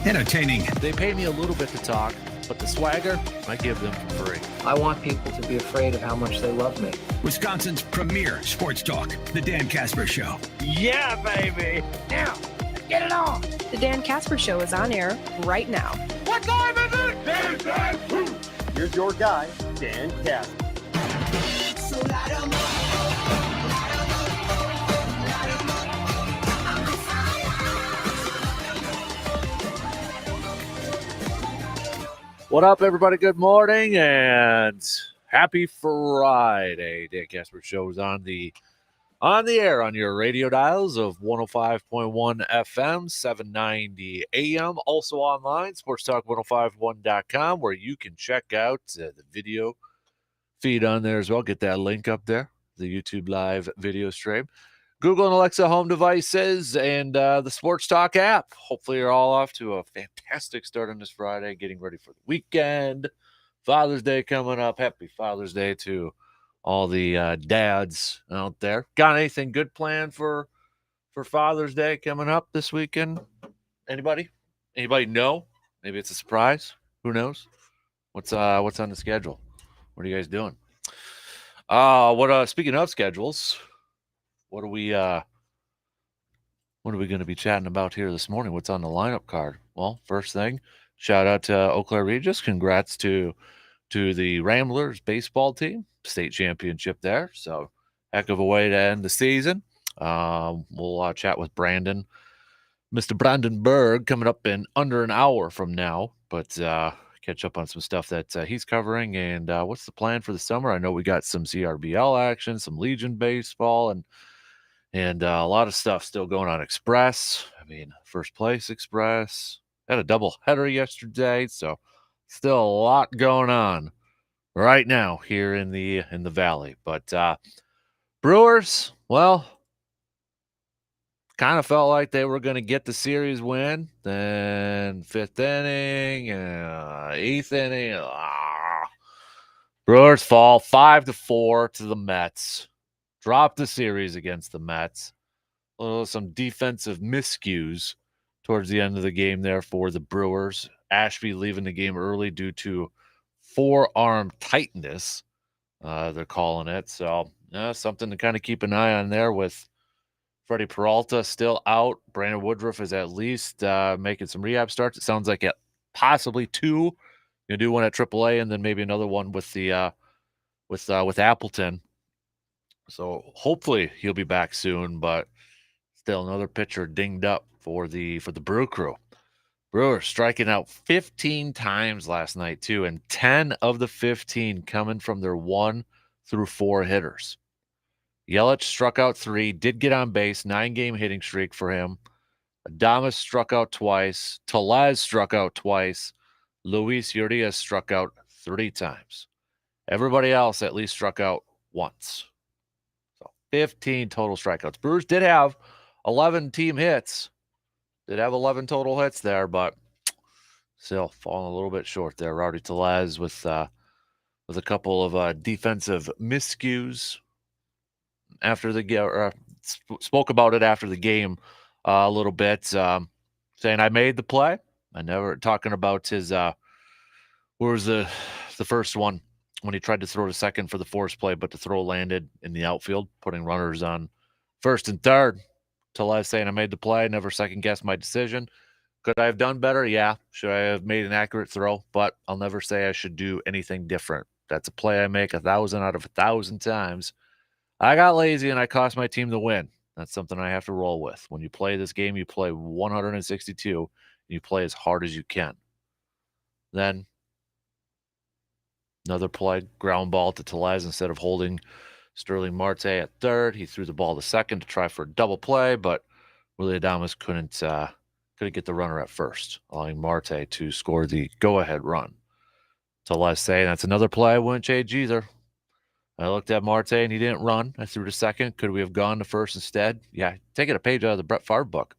Entertaining. They pay me a little bit to talk, but the swagger, I give them for free. I want people to be afraid of how much they love me. Wisconsin's premier sports talk, The Dan Kasper Show. Yeah, baby. Now, get it on. The Dan Kasper Show is on air right now. What time is it? Dan. Here's your guy, Dan Kasper. So light 'em up. What up, everybody? Good morning and happy Friday. Dan Kasper Show is on the air on your radio dials of 105.1 FM, 790 AM. Also online, sportstalk1051.com, where you can check out the video feed on there as well. Get that link up there, the YouTube live video stream. Google and Alexa home devices and the Sports Talk app. Hopefully you're all off to a fantastic start on this Friday, getting ready for the weekend. Father's Day coming up. Happy Father's Day to all the dads out there. Got anything good planned for Father's Day coming up this weekend? Anybody know? Maybe it's a surprise. Who knows? What's on the schedule? What are you guys doing? Speaking of schedules, what are we going to be chatting about here this morning? What's on the lineup card? Well, first thing, shout out to Eau Claire Regis. Congrats to the Ramblers baseball team, state championship there. So heck of a way to end the season. We'll chat with Brandon, Mr. Brandon Berg, coming up in under an hour from now. But catch up on some stuff that he's covering and what's the plan for the summer. I know we got some CRBL action, some Legion baseball, and a lot of stuff still going on Express. I mean, first place Express. Had a double header yesterday, so still a lot going on right now here in the Valley. But Brewers, well, kind of felt like they were going to get the series win. Then fifth inning, eighth inning, Brewers fall 5-4 to the Mets. Drop the series against the Mets. Some defensive miscues towards the end of the game there for the Brewers. Ashby leaving the game early due to forearm tightness, they're calling it. So something to kind of keep an eye on there with Freddie Peralta still out. Brandon Woodruff is at least making some rehab starts. It sounds like possibly two. You do one at AAA and then maybe another one with the with Appleton. So hopefully he'll be back soon, but still another pitcher dinged up for the Brew Crew. Brewers striking out 15 times last night too, and 10 of the 15 coming from their 1 through 4 hitters. Yelich struck out 3, did get on base, 9-game hitting streak for him. Adames struck out twice. Tellez struck out twice. Luis Urias struck out 3 times. Everybody else at least struck out once. 15 total strikeouts. Brewers did have 11 team hits. Did have 11 total hits there, but still falling a little bit short there. Rowdy Tellez with a couple of defensive miscues after the game. Spoke about it after the game a little bit, saying I made the play. I never talking about his where was the first one? When he tried to throw to second for the force play, but the throw landed in the outfield, putting runners on first and third. Tellez saying I made the play, never second-guessed my decision. Could I have done better? Yeah. Should I have made an accurate throw? But I'll never say I should do anything different. That's a play I make 1,000 out of 1,000 times. I got lazy and I cost my team the win. That's something I have to roll with. When you play this game, you play 162, and you play as hard as you can. Then another play, ground ball to Tellez instead of holding Sterling Marte at third. He threw the ball to second to try for a double play, but Willie Adames couldn't get the runner at first, allowing Marte to score the go-ahead run. Tellez saying that's another play I wouldn't change either. I looked at Marte and he didn't run. I threw to second. Could we have gone to first instead? Yeah, taking a page out of the Brett Favre book.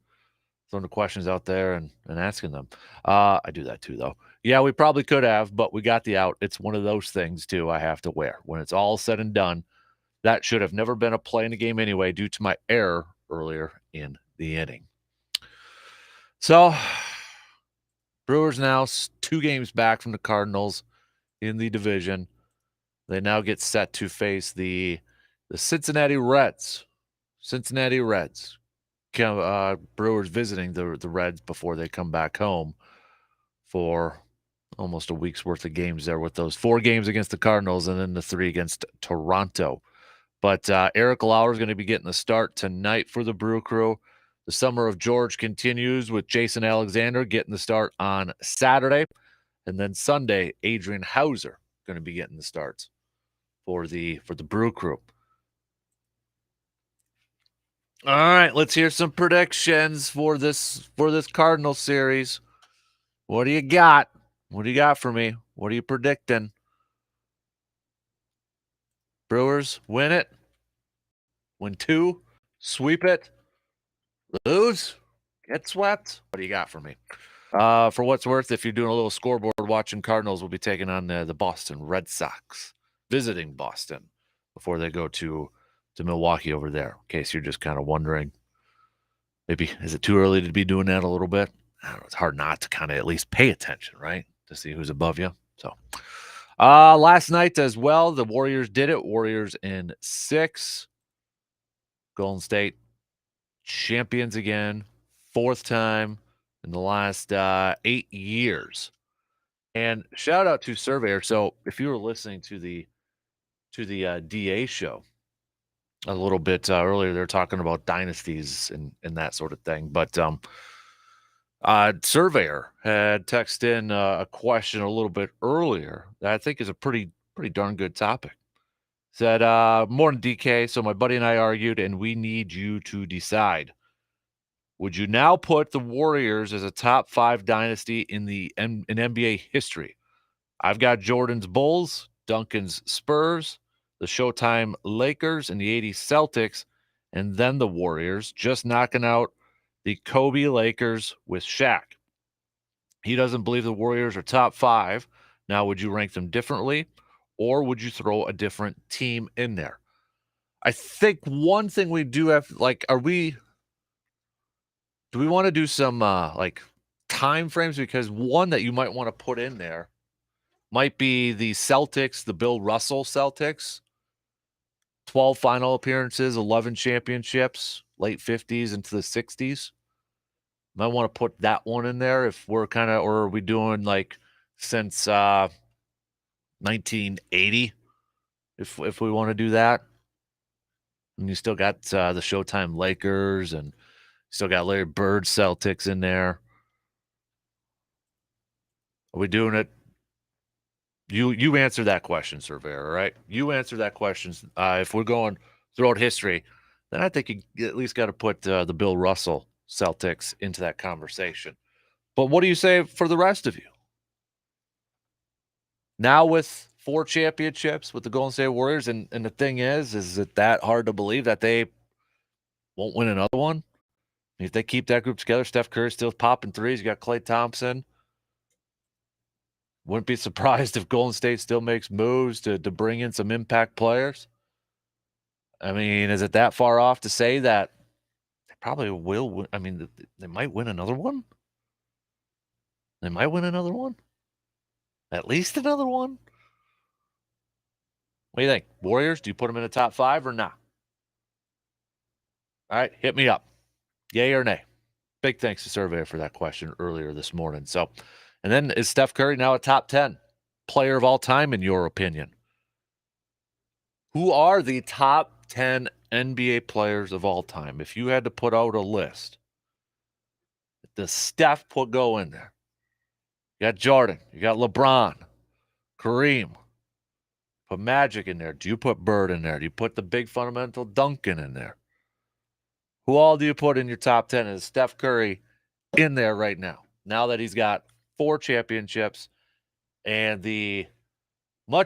Throwing the questions out there and asking them. I do that too, though. Yeah, we probably could have, but we got the out. It's one of those things, too, I have to wear. When it's all said and done, that should have never been a play in the game anyway due to my error earlier in the inning. So Brewers now 2 games back from the Cardinals in the division. They now get set to face the Cincinnati Reds. Brewers visiting the Reds before they come back home for almost a week's worth of games there with those 4 games against the Cardinals and then the 3 against Toronto. But Eric Lauer is going to be getting the start tonight for the Brew Crew. The Summer of George continues with Jason Alexander getting the start on Saturday. And then Sunday, Adrian Hauser going to be getting the starts for the Brew Crew. All right, let's hear some predictions for this Cardinal series. What do you got? What do you got for me? What are you predicting? Brewers win it. Win 2. Sweep it. Lose. Get swept. What do you got for me? For what's worth, if you're doing a little scoreboard watching, Cardinals will be taking on the Boston Red Sox, visiting Boston before they go to Milwaukee over there. In case you're just kind of wondering, maybe is it too early to be doing that a little bit? I don't know, it's hard not to kind of at least pay attention, right? To see who's above you. So last night as well, the Warriors did it. Warriors in 6. Golden State champions again, 4th time in the last 8 years. And shout out to Surveyor. So if you were listening to the DA show a little bit earlier, they're talking about dynasties and that sort of thing. But Surveyor had texted in a question a little bit earlier that I think is a pretty darn good topic. Said, morning DK. So my buddy and I argued, and we need you to decide. Would you now put the Warriors as a top 5 dynasty in NBA history? I've got Jordan's Bulls, Duncan's Spurs, the Showtime Lakers, and the 80s Celtics, and then the Warriors, just knocking out the Kobe Lakers with Shaq. He doesn't believe the Warriors are top 5. Now, would you rank them differently, or would you throw a different team in there? I think one thing we do have, do we want to do some time frames? Because one that you might want to put in there might be the Celtics, the Bill Russell Celtics. 12 final appearances, 11 championships, late 50s into the 60s. Might want to put that one in there if we're or are we doing since 1980? If we want to do that. And you still got the Showtime Lakers and still got Larry Bird Celtics in there. Are we doing it? You answer that question, Surveyor, all right? You answer that question. If we're going throughout history, then I think you at least got to put the Bill Russell Celtics into that conversation. But what do you say for the rest of you? Now with 4 championships with the Golden State Warriors, and the thing is it that hard to believe that they won't win another one? If they keep that group together, Steph Curry still popping threes. You got Klay Thompson. Wouldn't be surprised if Golden State still makes moves to bring in some impact players. I mean, is it that far off to say that they probably will win? I mean, they might win another one. They might win another one. At least another one. What do you think? Warriors, do you put them in the top 5 or not? All right, hit me up. Yay or nay? Big thanks to Surveyor for that question earlier this morning. So, and then is Steph Curry now a top 10 player of all time, in your opinion? Who are the top 10 NBA players of all time? If you had to put out a list, does Steph go in there? You got Jordan. You got LeBron. Kareem. Put Magic in there. Do you put Bird in there? Do you put the big fundamental Duncan in there? Who all do you put in your top 10? Is Steph Curry in there right now? Now that he's got 4 championships and the one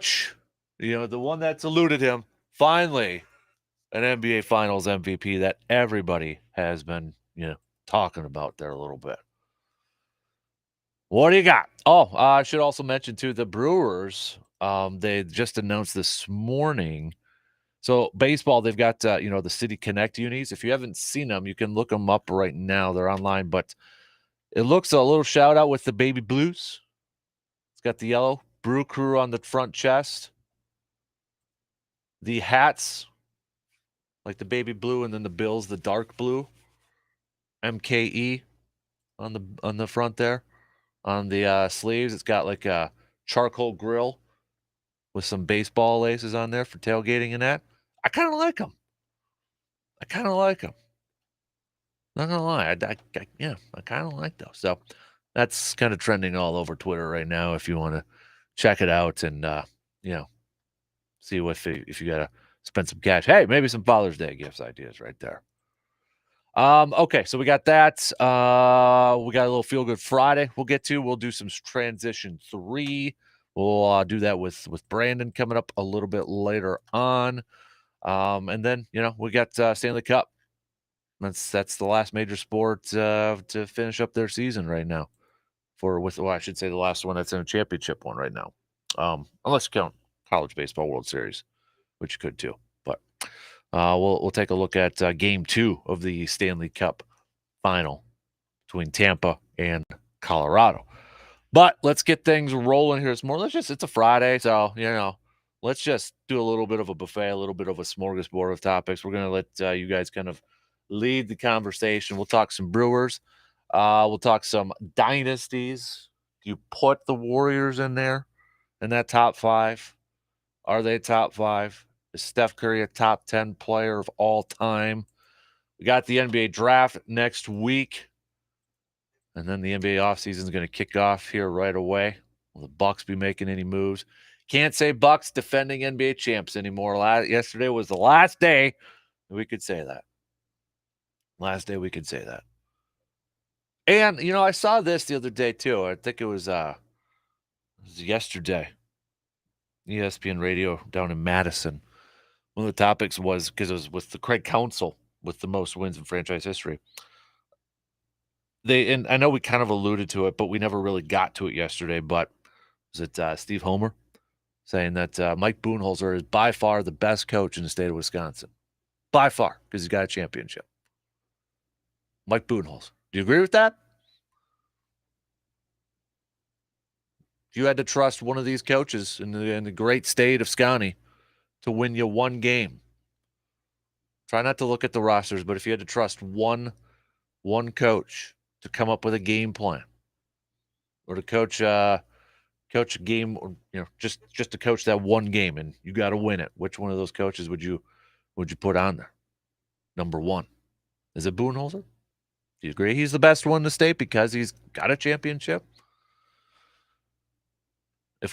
that's eluded him, finally an NBA Finals MVP that everybody has been, talking about there a little bit. What do you got? Oh, I should also mention too, the Brewers, they just announced this morning. So baseball, they've got, the City Connect unis. If you haven't seen them, you can look them up right now. They're online, but It looks a little shout out with the baby blues. It's got the yellow Brew Crew on the front chest. The hats, like the baby blue, and then the Bills, the dark blue. MKE on the front there. On the sleeves, it's got like a charcoal grill with some baseball laces on there for tailgating and that. I kind of like them. Not gonna lie, I kind of like those. So that's kind of trending all over Twitter right now. If you want to check it out and see what if you gotta spend some cash. Hey, maybe some Father's Day gifts ideas right there. Okay, so we got that. We got a little Feel Good Friday we'll get to. We'll do some transition 3. We'll do that with Brandon coming up a little bit later on. And then, we got Stanley Cup. That's the last major sport to finish up their season right now. I should say the last one that's in a championship one right now. Unless you count College Baseball World Series, which you could too. But we'll take a look at Game 2 of the Stanley Cup final between Tampa and Colorado. But let's get things rolling here. It's a Friday, so let's just do a little bit of a buffet, a little bit of a smorgasbord of topics. We're gonna let you guys kind of lead the conversation. We'll talk some Brewers. We'll talk some dynasties. You put the Warriors in there in that top 5. Are they top 5? Is Steph Curry a top 10 player of all time? We got the NBA draft next week. And then the NBA offseason is going to kick off here right away. Will the Bucks be making any moves? Can't say Bucks defending NBA champs anymore. Yesterday was the last day we could say that. Last day we could say that. And, I saw this the other day too. I think it was yesterday. ESPN Radio down in Madison. One of the topics was, because it was with the Craig Counsell with the most wins in franchise history. And I know we kind of alluded to it, but we never really got to it yesterday. But was it Steve Homer saying that Mike Budenholzer is by far the best coach in the state of Wisconsin? By far, because he's got a championship. Mike Budenholzer. Do you agree with that? If you had to trust one of these coaches in the great state of Scotty to win you one game, try not to look at the rosters, but if you had to trust one coach to come up with a game plan or to coach a game, or just to coach that one game and you got to win it, which one of those coaches would you put on there? Number 1. Is it Budenholzer? Do you agree he's the best one in the state because he's got a championship? I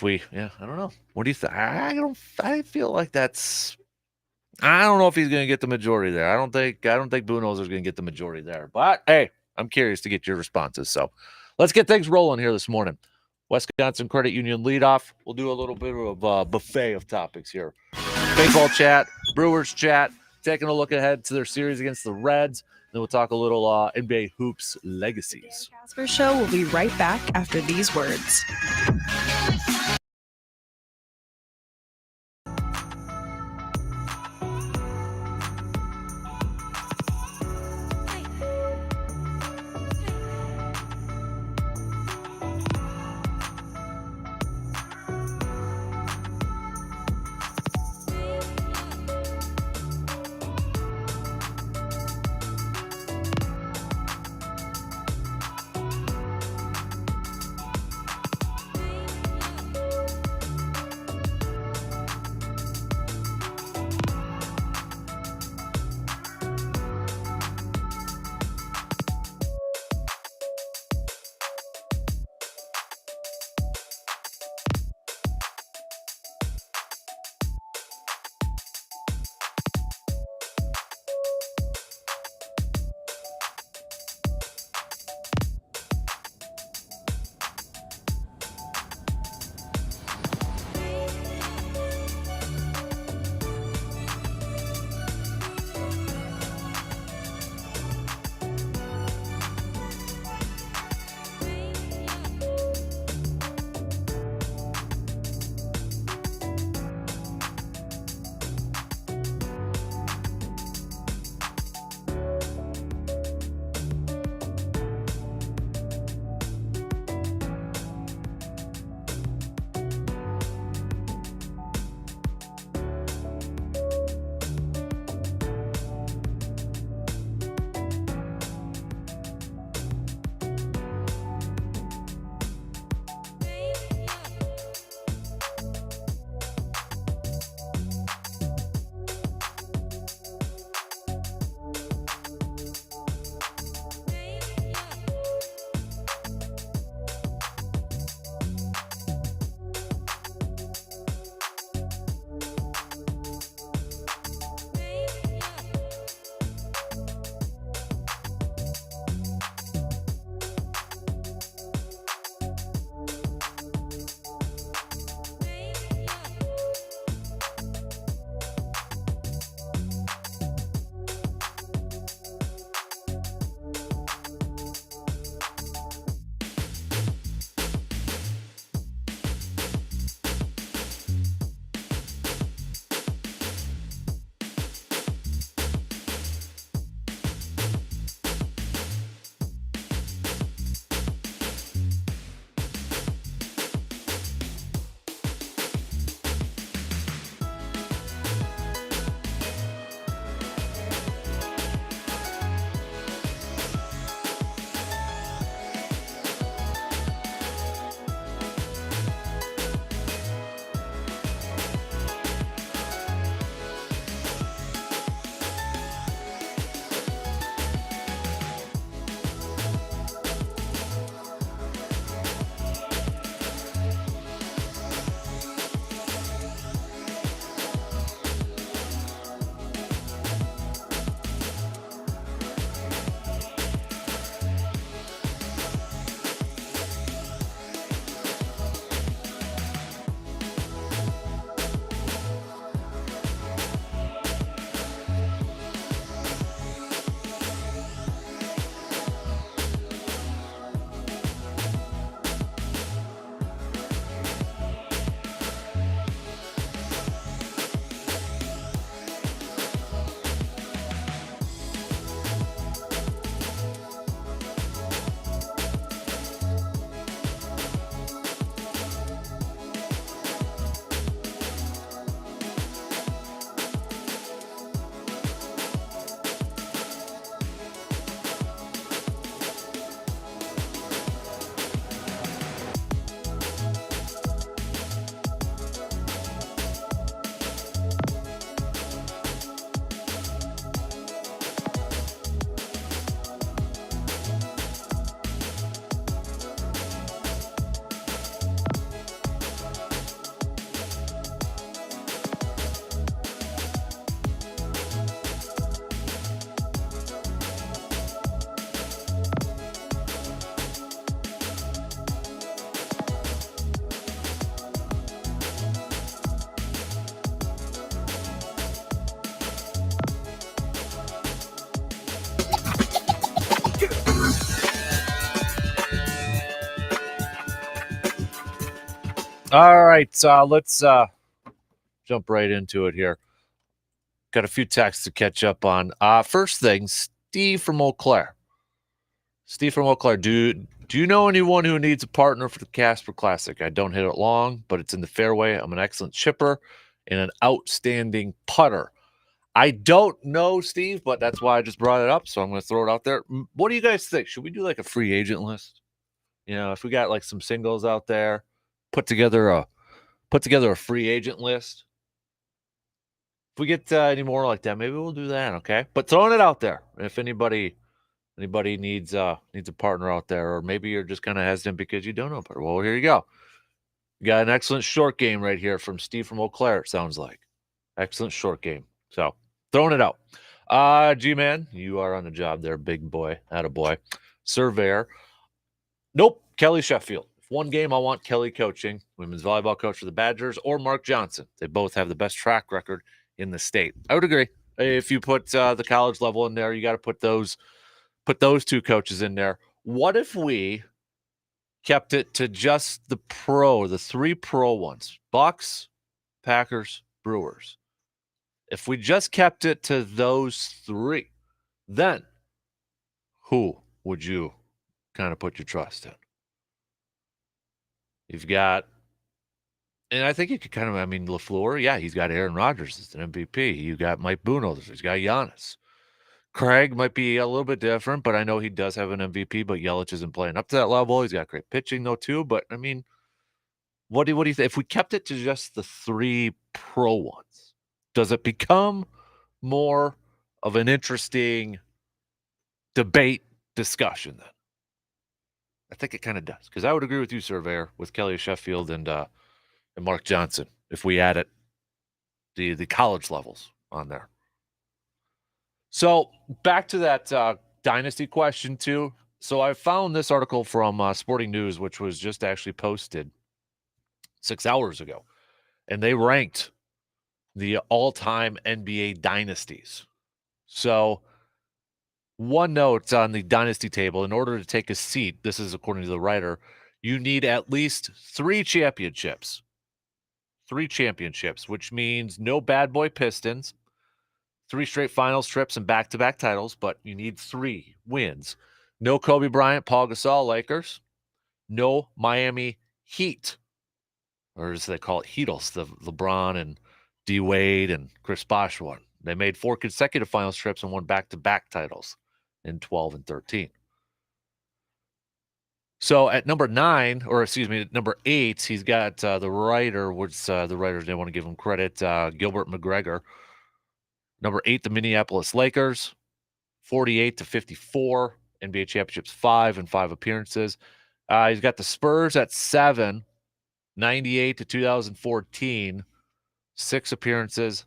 don't know. What do you think? I feel like that's. I don't know if he's going to get the majority there. I don't think Budenholzer is going to get the majority there. But hey, I'm curious to get your responses. So let's get things rolling here this morning. Wisconsin Credit Union leadoff. We'll do a little bit of a buffet of topics here. Baseball chat, Brewers chat, taking a look ahead to their series against the Reds. Then we'll talk a little NBA hoops legacies. Dan Kasper Show will be right back after these words. All right, let's jump right into it here. Got a few texts to catch up on. First thing, Steve from Eau Claire. Steve from Eau Claire, do you know anyone who needs a partner for the Casper Classic? I don't hit it long, but it's in the fairway. I'm an excellent chipper and an outstanding putter. I don't know, Steve, but that's why I just brought it up, so I'm going to throw it out there. What do you guys think? Should we do like a free agent list? You know, if we got like some singles out there, put together a free agent list. If we get any more like that, maybe we'll do that, okay? But throwing it out there. If anybody needs a partner out there, or maybe you're just kind of hesitant because you don't know better. Well, here you go. You got an excellent short game right here from Steve from Eau Claire, it sounds like. Excellent short game. So throwing it out. G-Man, you are on the job there, big boy. Attaboy. Surveyor. Nope, Kelly Sheffield. If one game, I want Kelly coaching, women's volleyball coach for the Badgers, or Mark Johnson. They both have the best track record in the state. I would agree. If you put the college level in there, you got to put those two coaches in there. What if we kept it to just the three pro ones? Bucks, Packers, Brewers. If we just kept it to those three, then who would you kind of put your trust in? You've got, and I think you could kind of, LaFleur, yeah, he's got Aaron Rodgers as an MVP. You got Mike Budenholzer. He's got Giannis. Craig might be a little bit different, but I know he does have an MVP, but Yelich isn't playing up to that level. He's got great pitching, though, too. But, what do you think? If we kept it to just the three pro ones, does it become more of an interesting debate discussion then? I think it kind of does, because I would agree with you, Surveyor, with Kelly Sheffield and Mark Johnson if we added the college levels on there. So back to that dynasty question too. So I found this article from Sporting News, which was just actually posted 6 hours ago, and they ranked the all-time NBA dynasties. So one note on the dynasty table: in order to take a seat, this is according to the writer, you need at least 3 championships. 3 championships, which means no bad boy Pistons, 3 straight finals trips and back-to-back titles, but you need 3 wins. No Kobe Bryant, Paul Gasol Lakers. No Miami Heat, or as they call it, Heatles, the LeBron and D. Wade and Chris Bosh one. They made 4 consecutive finals trips and won back-to-back titles in 12 and 13. So at number 8, he's got the writer, which the writers didn't want to give him credit, Gilbert McGregor. Number 8, the Minneapolis Lakers, 48 to 54, NBA championships 5 and 5 appearances. He's got the Spurs at 7, 98 to 2014, 6 appearances,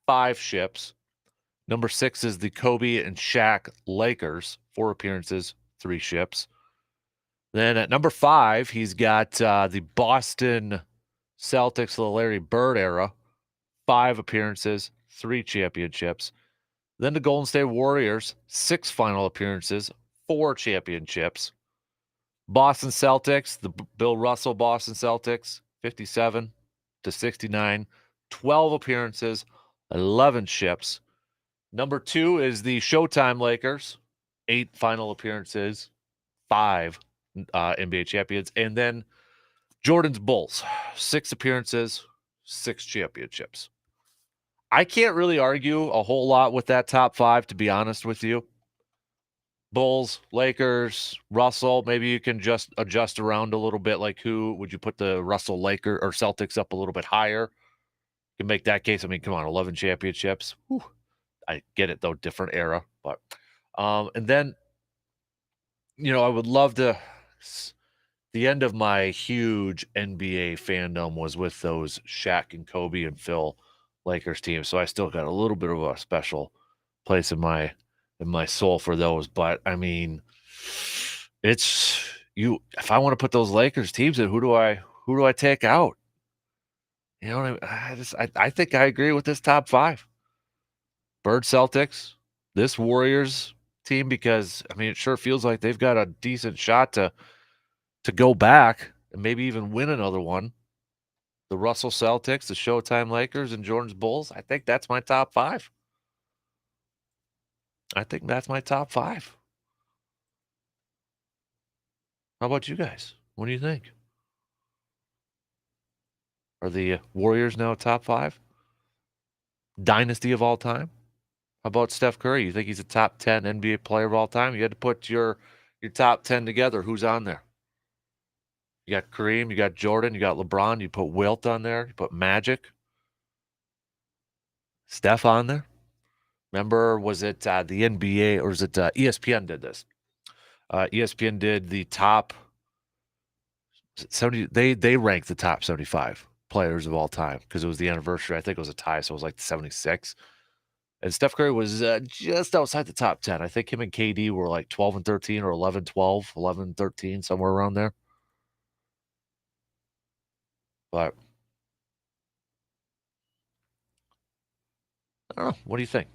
5 ships. Number 6 is the Kobe and Shaq Lakers, 4 appearances, 3 ships. Then at number 5, he's got the Boston Celtics, the Larry Bird era, 5 appearances, 3 championships. Then the Golden State Warriors, 6 final appearances, 4 championships. Boston Celtics, the Bill Russell Boston Celtics, 57 to 69, 12 appearances, 11 ships. Number 2 is the Showtime Lakers, 8 final appearances, 5 NBA champions. And then Jordan's Bulls, 6 appearances, 6 championships. I can't really argue a whole lot with that top 5, to be honest with you. Bulls, Lakers, Russell, maybe you can just adjust around a little bit. Like, who would you put the Russell Laker or Celtics up a little bit higher? You can make that case. Come on, 11 championships. Whew. I get it, though, different era. But and then, I would love to. The end of my huge NBA fandom was with those Shaq and Kobe and Phil Lakers teams. So I still got a little bit of a special place in my soul for those. But it's you. If I want to put those Lakers teams in, who do I take out? You know what I mean? I think I agree with this top 5. Bird Celtics, this Warriors team, because it sure feels like they've got a decent shot to go back and maybe even win another one. the Russell Celtics, the Showtime Lakers, and Jordan's Bulls. I think that's my top 5. I think that's my top 5. How about you guys? What do you think? Are the Warriors now top 5? Dynasty of all time? How about Steph Curry? You think he's a top 10 NBA player of all time? You had to put your top 10 together. Who's on there? You got Kareem, you got Jordan, you got LeBron, you put Wilt on there, you put Magic. Steph on there. Remember, was it the NBA or was it ESPN did this? ESPN did the top 70. They ranked the top 75 players of all time because it was the anniversary. I think it was a tie, so it was like 76. And Steph Curry was just outside the top 10. I think him and KD were like 12 and 13 or 11, 12, 11, 13, somewhere around there. But I don't know. What do you think?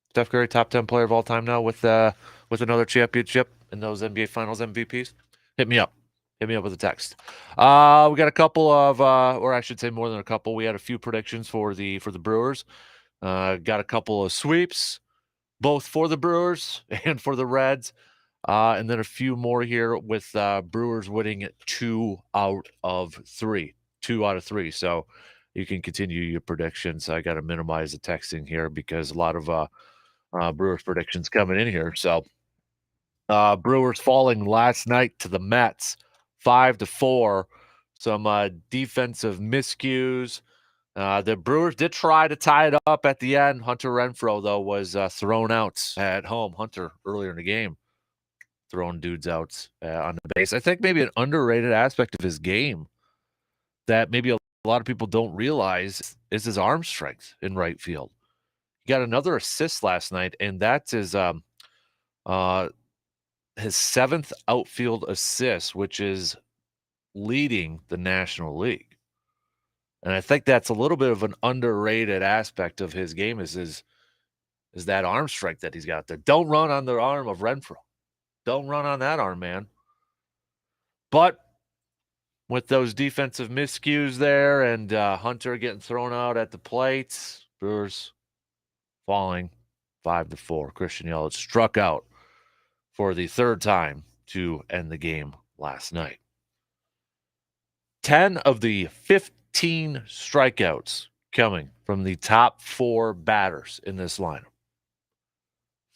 Steph Curry, top 10 player of all time now with another championship and those NBA Finals MVPs? Hit me up. Hit me up with a text. We got a couple of, or I should say more than a couple. We had a few predictions for the Brewers. Got a couple of sweeps, both for the Brewers and for the Reds. And then a few more here with Brewers winning 2 out of 3. 2 out of 3. So you can continue your predictions. I got to minimize the texting here because a lot of Brewers predictions coming in here. So Brewers falling last night to the Mets 5-4. Some defensive miscues. The Brewers did try to tie it up at the end. Hunter Renfroe, though, was thrown out at home. Hunter earlier in the game throwing dudes out on the base. I think maybe an underrated aspect of his game that maybe a lot of people don't realize is his arm strength in right field. He got another assist last night, and that's his 7th outfield assist, which is leading the National League. And I think that's a little bit of an underrated aspect of his game is that arm strength that he's got there. Don't run on the arm of Renfroe. Don't run on that arm, man. But with those defensive miscues there and Hunter getting thrown out at the plate, Brewers falling 5-4. Christian Yelich struck out for the 3rd time to end the game last night. 10 of the 15 strikeouts coming from the top 4 batters in this lineup.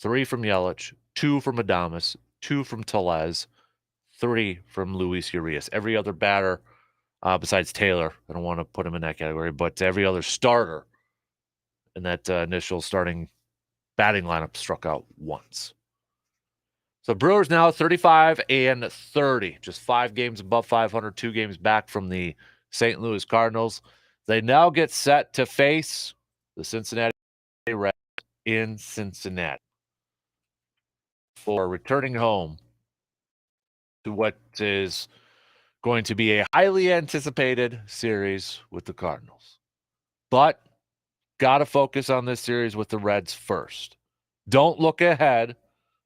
3 from Yelich, 2 from Adames, 2 from Tellez, 3 from Luis Urias. Every other batter, besides Taylor, I don't want to put him in that category, but every other starter in that initial starting batting lineup struck out once. So Brewers now 35-30, just 5 games above 500, 2 games back from the St. Louis Cardinals. They now get set to face the Cincinnati Reds in Cincinnati for returning home to what is going to be a highly anticipated series with the Cardinals. But got to focus on this series with the Reds first. Don't look ahead.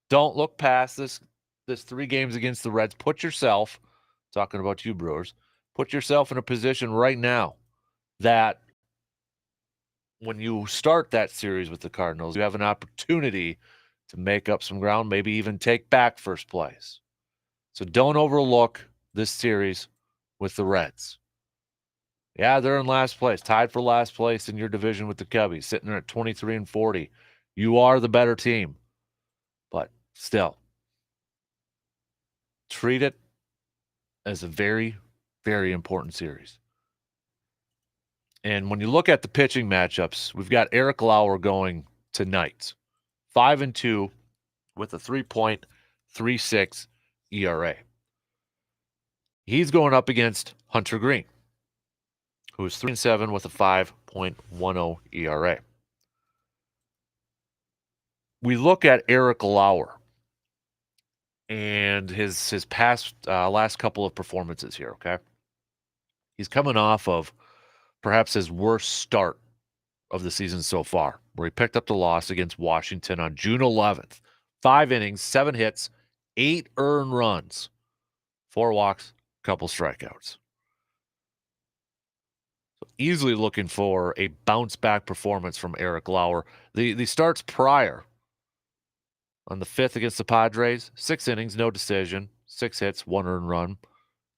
Don't look past this 3 games against the Reds. Put yourself, talking about you Brewers, put yourself in a position right now that when you start that series with the Cardinals, you have an opportunity to make up some ground, maybe even take back first place. So don't overlook this series with the Reds. Yeah, they're in last place, tied for last place in your division with the Cubbies, sitting there at 23-40. You are the better team. But still, treat it as a very, very important series. And when you look at the pitching matchups, we've got Eric Lauer going tonight, 5-2 with a 3.36 ERA. He's going up against Hunter Green, who is 3-7 with a 5.10 ERA. We look at Eric Lauer and his past last couple of performances here, okay? He's coming off of perhaps his worst start of the season so far, where he picked up the loss against Washington on June 11th. 5 innings, 7 hits, 8 earned runs, 4 walks, couple strikeouts. So easily looking for a bounce back performance from Eric Lauer. The starts prior on the 5th against the Padres, 6 innings, no decision, 6 hits, 1 earned run.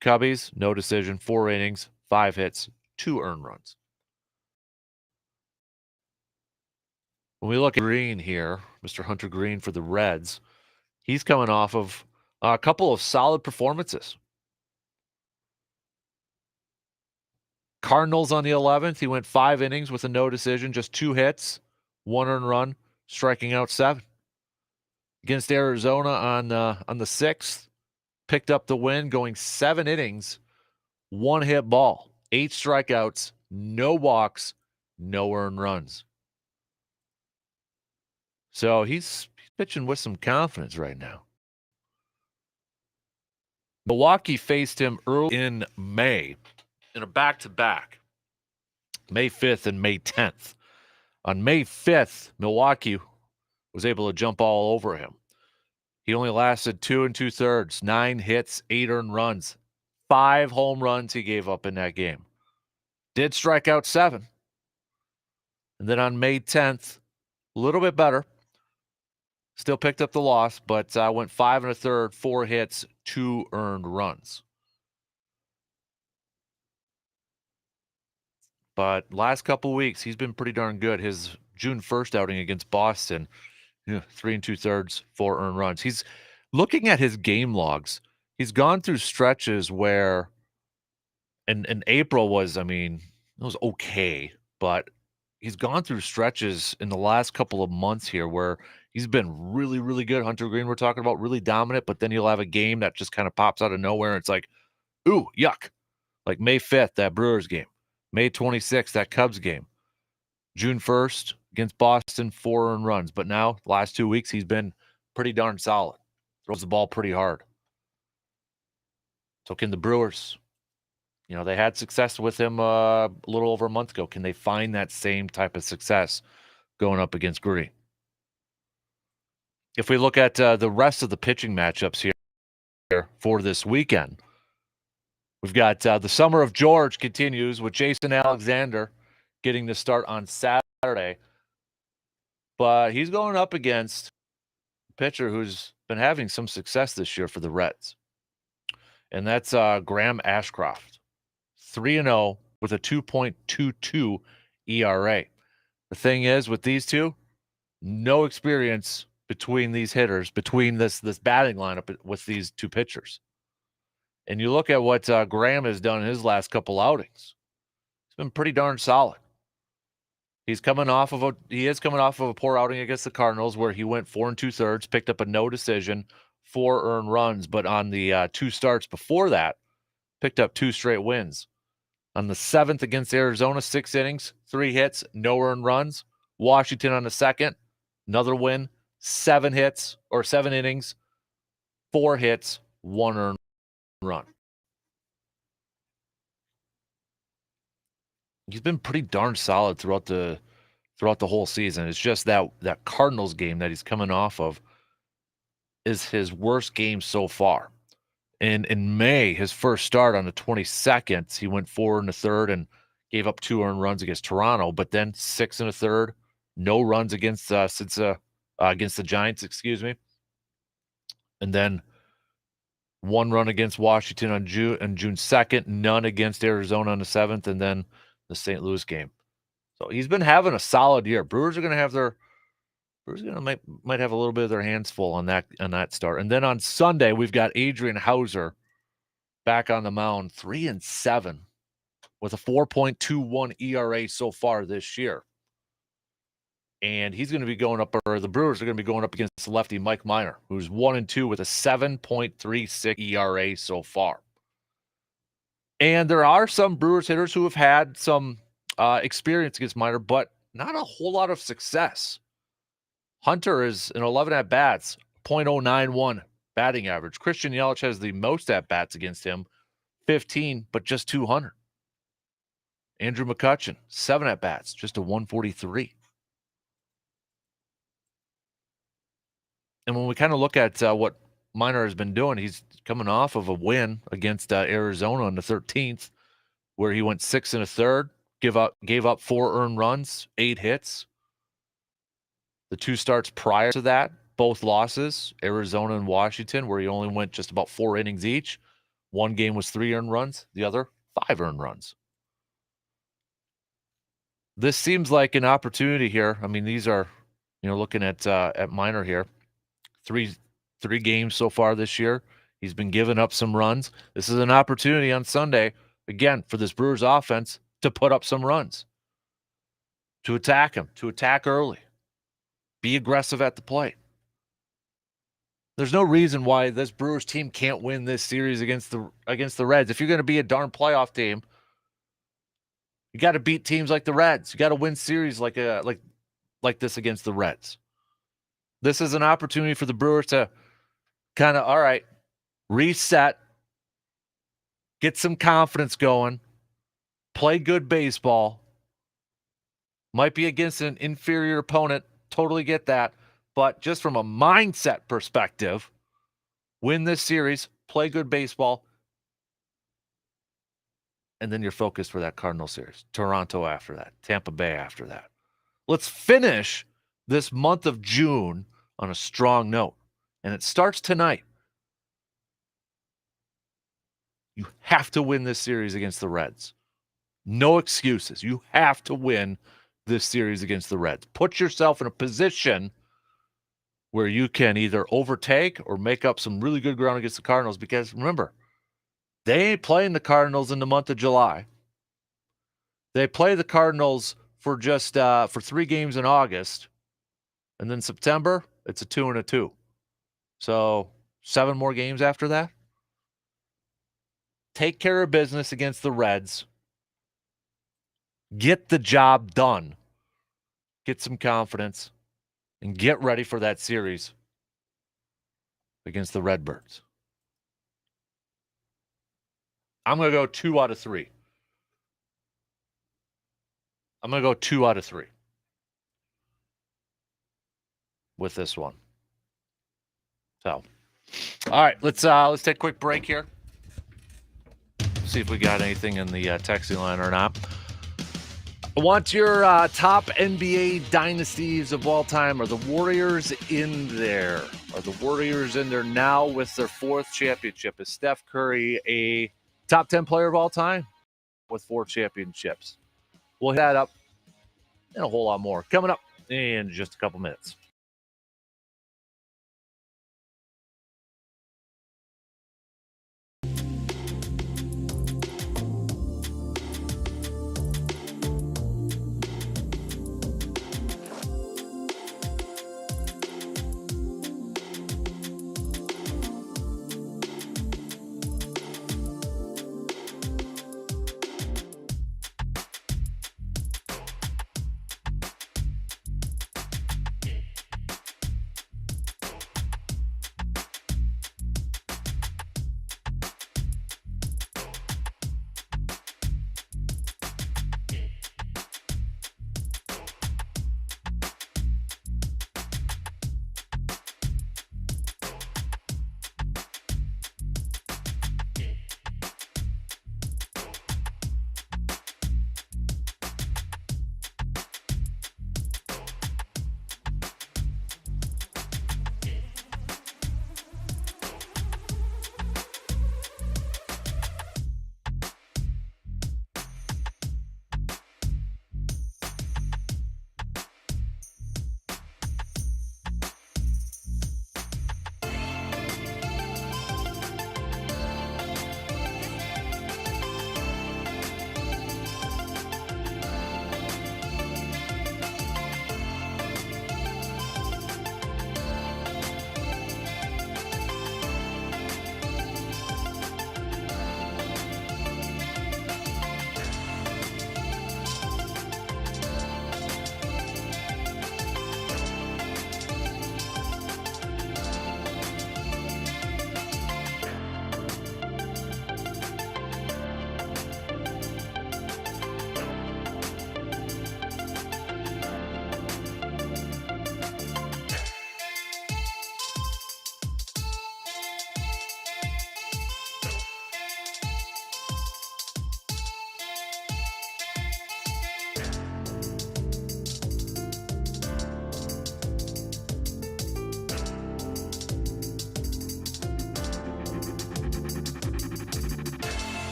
Cubbies, no decision, 4 innings, 5 hits, 2 earned runs. When we look at Green here, Mr. Hunter Green for the Reds, he's coming off of a couple of solid performances. Cardinals on the 11th, he went 5 innings with a no decision, just 2 hits, 1 earned run, striking out 7. Against Arizona on the 6th, picked up the win, going 7 innings, 1 hit ball, 8 strikeouts, no walks, no earned runs. So he's pitching with some confidence right now. Milwaukee faced him early in May in a back-to-back, May 5th and May 10th. On May 5th, Milwaukee was able to jump all over him. He only lasted 2 2/3, 9 hits, 8 earned runs, 5 home runs he gave up in that game. Did strike out 7. And then on May 10th, a little bit better. Still picked up the loss, but went 5 1/3, 4 hits, 2 earned runs. But last couple weeks, he's been pretty darn good. His June 1st outing against Boston, 3 2/3, 4 earned runs. He's looking at his game logs. He's gone through stretches where, and April was, it was okay, but he's gone through stretches in the last couple of months here where he's been really, really good. Hunter Green, we're talking about, really dominant, but then he'll have a game that just kind of pops out of nowhere. And it's like, ooh, yuck. Like May 5th, that Brewers game. May 26th, that Cubs game. June 1st against Boston, 4 earned runs. But now, last 2 weeks, he's been pretty darn solid. Throws the ball pretty hard. So can the Brewers, they had success with him a little over a month ago. Can they find that same type of success going up against Green? If we look at the rest of the pitching matchups here for this weekend, we've got the Summer of George continues with Jason Alexander getting the start on Saturday. But he's going up against a pitcher who's been having some success this year for the Reds. And that's Graham Ashcroft. 3-0 with a 2.22 ERA. The thing is, with these two, no experience between these hitters, between this batting lineup with these two pitchers. And you look at what Graham has done in his last couple outings. It's been pretty darn solid. He is coming off of a poor outing against the Cardinals where he went 4 2/3, picked up a no decision, 4 earned runs, but on the 2 starts before that, picked up 2 straight wins. On the 7th against Arizona, 6 innings, 3 hits, no earned runs. Washington on the 2nd, another win, 7 innings, 4 hits, 1 earned run. He's been pretty darn solid throughout the whole season. It's just that Cardinals game that he's coming off of is his worst game so far. And in May, his first start on the 22nd, he went 4 1/3 and gave up 2 earned runs against Toronto, but then 6 1/3, no runs against the Giants, excuse me. And then 1 run against Washington on June 2nd, none against Arizona on the 7th, and then the St. Louis game. So he's been having a solid year. Brewers might have a little bit of their hands full on that start. And then on Sunday, we've got Adrian Hauser back on the mound, 3-7 with a 4.21 ERA so far this year. And he's going to be going up, or the Brewers are going to be going up against lefty Mike Minor, who's 1-2 with a 7.36 ERA so far. And there are some Brewers hitters who have had some experience against Minor, but not a whole lot of success. Hunter is in 11 at-bats, .091 batting average. Christian Yelich has the most at-bats against him, 15, but just 200. Andrew McCutchen, 7 at-bats, just a 143. And when we kind of look at what Minor has been doing, he's coming off of a win against Arizona on the 13th, where he went 6 1/3, gave up 4 earned runs, 8 hits. The 2 starts prior to that, both losses, Arizona and Washington, where he only went just about 4 innings each. One game was 3 earned runs, the other 5 earned runs. This seems like an opportunity here. I mean, these are, looking at Minor here, three games so far this year. He's been giving up some runs. This is an opportunity on Sunday, again, for this Brewers offense to put up some runs, to attack him, to attack early, be aggressive at the plate. There's no reason why this Brewers team can't win this series against the Reds. If you're going to be a darn playoff team, you got to beat teams like the Reds. You got to win series like this against the Reds. This is an opportunity for the Brewers to kind of, all right, reset, get some confidence going, play good baseball. Might be against an inferior opponent. Totally get that. But just from a mindset perspective, win this series, play good baseball, and then you're focused for that Cardinal series. Toronto after that, Tampa Bay after that. Let's finish this month of June on a strong note. And it starts tonight. You have to win this series against the Reds. No excuses. You have to win this series against the Reds. Put yourself in a position where you can either overtake or make up some really good ground against the Cardinals, because remember, they ain't playing the Cardinals in the month of July. They play the Cardinals for just for 3 games in August, and then September it's a 2-2. So 7 more games after that. Take care of business against the Reds. Get the job done. Get some confidence. And get ready for that series against the Redbirds. I'm going to go 2 out of 3. I'm going to go 2 out of 3 with this one. So, all right, let's take a quick break here. See if we got anything in the texting line or not. I want your top NBA dynasties of all time. Are the Warriors in there? Are the Warriors in there now with their 4th championship? Is Steph Curry a top 10 player of all time with 4 championships? We'll hit that up and a whole lot more coming up in just a couple minutes.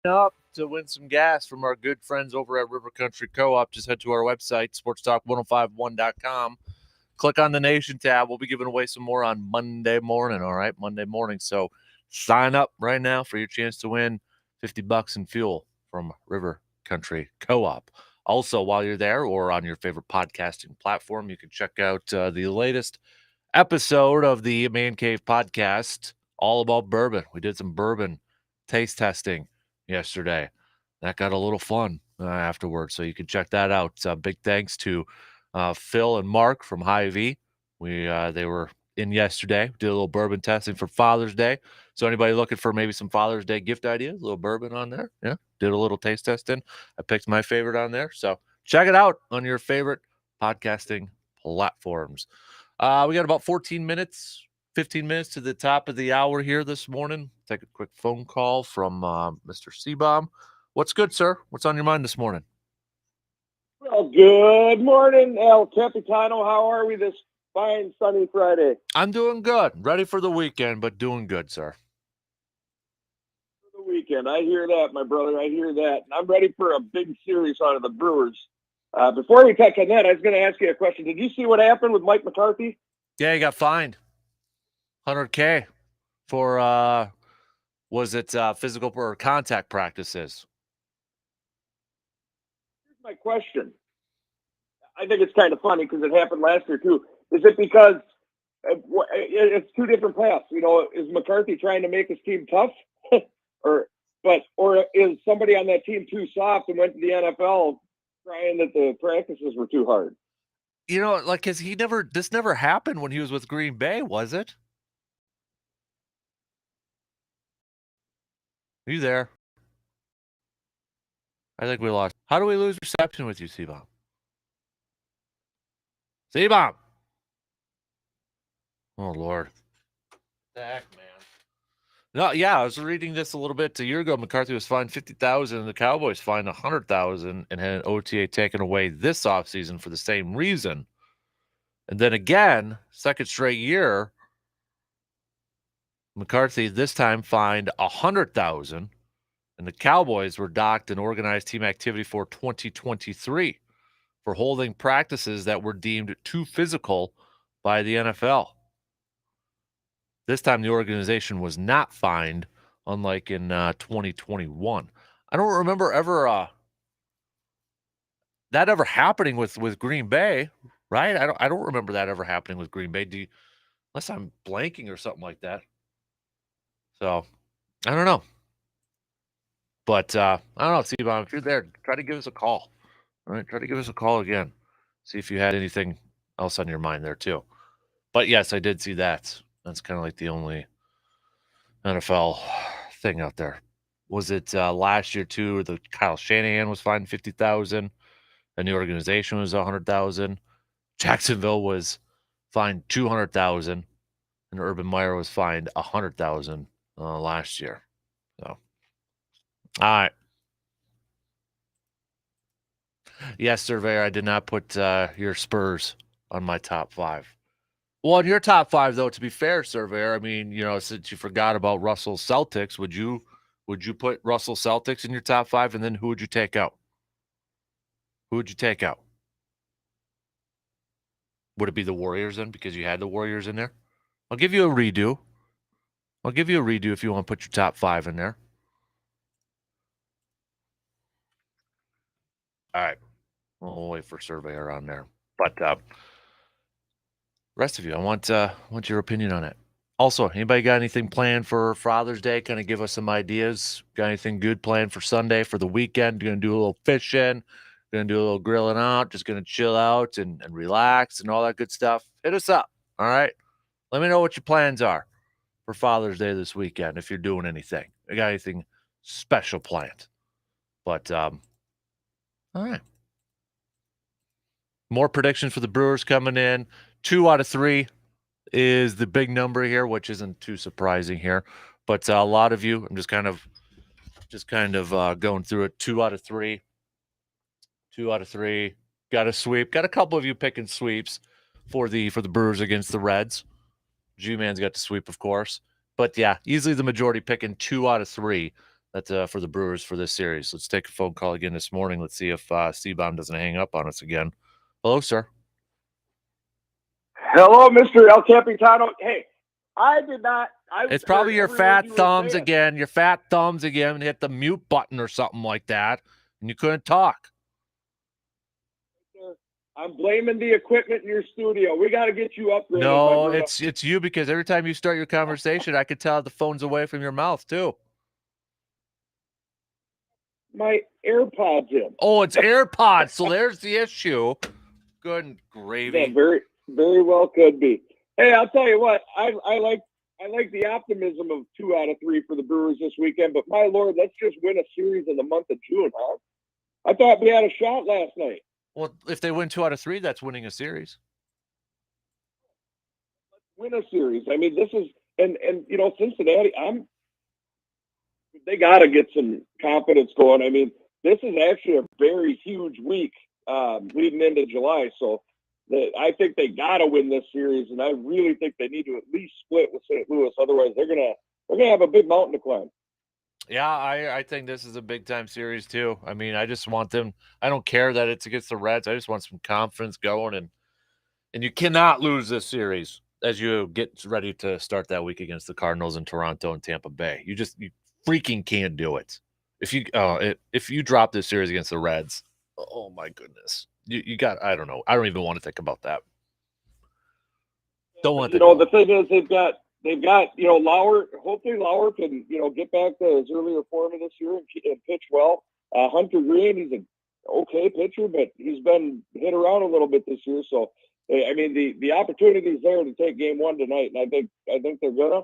up to win some gas from our good friends over at River Country Co-op. Just head to our website, sportstalk1051.com. Click on the Nation tab. We'll be giving away some more on Monday morning, all right? Monday morning. So sign up right now for your chance to win $50 in fuel from River Country Co-op. Also, while you're there or on your favorite podcasting platform, you can check out the latest episode of the Man Cave podcast, all about bourbon. We did some bourbon taste testing yesterday. That got a little fun afterwards, so you can check that out. Big thanks to Phil and Mark from Hy-Vee. They were in yesterday. Did a little bourbon testing for Father's Day. So anybody looking for maybe some Father's Day gift ideas, a little bourbon on there. Yeah, did a little taste testing. I picked my favorite on there. So check it out on your favorite podcasting platforms. We got about 15 minutes to the top of the hour here this morning. Take a quick phone call from Mr. Seabaum. What's good, sir? What's on your mind this morning? Well, good morning, El Capitano. How are we this fine, sunny Friday? I'm doing good. Ready for the weekend, but doing good, sir. For the weekend. I hear that, my brother. I hear that. And I'm ready for a big series out of the Brewers. Before we touch on that, I was going to ask you a question. Did you see what happened with Mike McCarthy? Yeah, he got fined $100K for, was it physical or contact practices? Here's my question. I think it's kind of funny because it happened last year, too. Is it because it's two different paths? You know, is McCarthy trying to make his team tough? or is somebody on that team too soft and went to the NFL crying that the practices were too hard? You know, like, cause this never happened when he was with Green Bay, was it? Are you there? I think we lost. How do we lose reception with you, Seabaum? Seabaum! Oh, Lord. The heck, man. No, yeah, I was reading this a little bit. A year ago, McCarthy was fined $50,000, and the Cowboys fined $100,000 and had an OTA taken away this offseason for the same reason. And then again, second straight year, McCarthy this time fined $100,000, and the Cowboys were docked in organized team activity for 2023 for holding practices that were deemed too physical by the NFL. This time, the organization was not fined, unlike in 2021. I don't remember that ever happening with Green Bay, right? I don't remember that ever happening with Green Bay. Unless I'm blanking or something like that. So I don't know. But I don't know, Seabaum, if you're there, try to give us a call. All right, try to give us a call again. See if you had anything else on your mind there too. But yes, I did see that. That's kind of like the only NFL thing out there. Was it last year too? The Kyle Shanahan was fined $50,000, and the organization was $100,000. Jacksonville was fined $200,000, and Urban Meyer was fined $100,000 last year. So, all right. Yes, Surveyor, I did not put your Spurs on my top five. Well, in your top five, though, to be fair, Surveyor, I mean, you know, since you forgot about Russell Celtics, would you put Russell Celtics in your top five, and then who would you take out? Who would you take out? Would it be the Warriors then, because you had the Warriors in there? I'll give you a redo. If you want to put your top five in there. All right. We'll wait for Surveyor on there. But rest of you, I want your opinion on it. Also, anybody got anything planned for Father's Day? Kind of give us some ideas. Got anything good planned for Sunday, for the weekend? Going to do a little fishing? Going to do a little grilling out? Just going to chill out and relax and all that good stuff? Hit us up, all right? Let me know what your plans are for Father's Day this weekend, if you're doing anything. You got anything special planned? But, all right. More predictions for the Brewers coming in. 2 out of 3 is the big number here, which isn't too surprising here. But a lot of you, I'm just kind of going through it. 2 out of 3. 2 out of 3. Got a sweep. Got a couple of you picking sweeps for the Brewers against the Reds. G-Man's got the sweep, of course. But yeah, easily the majority picking 2 out of 3 That's for the Brewers for this series. Let's take a phone call again this morning. Let's see if C-Bomb doesn't hang up on us again. Hello, sir. Hello, Mr. El Capitano. Hey, I did not. It's probably your fat thumbs again. Your fat thumbs again. Hit the mute button or something like that, and you couldn't talk. I'm blaming the equipment in your studio. We got to get you upgraded. No, it's you, because every time you start your conversation, I could tell the phone's away from your mouth too. My AirPods in. Oh, it's AirPods. So there's the issue. Good gravy. Yeah, very, very well could be. Hey, I'll tell you what. I like the optimism of 2 out of 3 for the Brewers this weekend. But my Lord, let's just win a series in the month of June, huh? I thought we had a shot last night. Well, if they win 2 out of 3, that's winning a series. Let's win a series. I mean, this is and you know, Cincinnati. They got to get some confidence going. I mean, this is actually a very huge week leading into July. So I think they got to win this series, and I really think they need to at least split with St. Louis. Otherwise, they're gonna have a big mountain to climb. Yeah, I think this is a big time series too. I mean, I just want them. I don't care that it's against the Reds. I just want some confidence going, and you cannot lose this series as you get ready to start that week against the Cardinals in Toronto and Tampa Bay. You freaking can't do it. If you drop this series against the Reds, oh my goodness, you got. I don't know. I don't even want to think about that. Don't want to. The thing is, they've got Lauer. Hopefully, Lauer can get back to his earlier form of this year and pitch well. Hunter Green, he's an okay pitcher, but he's been hit around a little bit this year. So, I mean, the opportunity's there to take Game 1 tonight, and I think they're gonna.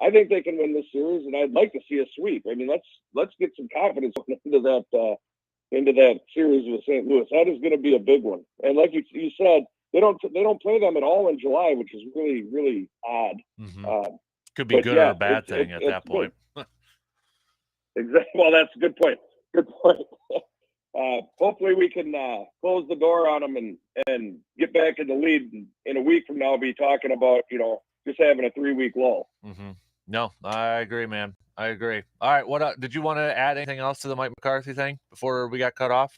I think they can win this series, and I'd like to see a sweep. I mean, let's get some confidence into that series with St. Louis. That is going to be a big one. And like you said, they don't play them at all in July, which is really, really odd. Mm-hmm. Could be good or a bad thing at that point. Exactly. Well, that's a good point. Good point. Hopefully we can close the door on them and get back in the lead. In a week from now, be talking about just having a 3-week lull. Mm-hmm. No, I agree, man. I agree. All right, what did you want to add anything else to the Mike McCarthy thing before we got cut off?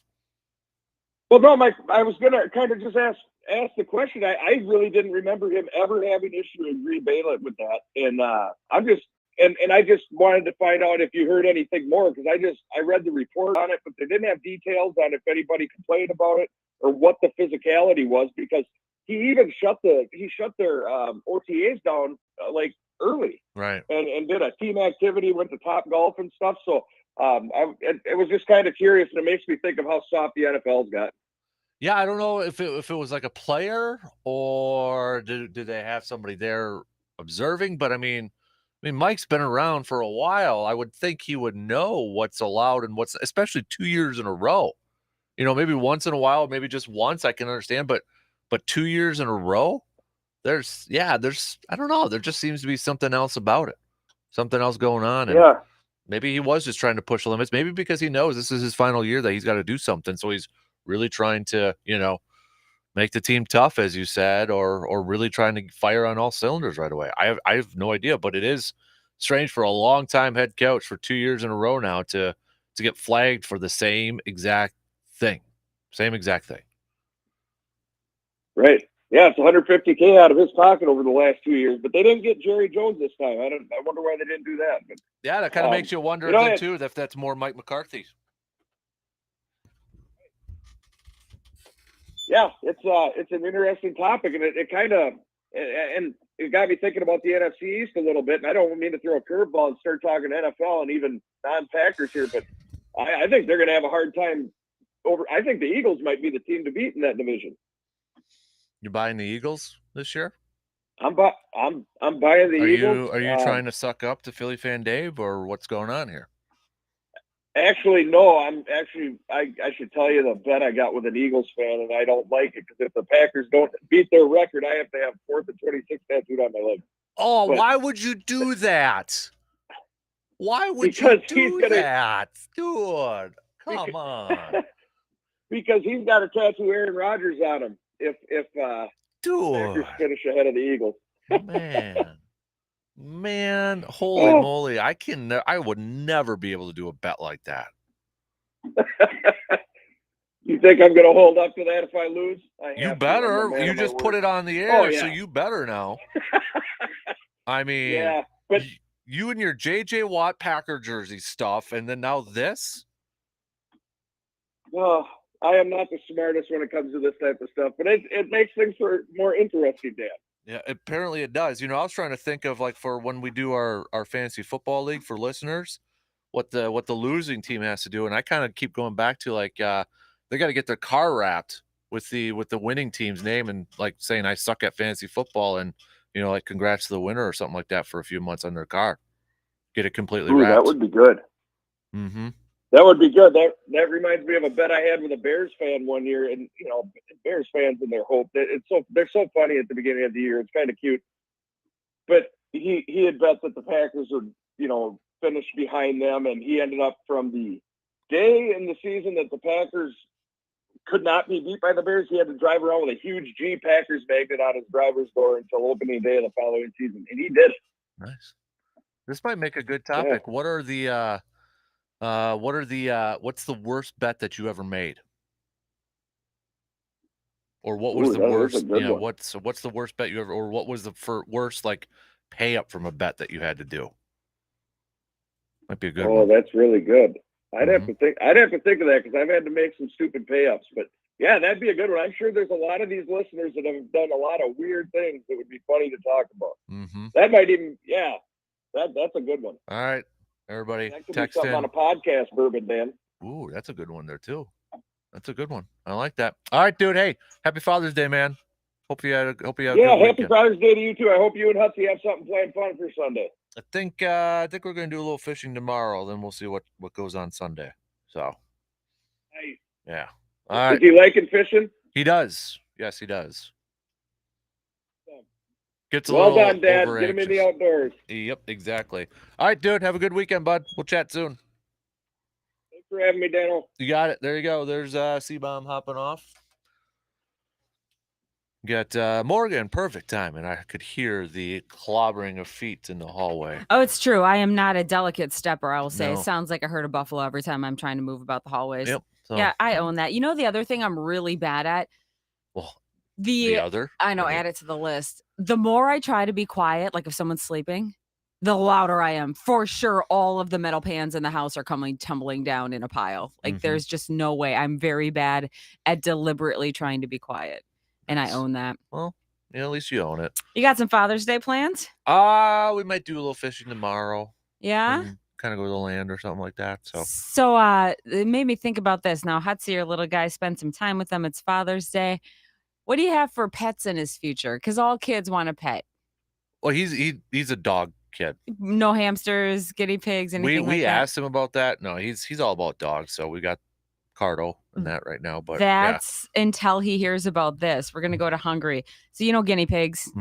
Well, no, Mike. I was gonna kind of just ask the question. I really didn't remember him ever having issue in Green Bay with that, and I just wanted to find out if you heard anything more, because I read the report on it, but they didn't have details on if anybody complained about it or what the physicality was, because he even shut their OTAs down early, right? And did a team activity, went to Top Golf and stuff. So it was just kind of curious, and it makes me think of how soft the NFL's got. Yeah, I don't know if it was like a player or did they have somebody there observing, but I mean, Mike's been around for a while. I would think he would know what's allowed and what's, especially 2 years in a row. Maybe once in a while, maybe just once I can understand, but 2 years in a row, there's I don't know. There just seems to be something else about it, something else going on. And yeah, maybe he was just trying to push the limits. Maybe because he knows this is his final year that he's got to do something. So he's really trying to, make the team tough, as you said, or really trying to fire on all cylinders right away. I have no idea, but it is strange for a long-time head coach for 2 years in a row now to get flagged for the same exact thing. Right. Yeah, it's $150K out of his pocket over the last 2 years, but they didn't get Jerry Jones this time. I wonder why they didn't do that. But yeah, that kind of makes you wonder too if that's more Mike McCarthy. Yeah, it's an interesting topic, and it kind of and it got me thinking about the NFC East a little bit. And I don't mean to throw a curveball and start talking NFL and even non-Packers here, but I think they're going to have a hard time over. I think the Eagles might be the team to beat in that division. You're buying the Eagles this year? I'm buying the Eagles. Are you trying to suck up to Philly fan Dave, or what's going on here? Actually, no. I should tell you the bet I got with an Eagles fan, and I don't like it, because if the Packers don't beat their record, I have to have 4th and 26 tattooed on my leg. Oh, but why would you do that? Why would you do that? Dude, come on. Because he's got to tattoo Aaron Rodgers on him if Packers finish ahead of the Eagles. Man. Man, holy moly! I would never be able to do a bet like that. You think I'm going to hold up to that if I lose? You better. You just put it on the air, so you better now. I mean, yeah, but you and your J.J. Watt Packer jersey stuff, and then now this. Oh, I am not the smartest when it comes to this type of stuff, but it makes things more interesting, Dan. Yeah, apparently it does. I was trying to think of like for when we do our fantasy football league for listeners, what the losing team has to do, and I kind of keep going back to like they got to get their car wrapped with the winning team's name and like saying I suck at fantasy football and like congrats to the winner or something like that for a few months on their car. Get it completely wrapped. That would be good. Mm-hmm. That would be good. That reminds me of a bet I had with a Bears fan one year, and Bears fans and their hope that they're so funny at the beginning of the year. It's kind of cute, but he had bet that the Packers would finish behind them, and he ended up from the day in the season that the Packers could not be beat by the Bears, he had to drive around with a huge G Packers magnet on his driver's door until opening day of the following season, and he did it. Nice. This might make a good topic. Yeah. What's the worst bet that you ever made? Or what was the worst? What's the worst bet you ever? Or what was the worst like pay up from a bet that you had to do? Might be a good one. Oh, that's really good. I'd have to think of that because I've had to make some stupid pay-ups. But yeah, that'd be a good one. I'm sure there's a lot of these listeners that have done a lot of weird things that would be funny to talk about. Mm-hmm. That might even, that's a good one. All right, everybody, that could text be something in on a podcast, Bourbon Dan. Ooh, that's a good one there too. That's a good one. I like that. All right, dude. Hey, happy Father's Day, man. Hope you had a good happy weekend. Father's Day to you too. I hope you and Hutsy have something planned fun for Sunday. I think we're gonna do a little fishing tomorrow. Then we'll see what goes on Sunday. So, nice. Yeah. All right. Is he liking fishing? He does. Yes, he does. Gets a well little done, Dad. overanxious. Get him in the outdoors. Yep, exactly. All right, dude. Have a good weekend, bud. We'll chat soon. Thanks for having me, Daniel. You got it. There you go. There's C-Bomb hopping off. Got Morgan, perfect time, and I could hear the clobbering of feet in the hallway. Oh, it's true. I am not a delicate stepper, I will say. No. It sounds like I heard a buffalo every time I'm trying to move about the hallways. Yep. So, yeah, I own that. The other thing I'm really bad at? Well, the other? I know, add it to the list. The more I try to be quiet, like if someone's sleeping, the louder I am. For sure, all of the metal pans in the house are tumbling down in a pile. Like, there's just no way. I'm very bad at deliberately trying to be quiet. And I own that. Well, at least you own it. You got some Father's Day plans? We might do a little fishing tomorrow. Yeah? Kind of go to the land or something like that. So it made me think about this. Now, Hutsy, your little guy, spend some time with them. It's Father's Day. What do you have for pets in his future? Because all kids want a pet. Well, he's a dog kid. No hamsters, guinea pigs, anything like that? We asked him about that. No, he's all about dogs. So we got Cardo and that right now, but that's until he hears about this. We're gonna go to Hungary. So guinea pigs.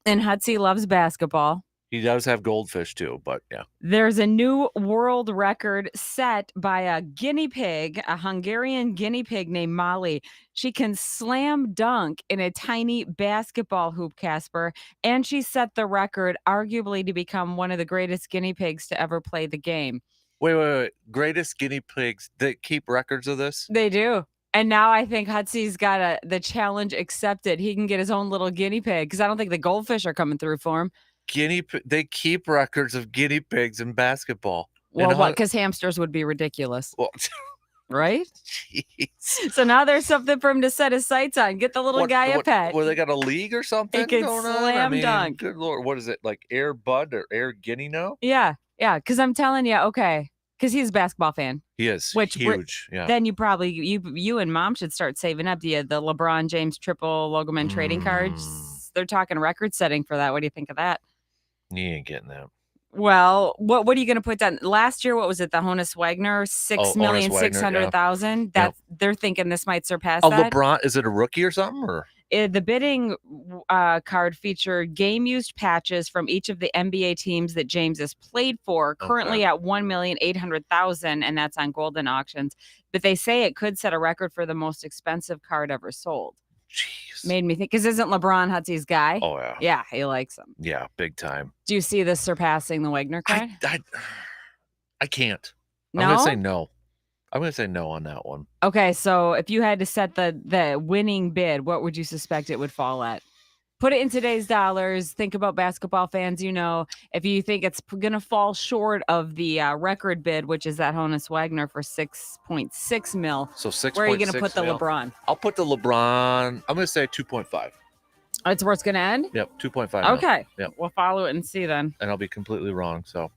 And Hutsy loves basketball. He does have goldfish too, but yeah. There's a new world record set by a guinea pig, a Hungarian guinea pig named Molly. She can slam dunk in a tiny basketball hoop, Kasper, and she set the record arguably to become one of the greatest guinea pigs to ever play the game. Wait. Greatest guinea pigs that keep records of this? They do. And now I think Hutsy's got the challenge accepted. He can get his own little guinea pig because I don't think the goldfish are coming through for him. They keep records of guinea pigs in basketball. Well, what? Because hamsters would be ridiculous. Well, right? Jeez. So now there's something for him to set his sights on. Get the little guy a pet. Well, they got a league or something? He can slam dunk. Good Lord. What is it? Like Air Bud or Air Guinea now? Yeah. Because I'm telling you, okay. Because he's a basketball fan. He is. Which huge. Yeah. Then you probably, you and Mom should start saving up the LeBron James triple Logoman trading cards. They're talking record setting for that. What do you think of that? You ain't getting that. Well, what are you going to put down? Last year, what was it? The Honus Wagner, 6,600,000. That they're thinking this might surpass that. LeBron, is it a rookie or something? Or the bidding card featured game-used patches from each of the NBA teams that James has played for. Currently at 1,800,000, and that's on Golden Auctions. But they say it could set a record for the most expensive card ever sold. Jeez. Made me think, because isn't LeBron Hutsy's guy? Oh, yeah. Yeah, he likes him. Yeah, big time. Do you see this surpassing the Wagner card? I can't. No? I'm going to say no. I'm going to say no on that one. Okay, so if you had to set the winning bid, what would you suspect it would fall at? Put it in today's dollars. Think about basketball fans. If you think it's going to fall short of the record bid, which is that Honus Wagner for $6.6 million. So 6. Where are you going to put the LeBron? I'll put the LeBron. I'm going to say 2.5. That's where it's going to end? Yep, 2.5. Okay. Yep. We'll follow it and see then. And I'll be completely wrong. So,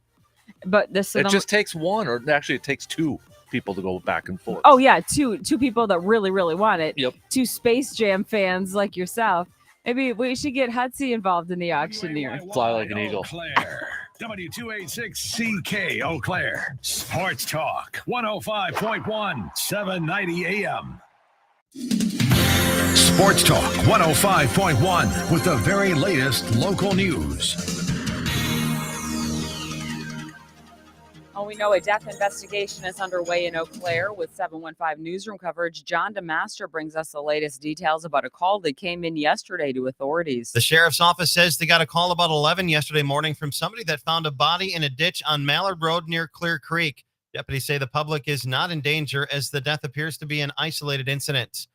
but it just takes one, or actually, it takes two people to go back and forth. Oh yeah, two people that really, really want it. Yep. Two Space Jam fans like yourself. Maybe we should get Hutsy involved in the auctioneer. Fly like an eagle. Eau Claire. W286CK Eau Claire. Sports Talk 105.1, 790 AM. Sports Talk 105.1 with the very latest local news. Oh, we know a death investigation is underway in Eau Claire with 715 newsroom coverage. John DeMaster brings us the latest details about a call that came in yesterday to authorities. The sheriff's office says they got a call about 11 yesterday morning from somebody that found a body in a ditch on Mallard Road near Clear Creek. Deputies say the public is not in danger as the death appears to be an isolated incident.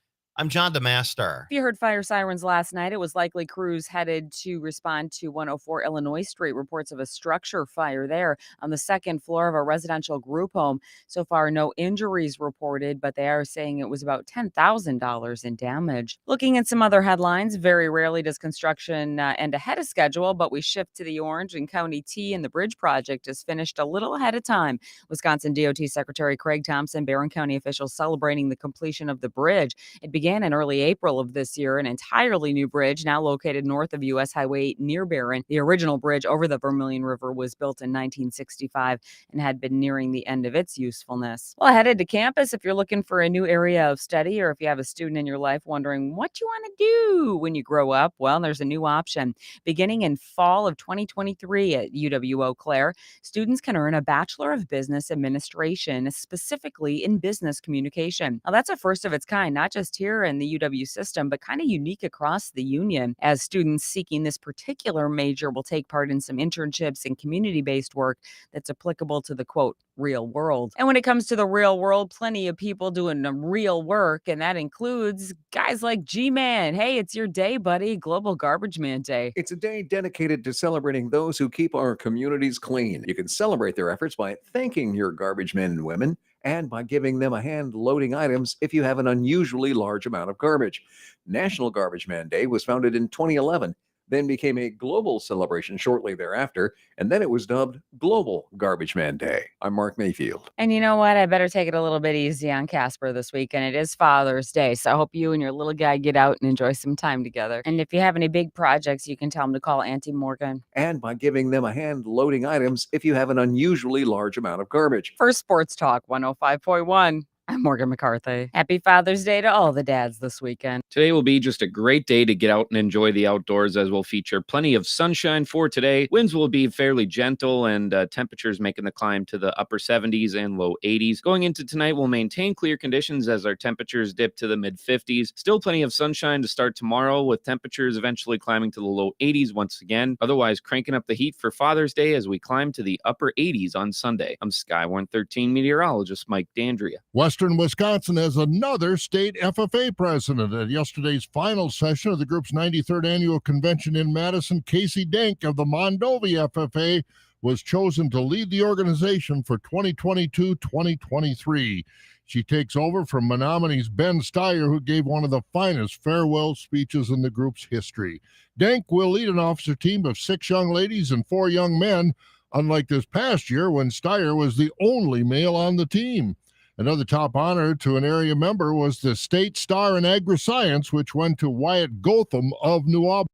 I'm John DeMaster. If you heard fire sirens last night, it was likely crews headed to respond to 104 Illinois Street. Reports of a structure fire there on the second floor of a residential group home. So far, no injuries reported, but they are saying it was about $10,000 in damage. Looking at some other headlines, very rarely does construction end ahead of schedule, but we shift to the orange and County T, and the bridge project is finished a little ahead of time. Wisconsin DOT Secretary Craig Thompson, Barron County officials celebrating the completion of the bridge. It began in early April of this year, an entirely new bridge now located north of U.S. Highway 8 near Barron. The original bridge over the Vermilion River was built in 1965 and had been nearing the end of its usefulness. Well, headed to campus if you're looking for a new area of study, or if you have a student in your life wondering what you want to do when you grow up. Well, there's a new option. Beginning in fall of 2023 at UW Eau Claire, students can earn a Bachelor of Business Administration, specifically in business communication. Now, that's a first of its kind, not just here in the UW system, but kind of unique across the union, as students seeking this particular major will take part in some internships and community-based work that's applicable to the, quote, real world. And when it comes to the real world, plenty of people doing real work, and that includes guys like G-Man. Hey, it's your day, buddy. Global Garbage Man Day. It's a day dedicated to celebrating those who keep our communities clean. You can celebrate their efforts by thanking your garbage men and women, and by giving them a hand loading items if you have an unusually large amount of garbage. National Garbage Man Day was founded in 2011, then became a global celebration shortly thereafter, and then it was dubbed Global Garbage Man Day. I'm Mark Mayfield. And you know what? I better take it a little bit easy on Casper this week, and it is Father's Day, so I hope you and your little guy get out and enjoy some time together. And if you have any big projects, you can tell him to call Auntie Morgan. And by giving them a hand loading items if you have an unusually large amount of garbage. For Sports Talk 105.1. I'm Morgan McCarthy. Happy Father's Day to all the dads this weekend. Today will be just a great day to get out and enjoy the outdoors, as we'll feature plenty of sunshine for today. Winds will be fairly gentle, and temperatures making the climb to the upper 70s and low 80s. Going into tonight, we'll maintain clear conditions as our temperatures dip to the mid 50s. Still plenty of sunshine to start tomorrow, with temperatures eventually climbing to the low 80s once again. Otherwise, cranking up the heat for Father's Day as we climb to the upper 80s on Sunday. I'm Sky 113 meteorologist Mike Dandria. Western Wisconsin has another state FFA president. At yesterday's final session of the group's 93rd annual convention in Madison, Casey Denk of the Mondovi FFA was chosen to lead the organization for 2022-2023. She takes over from Menominee's Ben Steyer, who gave one of the finest farewell speeches in the group's history. Denk will lead an officer team of 6 young ladies and 4 young men, unlike this past year when Steyer was the only male on the team. Another top honor to an area member was the State Star in Agri-Science, which went to Wyatt Gotham of New Albany.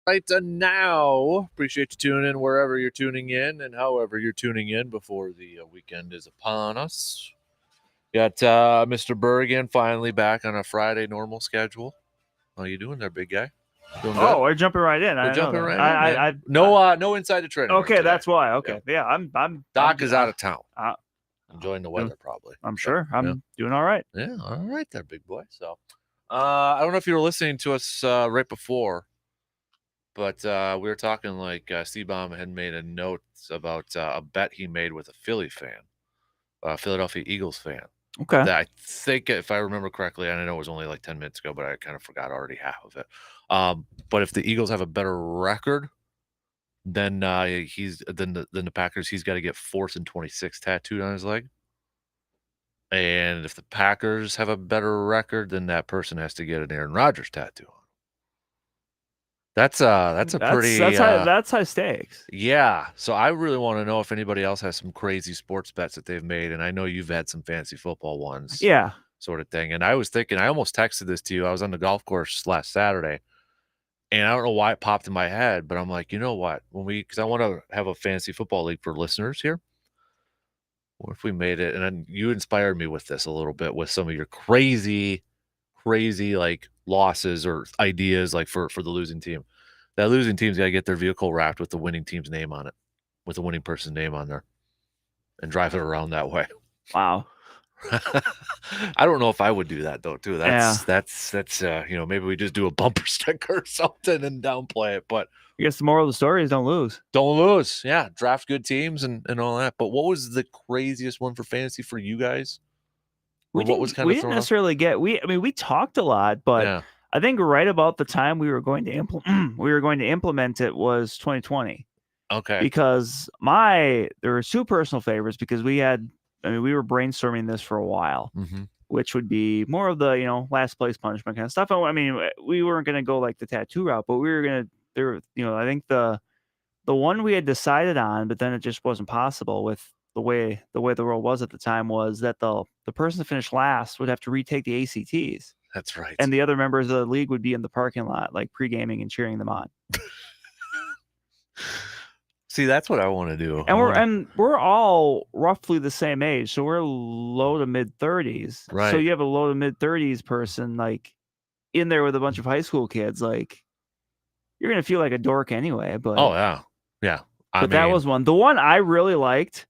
Right now, appreciate you tuning in wherever you're tuning in and however you're tuning in before the weekend is upon us. Got Mr. Bergen finally back on a Friday normal schedule. How you doing there, big guy? Doing good? we're jumping right in. We're jumping right in. I No inside the training. okay, room that's why. Okay, yeah, I'm. Doc is out of town. Uh, Enjoying the weather, probably. I'm sure. I'm doing all right. Yeah, all right there, big boy. So, I don't know if you were listening to us right before, but we were talking like Seabaum had made a note about a bet he made with a Philly fan, Philadelphia Eagles fan. Okay. That I think, if I remember correctly, and I know it was only like 10 minutes ago, but I kind of forgot already half of it. But if the Eagles have a better record, then the Packers, he's got to get 4th and 26 tattooed on his leg. And if the Packers have a better record, then that person has to get an Aaron Rodgers tattoo on. That's pretty that's high stakes. Yeah. So I really want to know if anybody else has some crazy sports bets that they've made. And I know you've had some fancy football ones. Yeah. Sort of thing. And I was thinking, I almost texted this to you. I was on the golf course last Saturday. And I don't know why it popped in my head, but I'm like, you know what? Because I want to have a fantasy football league for listeners here. What if we made it? And then you inspired me with this a little bit with some of your crazy like losses or ideas like for the losing team. That losing team's got to get their vehicle wrapped with the winning team's name on it, with the winning person's name on there, and drive it around that way. Wow. I don't know if I would do that though, too. That's maybe we just do a bumper sticker or something and downplay it. But I guess the moral of the story is don't lose. Don't lose. Yeah. Draft good teams and all that. But what was the craziest one for fantasy for you guys? We didn't necessarily get we talked a lot, but I think right about the time we were going to implement it was 2020. Okay. Because there were two personal favorites because we were brainstorming this for a while, which would be more of the, last place punishment kind of stuff. I mean, we weren't going to go like the tattoo route, but we were going to, I think the one we had decided on, but then it just wasn't possible with the way the world was at the time was that the person that finished last would have to retake the ACTs. That's right. And the other members of the league would be in the parking lot, like pre-gaming and cheering them on. See, that's what I want to do. And we're all roughly the same age, so we're low to mid 30s. Right. So you have a low to mid 30s person like in there with a bunch of high school kids, like you're gonna feel like a dork anyway. But yeah. That was one. The one I really liked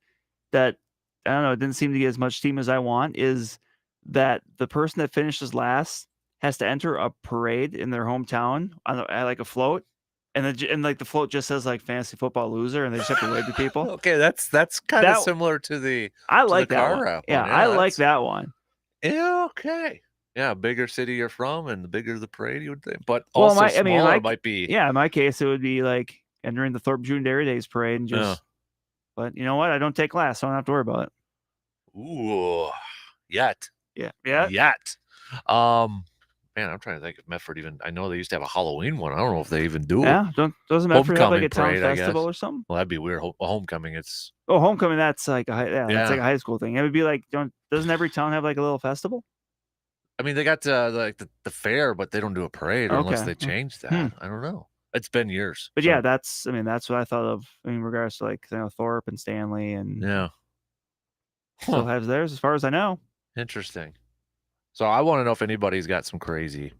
that I don't know, it didn't seem to get as much steam as I want is that the person that finishes last has to enter a parade in their hometown on like a float. And like the float just says like fantasy football loser, and they just have to wave to people. Okay, that's kind of similar to the. I like the that car one. wrap Yeah, one. I like that one. Yeah. Okay. Yeah, bigger city you're from, and the bigger the parade, you would think. But also smaller might be. Yeah, in my case, it would be like entering the Thorpe June Dairy Days parade and just. Yeah. But you know what? I don't take last, so I don't have to worry about it. Ooh, yet. Yeah. Yet. Man, I'm trying to think if Medford even. I know they used to have a Halloween one. I don't know if they even do it. Yeah, doesn't Medford have like a town parade, festival or something? Well, that'd be weird. Homecoming, it's. Oh, homecoming. That's like that's like a high school thing. It would be like, doesn't every town have like a little festival? I mean, they got the fair, but they don't do a parade unless they change that. I don't know. It's been years. But yeah, that's what I thought of in regards to like Thorpe and Stanley and still has theirs as far as I know. Interesting. So I want to know if anybody's got some crazy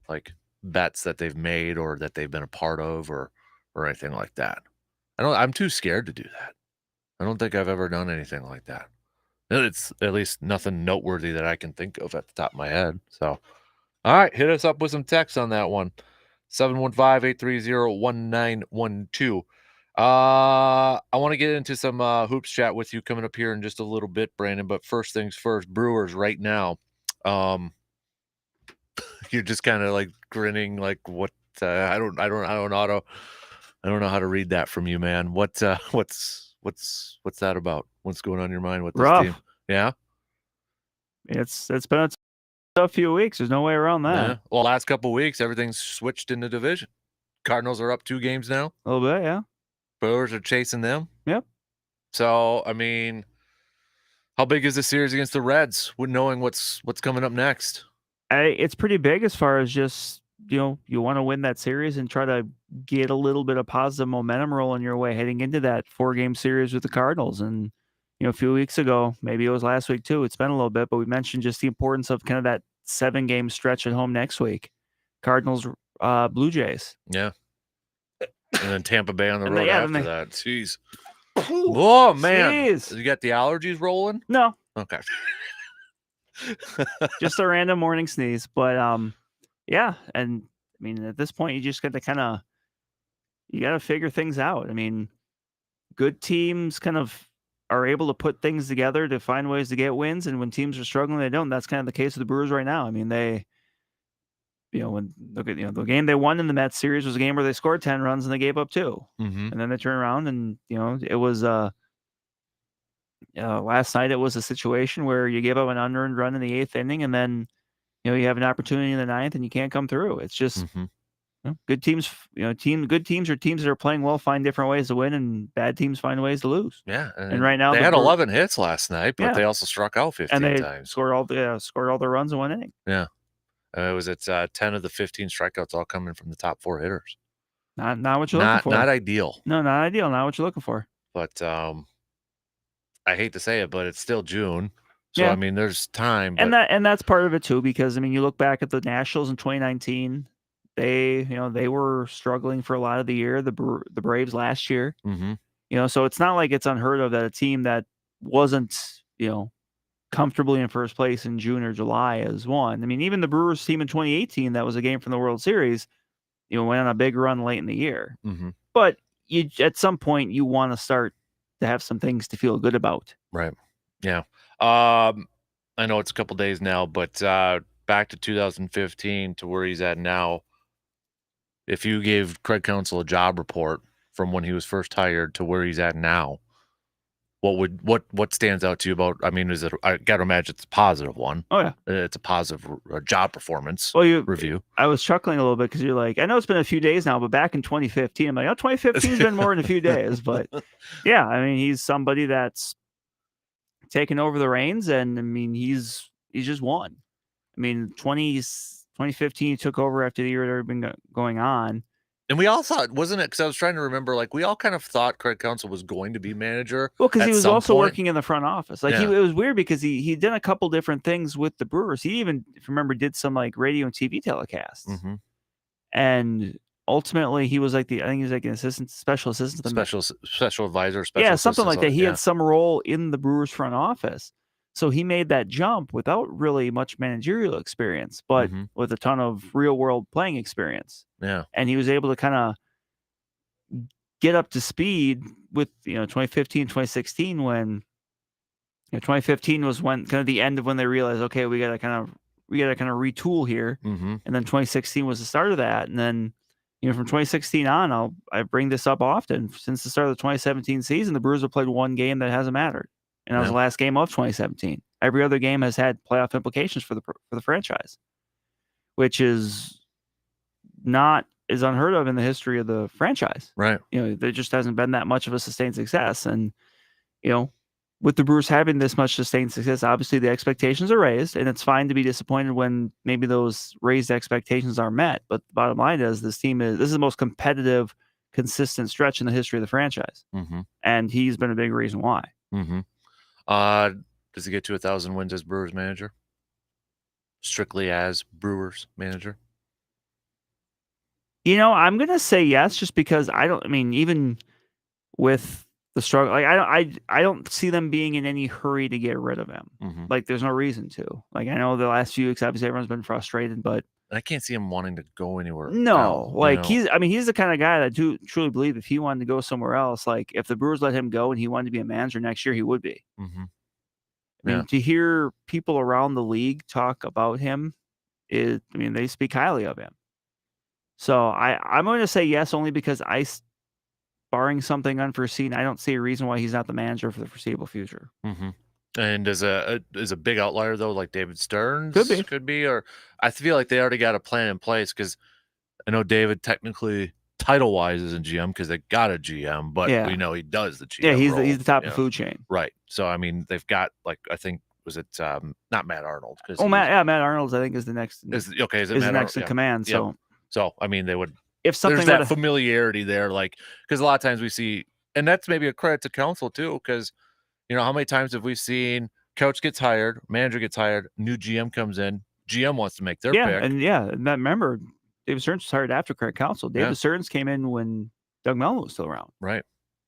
like bets that they've made or that they've been a part of or anything like that. I'm too scared to do that. I don't think I've ever done anything like that. It's at least nothing noteworthy that I can think of at the top of my head. So, all right, hit us up with some text on that one. 715-830-1912. I want to get into some hoops chat with you coming up here in just a little bit, Brandon. But first things first, Brewers right now. You're just kind of like grinning, like what? I don't know how to read that from you, man. What's that about? What's going on in your mind with this team? Yeah, it's been a tough few weeks. There's no way around that. Yeah. Well, last couple of weeks, everything's switched in the division. Cardinals are up 2 games now. A little bit, yeah. Brewers are chasing them. Yep. So, I mean, how big is the series against the Reds with knowing what's coming up next? It's pretty big as far as just you want to win that series and try to get a little bit of positive momentum rolling your way heading into that 4-game series with the Cardinals. And, a few weeks ago, maybe it was last week too, it's been a little bit, but we mentioned just the importance of kind of that 7-game stretch at home next week. Cardinals, Blue Jays. Yeah. And then Tampa Bay on the And road yeah, after then that. Jeez. Oh, man. Jeez. You got the allergies rolling? No, Okay. just a random morning sneeze. But yeah, and I mean at this point you just got to you got to figure things out. I mean, good teams kind of are able to put things together to find ways to get wins, and when teams are struggling, they don't. That's kind of the case of the Brewers right now. I mean, they, when look at the game they won in the Mets series was a game where they scored 10 runs and they gave up 2, and then they turn around and it was last night it was a situation where you gave up an unearned run in the 8th inning, and then you have an opportunity in the 9th and you can't come through. It's just good teams. Good teams or teams that are playing well find different ways to win, and bad teams find ways to lose. Yeah, and right now they had 11 hits last night, but Yeah. they also struck out 15 and they times. scored all their runs in 1 inning. Yeah, it was 10 of the 15 strikeouts all coming from the top 4 hitters. Not what you're looking for. Not ideal. No, not ideal. Not what you're looking for. But I hate to say it, but it's still June. So Yeah. I mean, there's time. And but- that's part of it too, because I mean, you look back at the Nationals in 2019. They were struggling for a lot of the year. The Braves last year. So it's not like it's unheard of that a team that wasn't comfortably in first place in June or July has won. I mean, even the Brewers team in 2018, that was a game from the World Series, went on a big run late in the year. But at some point you want to start to have some things to feel good about. Right. Yeah. I know it's a couple days now, but back to 2015 to where he's at now. If you gave Craig Counsell a job report from when he was first hired to where he's at now, what stands out to you about? I mean, I got to imagine it's a positive one. Oh yeah, it's a positive job performance. Review. I was chuckling a little bit because you're like, I know it's been a few days now, but back in 2015, I'm like, 2015's been more than a few days. But yeah, I mean, he's somebody that's taken over the reins, and I mean, he's just won. I mean, 2015 he took over after the year that had been going on. And we all thought, wasn't it? Because I was trying to remember, like, we all kind of thought Craig Counsell was going to be manager. Well, because he was also working in the front office. Like, it was weird because he did a couple different things with the Brewers. He even, if you remember, did some like radio and TV telecasts. And ultimately, he was like I think he was like an special assistant to the special advisor. Something like that. He had some role in the Brewers front office. So he made that jump without really much managerial experience, but with a ton of real world playing experience. Yeah. And he was able to kind of get up to speed with, 2015, 2016, when 2015 was when kind of the end of when they realized, okay, we got to kind of retool here. And then 2016 was the start of that. And then, from 2016 on, I bring this up often. Since the start of the 2017 season, the Brewers have played one game that hasn't mattered. And that was the last game of 2017. Every other game has had playoff implications for the franchise, which is not as unheard of in the history of the franchise. Right. There just hasn't been that much of a sustained success. And, with the Brewers having this much sustained success, obviously the expectations are raised, and it's fine to be disappointed when maybe those raised expectations are met. But the bottom line is this is the most competitive, consistent stretch in the history of the franchise. And he's been a big reason why. Does he get to 1,000 wins as Brewers manager? Strictly as Brewers manager? I'm going to say yes, just because even with the struggle, like I don't see them being in any hurry to get rid of him. Like, there's no reason to. Like, I know the last few weeks, obviously everyone's been frustrated, but I can't see him wanting to go anywhere. No, he's the kind of guy that I truly believe if he wanted to go somewhere else, like if the Brewers let him go and he wanted to be a manager next year, he would be. I mean, to hear people around the league talk about him they speak highly of him. So I'm going to say yes, only because barring something unforeseen, I don't see a reason why he's not the manager for the foreseeable future. And is a big outlier though, like David Stearns could be, or I feel like they already got a plan in place, because I know David technically title wise isn't GM because they got a GM, but we know he does the GM. Yeah, he's role, the top of the food chain, right? So I mean, they've got, like, I think was it not Matt Arnold? Matt Arnold's I think is the next. Is it is Matt the next in command. So So, I mean, they would. If something There's that would've- familiarity there, like, because a lot of times we see, and that's maybe a credit to council too, because, you know, how many times have we seen coach gets hired, manager gets hired, new GM comes in, GM wants to make their pick. And remember, David Stearns was hired after Craig Counsell. David Stearns came in when Doug Melvin was still around. Right.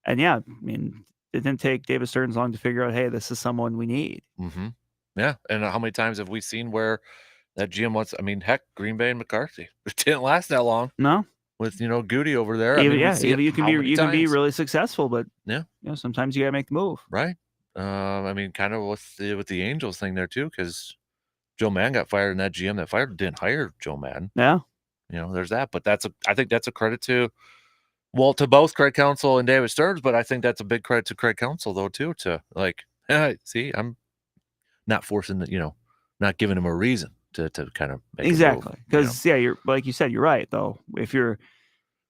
And I mean, it didn't take David Stearns long to figure out, hey, this is someone we need. Mm-hmm. Yeah. And how many times have we seen where that GM wants, I mean, heck, Green Bay and McCarthy. It didn't last that long. No. With, you know, Goody over there. Even, I mean, you can be really successful, but sometimes you gotta make the move. Right. I mean, kind of with the Angels thing there too, because Joe Madden got fired, and that GM that fired didn't hire Joe Madden. Yeah. You know, there's that. But I think that's a credit to both Craig Counsell and David Stearns, but I think that's a big credit to Craig Counsell though too, to like, see, I'm not forcing that, you know, not giving him a reason to kind of make exactly, because you're like you said, you're right though. If you're,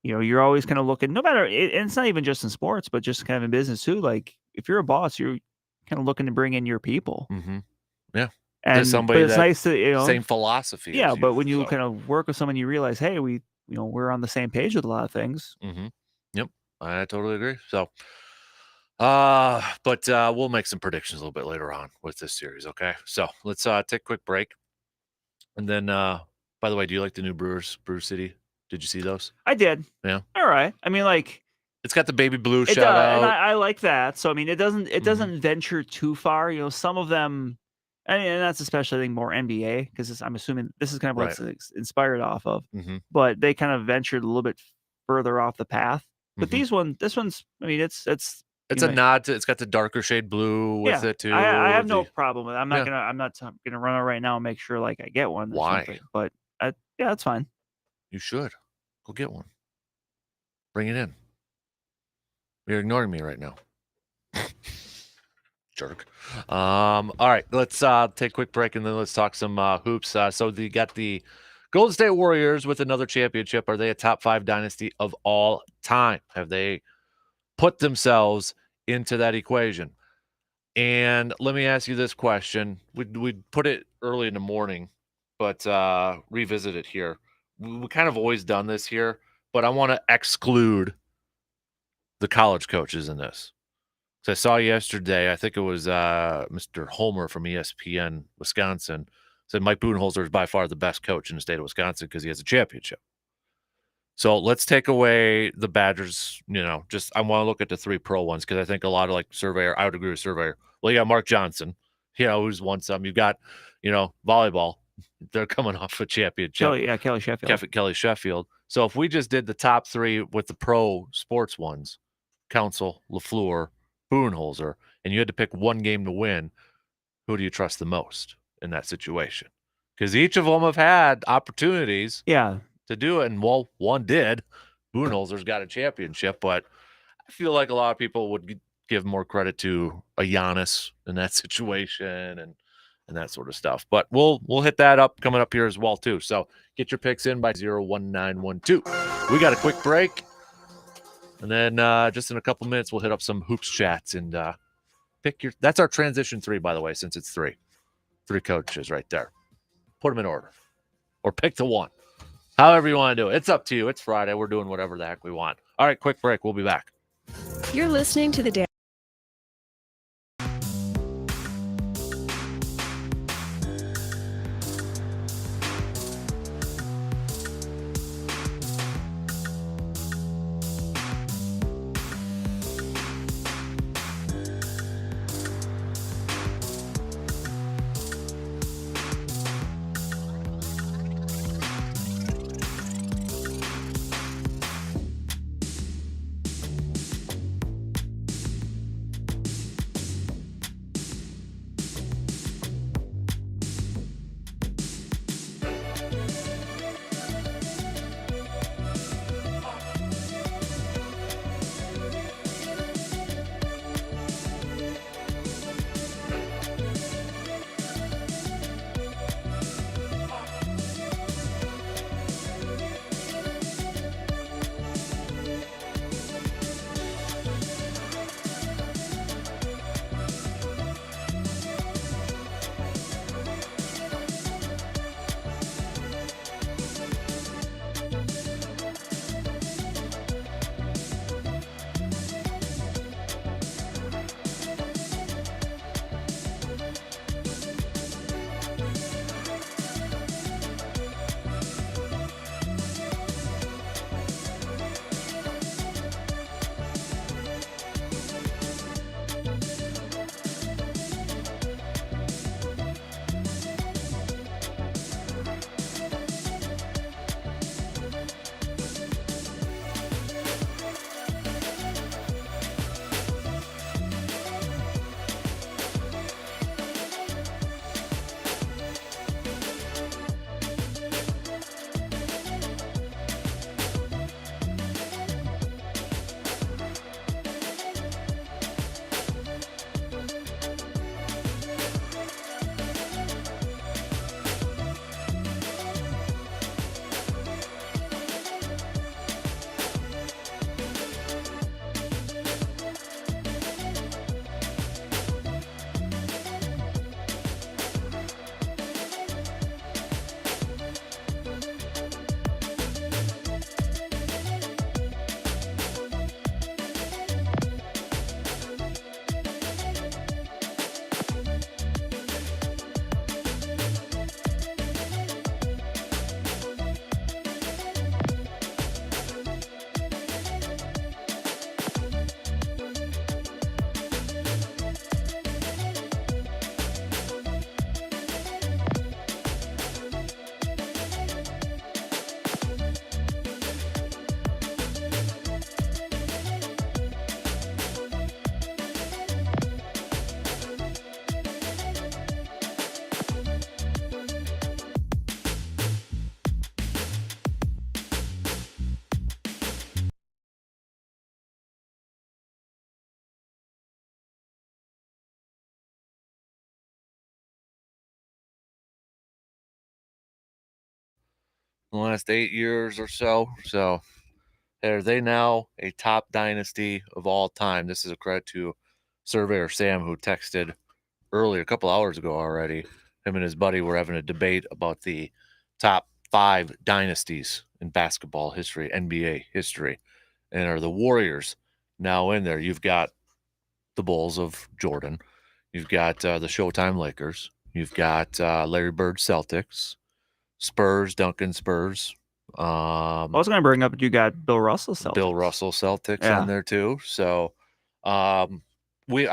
you know, you're always kind of looking, no matter, and it's not even just in sports, but just kind of in business too. Like if you're a boss, you're kind of looking to bring in your people. Mm-hmm. Yeah, and somebody but it's nice to, you know, same philosophy. Yeah, but when you kind of work with someone, you realize, hey, we're on the same page with a lot of things. Mm-hmm. Yep, I totally agree. So, but we'll make some predictions a little bit later on with this series. Okay, so let's take a quick break. And then, by the way, do you like the new Brew City? Did you see those? I did. Yeah. All right. I mean, like, it's got the baby blue shout out. And I like that. So I mean, it doesn't venture too far. You know, some of them, and that's especially I think more NBA, because I'm assuming this is kind of what it's inspired off of. Mm-hmm. But they kind of ventured a little bit further off the path. But this one's, I mean, it's a nod to, it's got the darker shade blue with it too. I have no problem with it. I'm not gonna run out right now and make sure like I get one. Why? But that's fine. You should go get one. Bring it in. You're ignoring me right now. Jerk. All right, let's take a quick break and then let's talk some hoops. So you got the Golden State Warriors with another championship. Are they a top 5 dynasty of all time? Have they put themselves into that equation? And let me ask you this question. We put it early in the morning, but revisit it here. We kind of always done this here, but I want to exclude the college coaches in this. So I saw yesterday, I think it was Mr. Homer from ESPN Wisconsin said Mike Budenholzer is by far the best coach in the state of Wisconsin because he has a championship. So let's take away the Badgers, you know, just I want to look at the 3 pro ones because I think a lot of like Surveyor, I would agree with Surveyor. Well, you got Mark Johnson, you know, who's won some. You've got, you know, volleyball. They're coming off a championship. Kelly Sheffield. Kelly Sheffield. So if we just did the top 3 with the pro sports ones, Counsell, LaFleur, Budenholzer, and you had to pick one game to win, who do you trust the most in that situation? Because each of them have had opportunities to do it, and well, one did. Budenholzer's got a championship, but I feel like a lot of people would give more credit to a Giannis in that situation and that sort of stuff. But we'll hit that up coming up here as well too. So get your picks in by 01912. We got a quick break, and then just in a couple minutes we'll hit up some hoops chats and pick your. That's our transition 3, by the way, since it's 3 coaches right there. Put them in order, or pick the one. However you want to do it. It's up to you. It's Friday. We're doing whatever the heck we want. All right, quick break. We'll be back. You're listening to the Dan. in the last 8 years or so. So are they now a top dynasty of all time? This is a credit to Surveyor Sam, who texted earlier, a couple hours ago already. Him and his buddy were having a debate about the top 5 dynasties in basketball history, NBA history. And are the Warriors now in there? You've got the Bulls of Jordan. You've got the Showtime Lakers. You've got Larry Bird Celtics, Spurs, Duncan Spurs. I was going to bring up you got Bill Russell Celtics. Bill Russell Celtics on there too. So I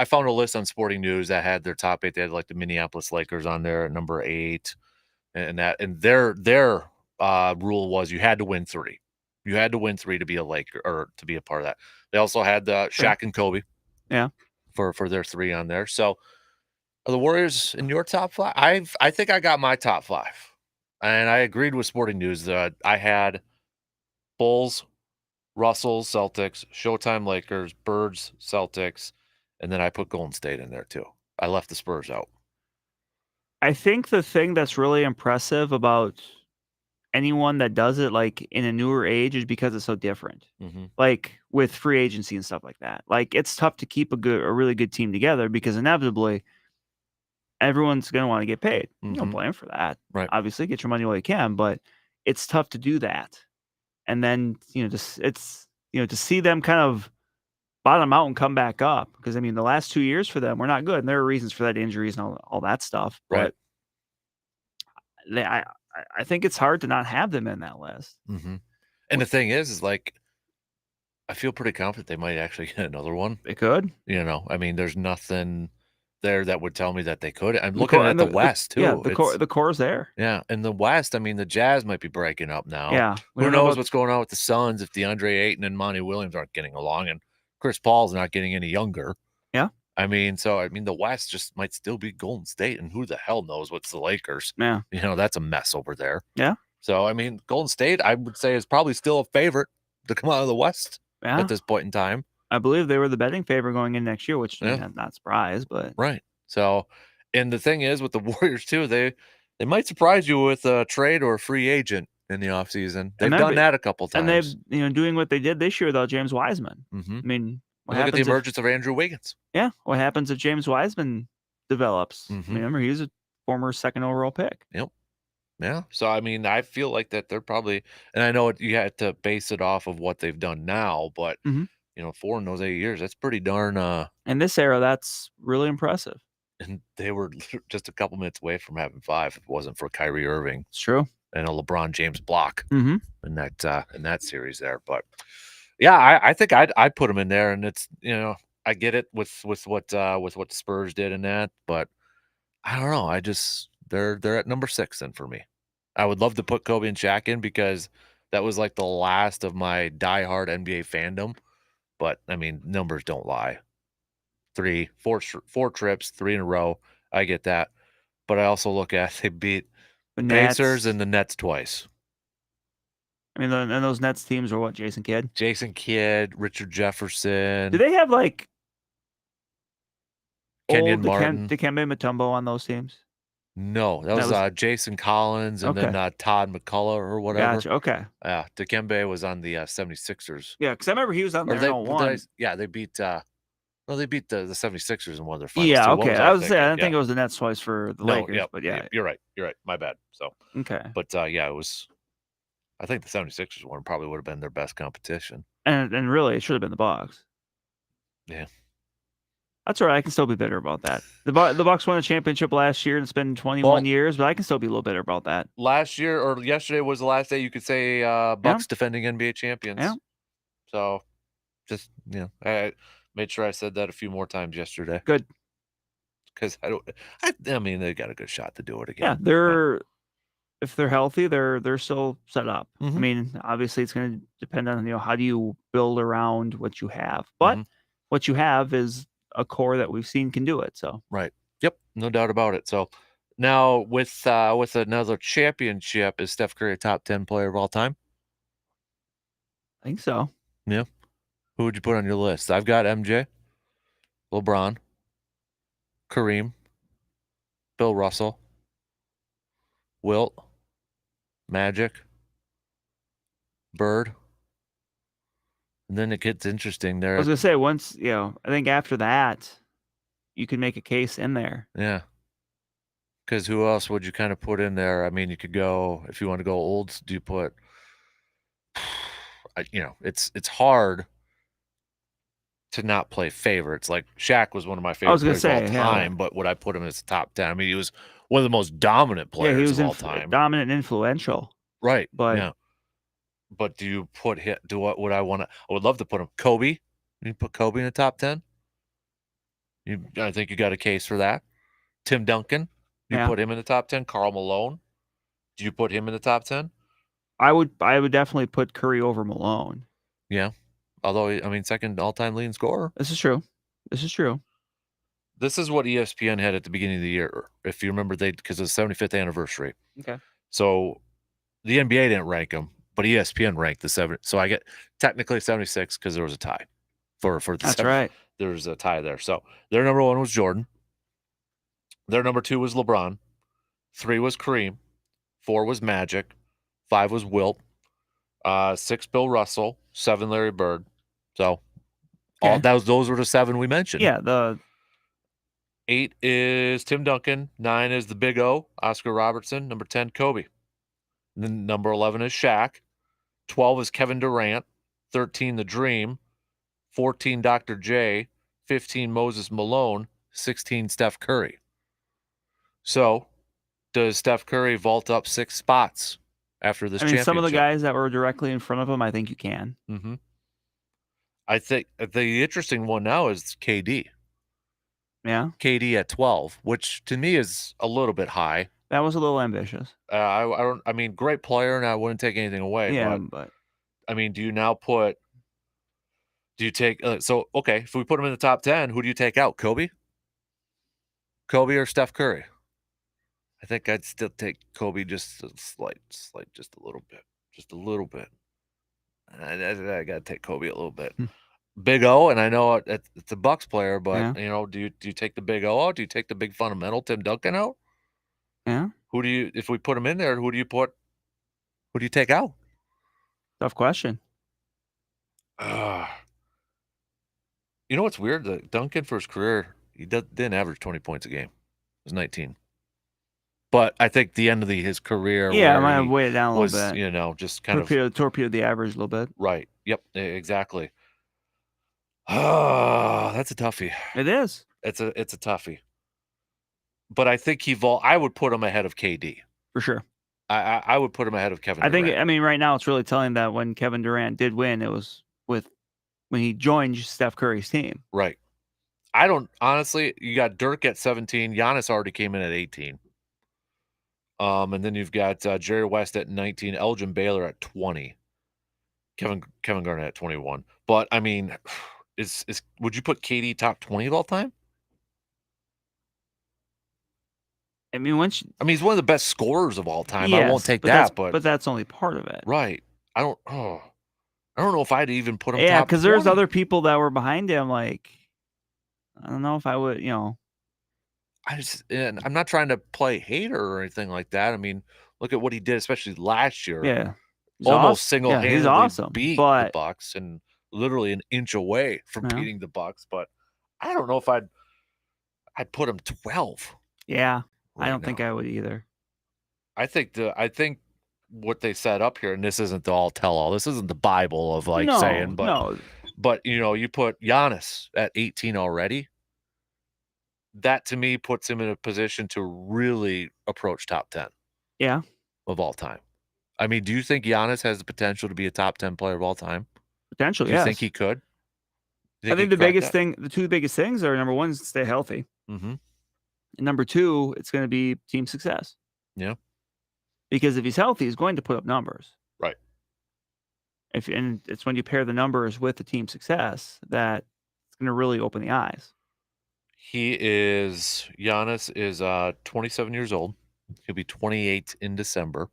found a list on Sporting News that had their top 8. They had like the Minneapolis Lakers on there at number 8, and their rule was you had to win 3. You had to win 3 to be a Laker or to be a part of that. They also had Shaq and Kobe. Yeah. For their 3 on there. So are the Warriors in your top 5? I think I got my top 5. And I agreed with Sporting News that I had Bulls, Russell, Celtics, Showtime Lakers, Birds, Celtics, and then I put Golden State in there too. I left the Spurs out. I think the thing that's really impressive about anyone that does it like in a newer age is because it's so different. Like with free agency and stuff like that. Like it's tough to keep a really good team together because inevitably everyone's going to want to get paid. You don't blame for that. Right. Obviously, get your money while you can, but it's tough to do that. And then, to see them kind of bottom out and come back up. Because, I mean, the last 2 years for them were not good. And there are reasons for that, injuries and all that stuff. Right. But I think it's hard to not have them in that list. And the thing is like, I feel pretty confident they might actually get another one. They could. I mean, there's nothing there that would tell me that they could. I'm looking at the West too. Yeah, the core's there. Yeah, in the West, I mean, the Jazz might be breaking up now. Yeah, who knows what's going on with the Suns if DeAndre Ayton and Monty Williams aren't getting along, and Chris Paul's not getting any younger. Yeah, I mean, the West just might still be Golden State, and who the hell knows what's the Lakers? Yeah, that's a mess over there. Yeah. So I mean, Golden State, I would say, is probably still a favorite to come out of the West at this point in time. I believe they were the betting favorite going in next year, which I'm not surprised, but right. So, and the thing is with the Warriors too, they might surprise you with a trade or a free agent in the offseason. They've done that a couple times. And they've, doing what they did this year without James Wiseman. I mean, look at the emergence of Andrew Wiggins. Yeah. What happens if James Wiseman develops? Remember, he was a former 2nd overall pick. Yep. Yeah. So, I mean, I feel like that they're probably, and I know you had to base it off of what they've done now, but, 4 in those 8 years, that's pretty darn. In this era, that's really impressive. And they were just a couple minutes away from having 5 if it wasn't for Kyrie Irving. It's true. And a LeBron James block in that series there. But yeah, I think I'd put them in there, and it's I get it with what the Spurs did in that, but I don't know. They're at number 6 then for me. I would love to put Kobe and Shaq in because that was like the last of my diehard NBA fandom. But I mean, numbers don't lie. 4 trips, 3 in a row. I get that. But I also look at they beat the Pacers and the Nets twice. I mean, and those Nets teams were what? Jason Kidd, Richard Jefferson. Do they have like Kenyon Martin, Dikembe Mutombo on those teams? No, that was Jason Collins and then Todd McCullough or whatever. Gotcha. Okay. Yeah, Dikembe was on the 76ers. Yeah, because I remember he was on there in 01. They beat they beat the 76ers in one of their finals. Yeah, too. okay. I didn't think it was the Nets twice for the Lakers. Yeah, but yeah. You're right. My bad. So okay. But it was, I think the 76ers one probably would have been their best competition. And really, it should have been the Bucks. Yeah. That's all right. I can still be bitter about that. The Bucks won a championship last year, and it's been 21 years, but I can still be a little bitter about that. Last year or yesterday was the last day you could say Bucks defending NBA champions. Yeah. So just, I made sure I said that a few more times yesterday. Good. Because I mean, they got a good shot to do it again. Yeah, if they're healthy, they're still set up. I mean, obviously it's going to depend on, how do you build around what you have. But what you have is a core that we've seen can do it. So right. Yep. No doubt about it. So now with another championship, is Steph Curry a top 10 player of all time? I think so. Yeah. Who would you put on your list? I've got MJ, LeBron, Kareem, Bill Russell, Wilt, Magic, Bird. And then it gets interesting there. I was gonna say once, I think after that, you can make a case in there. Yeah. Because who else would you kind of put in there? I mean, you could go, if you want to go old, do you put, it's hard to not play favorites. Like Shaq was one of my I was favorite gonna players of say, all yeah. time, but would I put him as top 10? I mean, he was one of the most dominant Yeah, he players was of all time. dominant and influential. Right. But yeah. But do you put him, would I want to, I would love to put him, Kobe. You put Kobe in the top 10? I think you got a case for that. Tim Duncan, you Yeah. put him in the top 10. Karl Malone, do you put him in the top 10? I would definitely put Curry over Malone. Yeah. Although, I mean, second all-time leading scorer. This is true. This is what ESPN had at the beginning of the year. If you remember, because of the 75th anniversary. Okay. So the NBA didn't rank them, but ESPN ranked the 7. So I get technically 76 because there was a tie for the That's 7. right. There's a tie there. So their number 1 was Jordan. Their number 2 was LeBron. 3 was Kareem. 4 was Magic. 5 was Wilt. 6 Bill Russell. 7 Larry Bird. So those were the 7 we mentioned. Yeah. 8 is Tim Duncan. 9 is the Big O, Oscar Robertson. Number 10, Kobe. And then number 11 is Shaq. 12 is Kevin Durant. 13, The Dream. 14, Dr. J. 15, Moses Malone. 16, Steph Curry. So, does Steph Curry vault up 6 spots after this championship? Some of the guys that were directly in front of him, I think you can. Mm-hmm. I think the interesting one now is KD. Yeah. KD at 12, which to me is a little bit high. That was a little ambitious. I mean, great player, and I wouldn't take anything away. Yeah, but I mean, do you take, okay, if we put him in the top 10, who do you take out? Kobe or Steph Curry? I think I'd still take Kobe just a just a little bit. I got to take Kobe a little bit. Big O, and I know it's a Bucks player, but do you take the Big O out? Do you take the big fundamental Tim Duncan out? Yeah. If we put him in there, who do you take out? Tough question. You know what's weird? The Duncan for his career, he didn't average 20 points a game. It was 19. But I think the end of his career, I might have weighed it down a little bit. Just kind of torpedoed the average a little bit. Right. Yep. Exactly. That's a toughie. It is. It's a toughie. But I think I would put him ahead of KD for sure. I would put him ahead of Kevin Durant. I mean, right now it's really telling that when Kevin Durant did win, it was when he joined Steph Curry's team. Right. I don't honestly. You got Dirk at 17. Giannis already came in at 18. And then you've got Jerry West at 19, Elgin Baylor at 20, Kevin Garnett at 21. But I mean, would you put KD top 20 of all time? I mean, he's one of the best scorers of all time. Yes, I won't take that, but that's only part of it, right? I don't know if I'd even put him. Yeah, because there's other people that were behind him. Like, I don't know if I would. I'm not trying to play hater or anything like that. I mean, look at what he did, especially last year. Yeah, almost single-handedly he's awesome, beat the Bucks and literally an inch away from beating the Bucks. But I don't know if I'd put him 12. Yeah, I don't think I would either. I think what they set up here, and this isn't the all tell all. This isn't the Bible of saying, but no. But you put Giannis at 18 already. That to me puts him in a position to really approach top 10. Yeah. Of all time. I mean, do you think Giannis has the potential to be a top 10 player of all time? Potentially, yes. Do you think he could? I think the two biggest things are, number one, is to stay healthy. Mm-hmm. And number two, it's going to be team success. Yeah. Because if he's healthy, he's going to put up numbers. Right. And it's when you pair the numbers with the team success that it's going to really open the eyes. Giannis is 27 years old. He'll be 28 in December.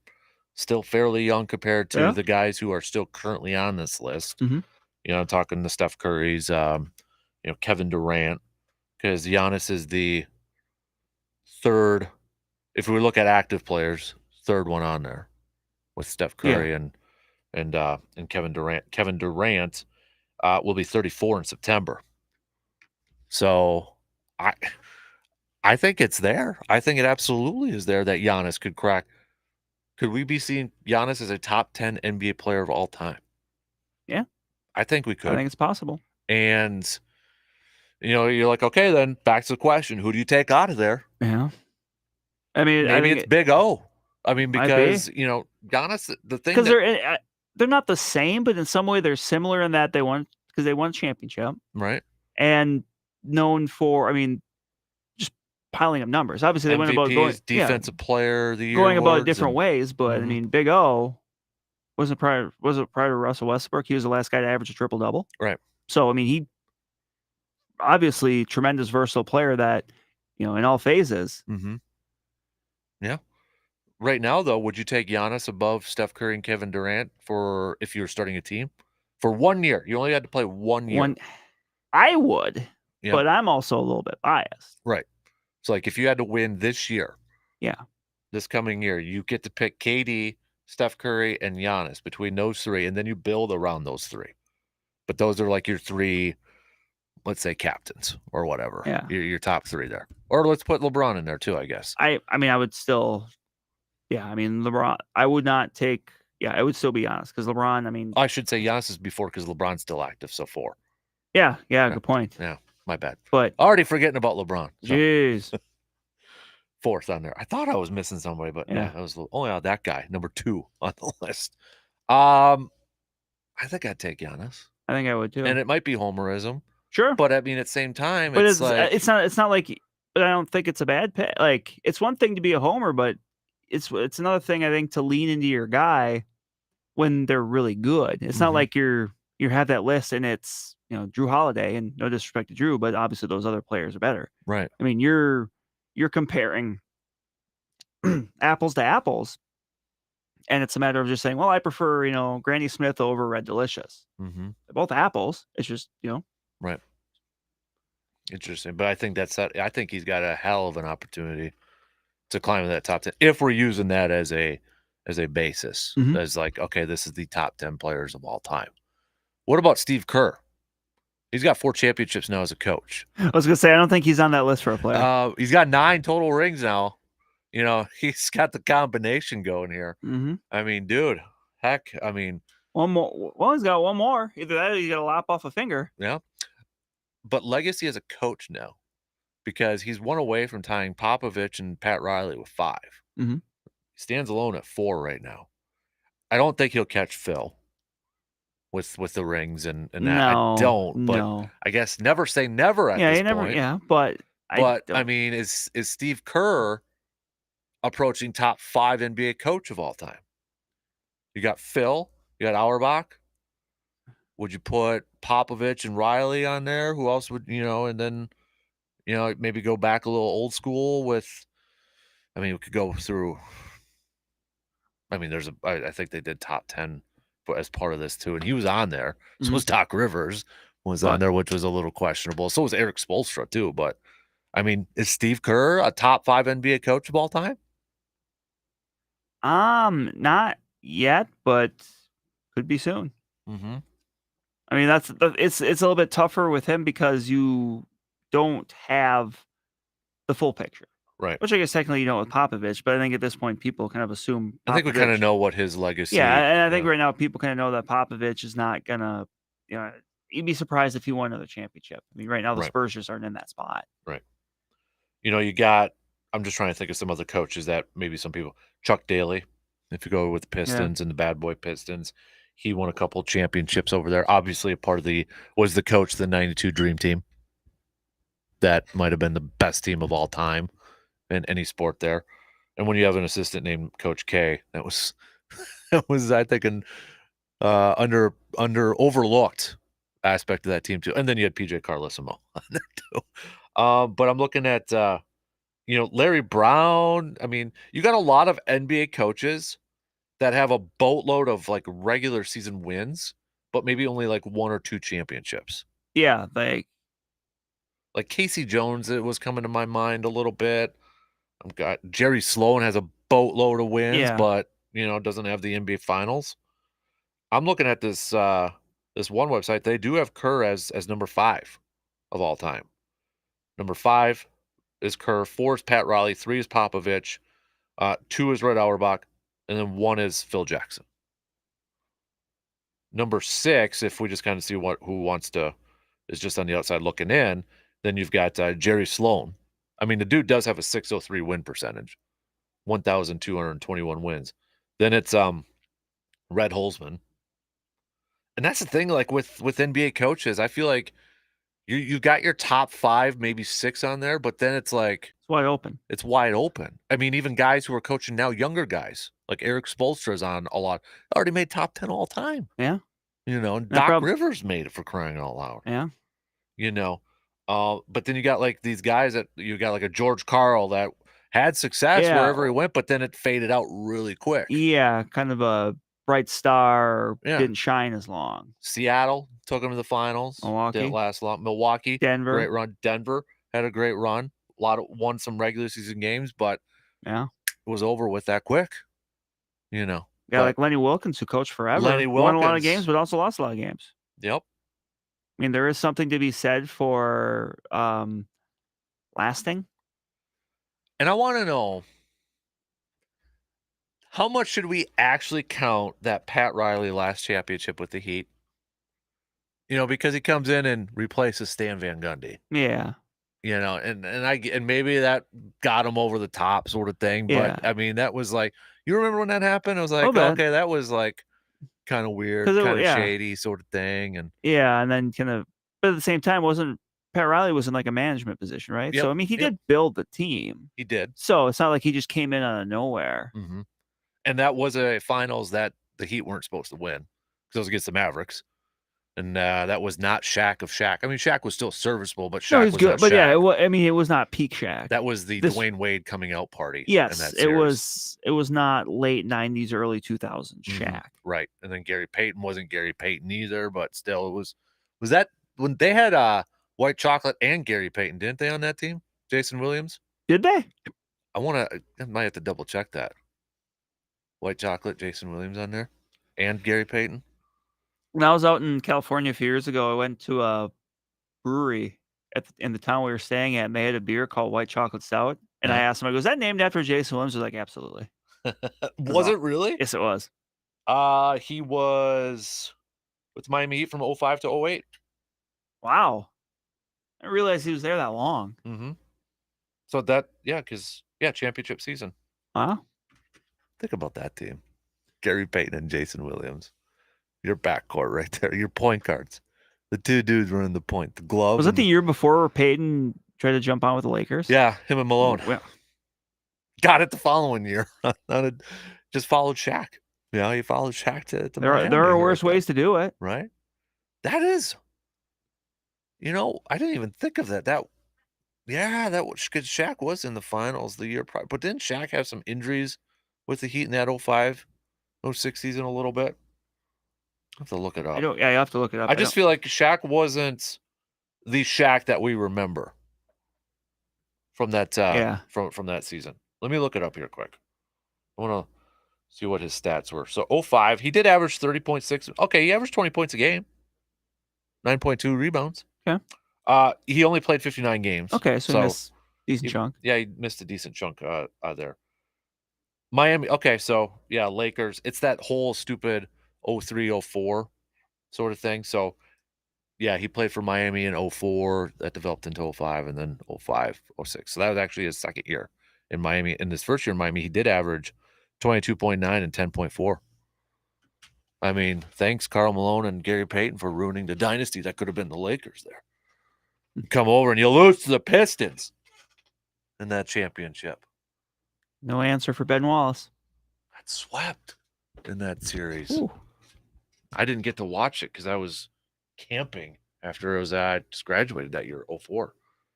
Still fairly young compared to the guys who are still currently on this list. Mm-hmm. I'm talking to Steph Curry's, Kevin Durant, because Giannis is the third, if we look at active players, third one on there with Steph Curry and and Kevin Durant. Kevin Durant will be 34 in September. So I think it's there. I think it absolutely is there that Giannis could crack. Could we be seeing Giannis as a top 10 NBA player of all time? Yeah. I think we could. I think it's possible. And, you're like, okay, then back to the question. Who do you take out of there? Yeah. I mean, Maybe it's Big O. I mean, might be. because, Giannis, the thing because that, they're not the same, but in some way they're similar in that they won a championship right? and known for, I mean, just piling up numbers. Obviously, they went about going defensive player of the year going about it awards different and- ways. But I Mhm. mean, Big O was it prior to Russell Westbrook? He was the last guy to average a triple double. Right. So I mean, he obviously tremendous versatile player that in all phases. Mm-hmm. Yeah. Right now, though, would you take Giannis above Steph Curry and Kevin Durant for if you were starting a team for 1 year? You only had to play 1 year. I would, Yeah. but I'm also a little bit biased. Right. So, like, if you had to win this year, this coming year, you get to pick KD, Steph Curry, and Giannis between those three, and then you build around those three. But those are like your three, let's say, captains or whatever. Yeah. Your top three there. Or let's put LeBron in there too, I guess. I mean, I would still, I mean, LeBron. I would not take. Yeah, I would still be honest because LeBron. I mean, I should say Giannis is before because LeBron's still active. So 4. Yeah, good point. Yeah, my bad. But already forgetting about LeBron. So. Jeez. 4th on there. I thought I was missing somebody, but Yeah. I was only that guy, number 2 on the list. I think I'd take Giannis. I think I would too. And it might be homerism. Sure. But I mean, at the same time, But it's like it's not like. But I don't think it's a bad pick. Like it's one thing to be a homer, but it's another thing I think to lean into your guy when they're really good. It's not like you have that list and it's Drew Holiday, and no disrespect to Drew, but obviously those other players are better. Right. I mean, you're comparing apples to apples, and it's a matter of just saying, well, I prefer Granny Smith over Red Delicious. Mm-hmm. They're both apples. It's just right. Interesting, but I think I think he's got a hell of an opportunity to climb to that top 10 if we're using that as a basis, as like, okay, this is the top 10 players of all time. What about Steve Kerr? He's got 4 championships now as a coach. I was gonna say I don't think he's on that list for a player. He's got 9 total rings now. He's got the combination going here. Mm-hmm. I mean, dude, heck, I mean, one more. Well, he's got one more. Either that or he's got to lop off a finger. yeah. But legacy as a coach now, because he's 1 away from tying Popovich and Pat Riley with 5. Mm-hmm. He stands alone at 4 right now. I don't think he'll catch Phil with the rings and that. No, I don't. But no. I guess never say never at this point. Yeah, but I mean, is Steve Kerr approaching top 5 NBA coach of all time? You got Phil, you got Auerbach. Would you put Popovich and Riley on there? Who else would, and then, maybe go back a little old school with, I mean, we could go through, I mean, I think they did top 10 as part of this too. And he was on there. So was Doc Rivers was on there, which was a little questionable. So was Eric Spoelstra too. But I mean, is Steve Kerr a top 5 NBA coach of all time? Not yet, but could be soon. Mm-hmm. I mean, it's a little bit tougher with him because you don't have the full picture, right? Which I guess technically you don't with Popovich, but I think at this point people kind of assume. I think we kind of know what his legacy. Yeah, and I think right now people kind of know that Popovich is not gonna. You'd be surprised if he won another championship. I mean, right now the Spurs just aren't in that spot. Right. You got. I'm just trying to think of some other coaches that maybe some people. Chuck Daly, if you go with the Pistons and the Bad Boy Pistons. He won a couple championships over there. Obviously, was the coach of the '92 Dream Team. That might have been the best team of all time in any sport there. And when you have an assistant named Coach K, that was I think an under overlooked aspect of that team too. And then you had PJ Carlesimo on there too. But I'm looking at Larry Brown. I mean, you got a lot of NBA coaches that have a boatload of like regular season wins, but maybe only like 1 or 2 championships. Yeah, like Casey Jones, it was coming to my mind a little bit. I've got Jerry Sloan has a boatload of wins, but doesn't have the NBA Finals. I'm looking at this this one website. They do have Kerr as number 5 of all time. Number 5 is Kerr, 4 is Pat Riley, 3 is Popovich, 2 is Red Auerbach, and then 1 is Phil Jackson. Number 6, if we just kind of see who wants to, is just on the outside looking in, then you've got Jerry Sloan. I mean, the dude does have a 603 win percentage, 1,221 wins. Then it's Red Holzman. And that's the thing, like with NBA coaches, I feel like you've got your top 5, maybe 6 on there, but then it's like It's wide open. It's wide open. I mean, even guys who are coaching now, younger guys, like Eric Spoelstra's on a lot, already made top 10 all time. Yeah. And Doc Rivers made it, for crying out loud. Yeah. But then you got like these guys that you got like a George Karl that had success wherever he went, but then it faded out really quick. Yeah, kind of a bright star, didn't shine as long. Seattle took him to the finals. Milwaukee didn't last long. Milwaukee, Denver, great run. Denver had a great run. Won some regular season games, but it was over with that quick. Yeah, like Lenny Wilkins, who coached forever. Lenny won a lot of Wilkins. games, but also lost a lot of games. Yep. I mean, there is something to be said for lasting. And I want to know, how much should we actually count that Pat Riley last championship with the Heat? Because he comes in and replaces Stan Van Gundy. Yeah. And maybe that got him over the top, sort of thing. But I mean, that was like, you remember when that happened? It was like, okay, that was like kind of weird, kind of shady, sort of thing. And then but at the same time, Pat Riley was in like a management position, right? Yep, So I mean, he did build the team. He did. So it's not like he just came in out of nowhere. Mm-hmm. And that was a finals that the Heat weren't supposed to win because it was against the Mavericks. And that was not Shaq of Shaq. I mean, Shaq was still serviceable, but Shaq was good. But Shaq. It was not peak Shaq. That was the Dwayne Wade coming out party. Yes, in that it was. It was not late 90s, early 2000s Shaq. Right. And then Gary Payton wasn't Gary Payton either, but still, it was that when they had White Chocolate and Gary Payton, didn't they, on that team? Jason Williams? Did they? I might have to double check that. White Chocolate, Jason Williams on there, and Gary Payton. When I was out in California a few years ago, I went to a brewery in the town we were staying at, and they had a beer called White Chocolate Stout. And I asked him, I go, is that named after Jason Williams? They're like, absolutely. Was it really? Yes, it was. He was with Miami Heat from 05 to 08. Wow. I didn't realize he was there that long. Mm-hmm. So championship season. Wow. Think about that team. Gary Payton and Jason Williams. Your backcourt right there. Your point guards. The two dudes running the point. The glove. Was it the year before Payton tried to jump on with the Lakers? Yeah, him and Malone. Well, got it the following year. Just followed Shaq. He followed Shaq to there Miami are worse ways to do it. Right? That is. I didn't even think of that. That was because Shaq was in the finals the year prior. But didn't Shaq have some injuries with the Heat in that 05, 06 season a little bit? I have to look it up. You have to look it up. I just feel like Shaq wasn't the Shaq that we remember from that from that season. Let me look it up here quick. I want to see what his stats were. So 05, he did average 30.6. Okay, he averaged 20 points a game. 9.2 rebounds. Okay. He only played 59 games. Okay, so he missed a decent chunk. Yeah, he missed a decent chunk there. Miami. Okay, so Lakers. It's that whole stupid 03-04 sort of thing. So he played for Miami in 04. That developed into 05 and then 05-06. So that was actually his second year in Miami. In his first year in Miami, he did average 22.9 and 10.4. I mean, thanks Karl Malone and Gary Payton for ruining the dynasty that could have been the Lakers there. You come over and you lose to the Pistons in that championship. No answer for Ben Wallace. Got swept in that series. Ooh. I didn't get to watch it because I was camping after I just graduated that year, 04.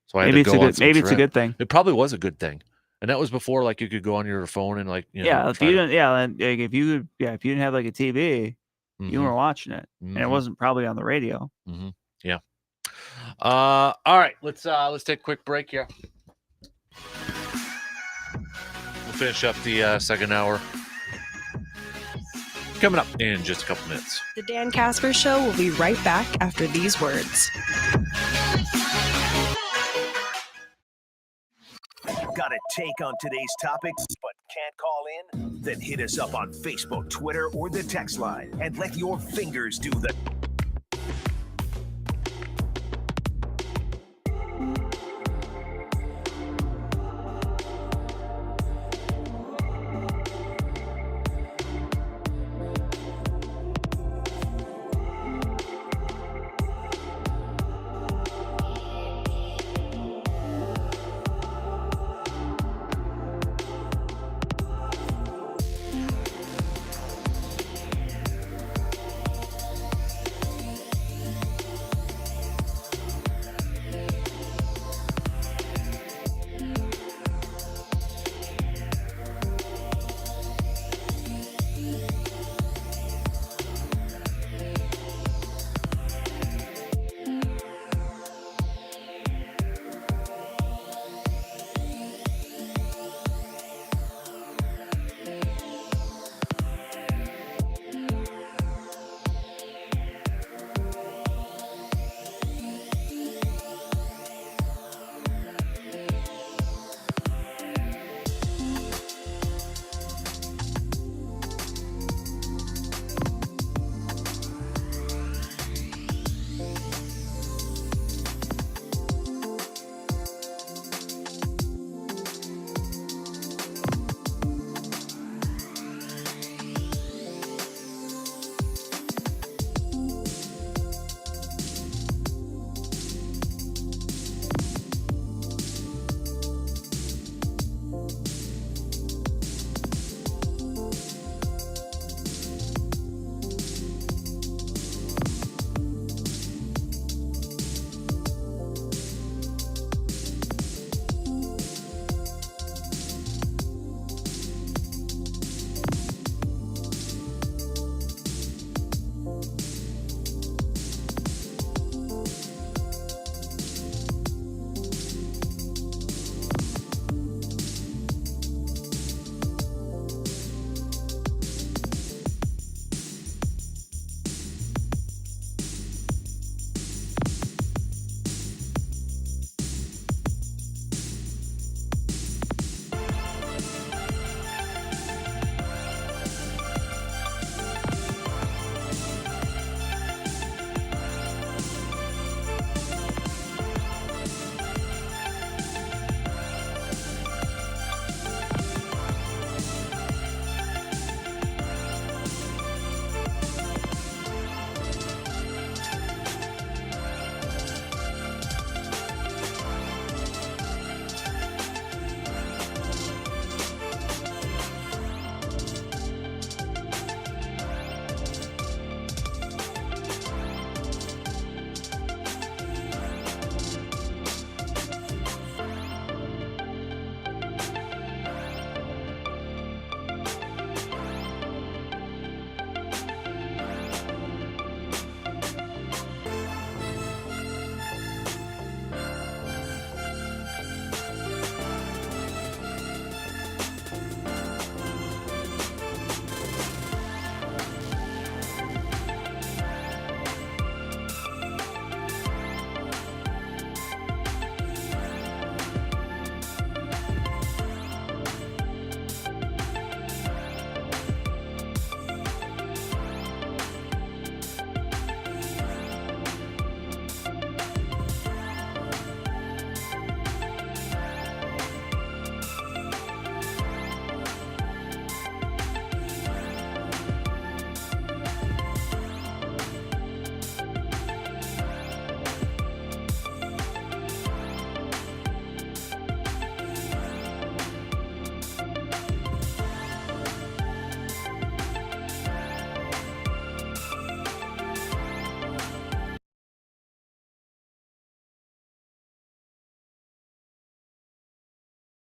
So I had to go on some maybe trip. It's a good thing. It probably was a good thing. And that was before like you could go on your phone and like if you didn't have like a TV, you weren't watching it. And it wasn't probably on the radio. Mm-hmm. Yeah. All right, let's take a quick break here. We'll finish up the second hour. coming up in just a couple minutes. The Dan Kasper Show will be right back after these words. Got a take on today's topics but can't call in? Then hit us up on Facebook, Twitter, or the text line and let your fingers do the...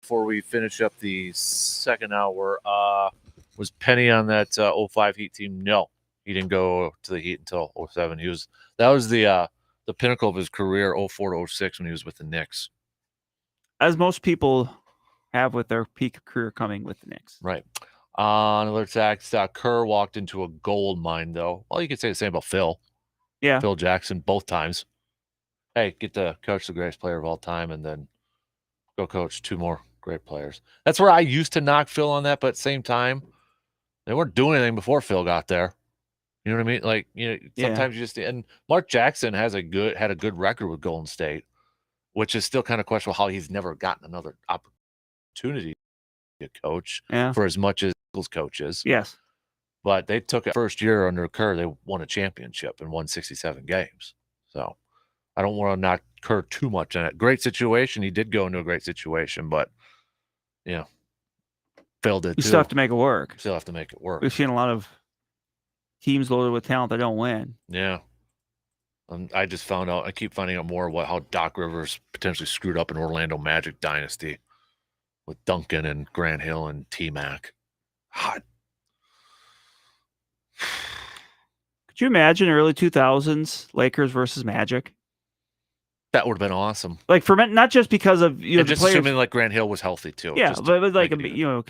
before we finish up the second hour. Was Penny on that 05 Heat team? No, he didn't go to the Heat until 07. That was the pinnacle of his career, 04 to 06, when he was with the Knicks. As most people have with their peak career coming with the Knicks. Right. Another text, Kerr walked into a gold mine, though. Well, you could say the same about Phil. Yeah. Phil Jackson, both times. Hey, get to coach the greatest player of all time and then go coach 2 more great players. That's where I used to knock Phil on that, but at the same time, they weren't doing anything before Phil got there. You know what I mean? Like, sometimes you just, and Mark Jackson had a good record with Golden State, which is still kind of questionable how he's never gotten another opportunity to coach for as much as Eagles coaches. Yes. But they took it first year under Kerr, they won a championship and won 67 games. So I don't want to knock Kerr too much on it. Great situation. He did go into a great situation, but Phil did You too. still have to make it work. Still have to make it work. We've seen a lot of teams loaded with talent that don't win. Yeah. I just found out, I keep finding out more how Doc Rivers potentially screwed up an Orlando Magic dynasty with Duncan and Grant Hill and T-Mac. Hot. Could you imagine early 2000s Lakers versus Magic? That would have been awesome. Like not just because of and the just players, assuming like Grant Hill was healthy too. Yeah, just but like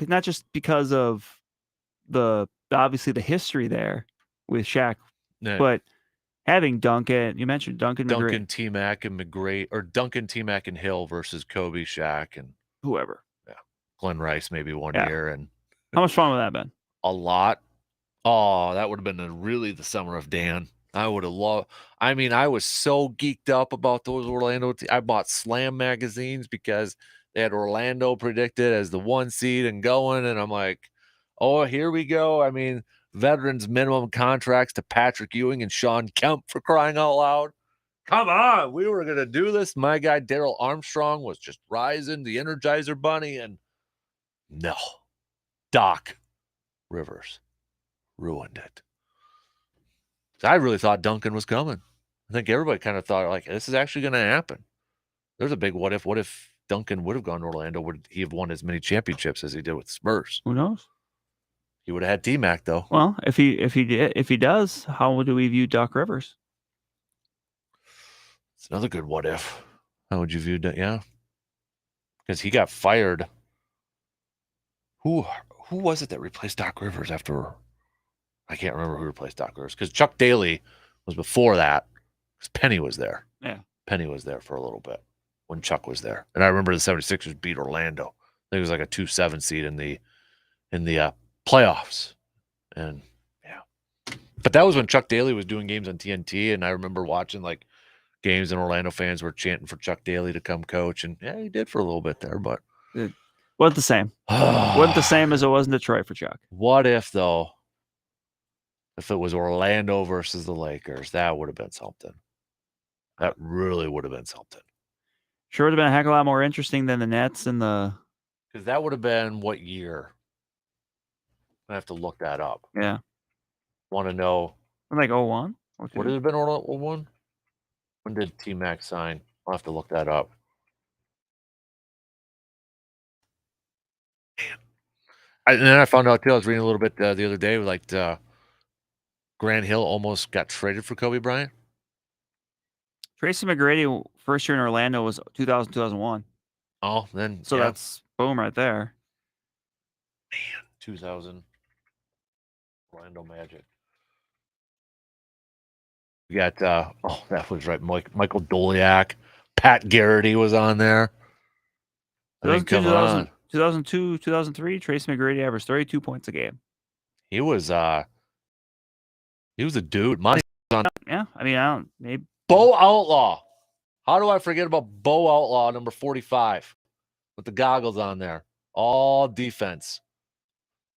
not just because of obviously the history there with Shaq, but having Duncan. You mentioned Duncan, T-Mac, and McGrady, or Duncan, T-Mac, and Hill versus Kobe, Shaq, and whoever. Yeah, Glenn Rice maybe one year. And how much fun would that have been? A lot. Oh, that would have been really the summer of Dan. I would have loved. I mean, I was so geeked up about those Orlando. I bought Slam magazines because they had Orlando predicted as the 1 seed and going, and I'm like, oh, here we go. I mean, veterans minimum contracts to Patrick Ewing and Sean Kemp, for crying out loud. Come on, we were gonna do this. My guy Daryl Armstrong was just rising, the Energizer Bunny, and no, Doc Rivers ruined it. I really thought Duncan was coming. I think everybody kind of thought, like, this is actually going to happen. There's a big what if. What if Duncan would have gone to Orlando? Would he have won as many championships as he did with the Spurs? Who knows? He would have had T-Mac, though. Well, if he does, how do we view Doc Rivers? It's another good what if. How would you view that? Yeah, because he got fired. Who was it that replaced Doc Rivers after? I can't remember who replaced Doc Rivers, because Chuck Daly was before that, because Penny was there. Yeah. Penny was there for a little bit when Chuck was there. And I remember the 76ers beat Orlando. I think it was like a 2-7 seed in the playoffs. And yeah. But that was when Chuck Daly was doing games on TNT, and I remember watching like games and Orlando fans were chanting for Chuck Daly to come coach, and yeah, he did for a little bit there, but it wasn't the same. Wasn't the same as it was in Detroit for Chuck. What if though? If it was Orlando versus the Lakers, that would have been something. That really would have been something. Sure would have been a heck of a lot more interesting than the Nets and the... Because that would have been what year? I have to look that up. Yeah. Want to know? Like 01? Would it have been 01? When did T-Mac sign? I'll have to look that up. And then I found out too, I was reading a little bit the other day, like Grant Hill almost got traded for Kobe Bryant. Tracy McGrady, first year in Orlando was 2000, 2001. Oh, then so that's boom right there. Man, 2000 Orlando Magic. We got that was right. Michael Doliak, Pat Garrity was on there. I mean, come on. 2002, 2003, Tracy McGrady averaged 32 points a game. He was a dude. Money on. Yeah, I mean, maybe Bo Outlaw. How do I forget about Bo Outlaw, number 45, with the goggles on there? All defense.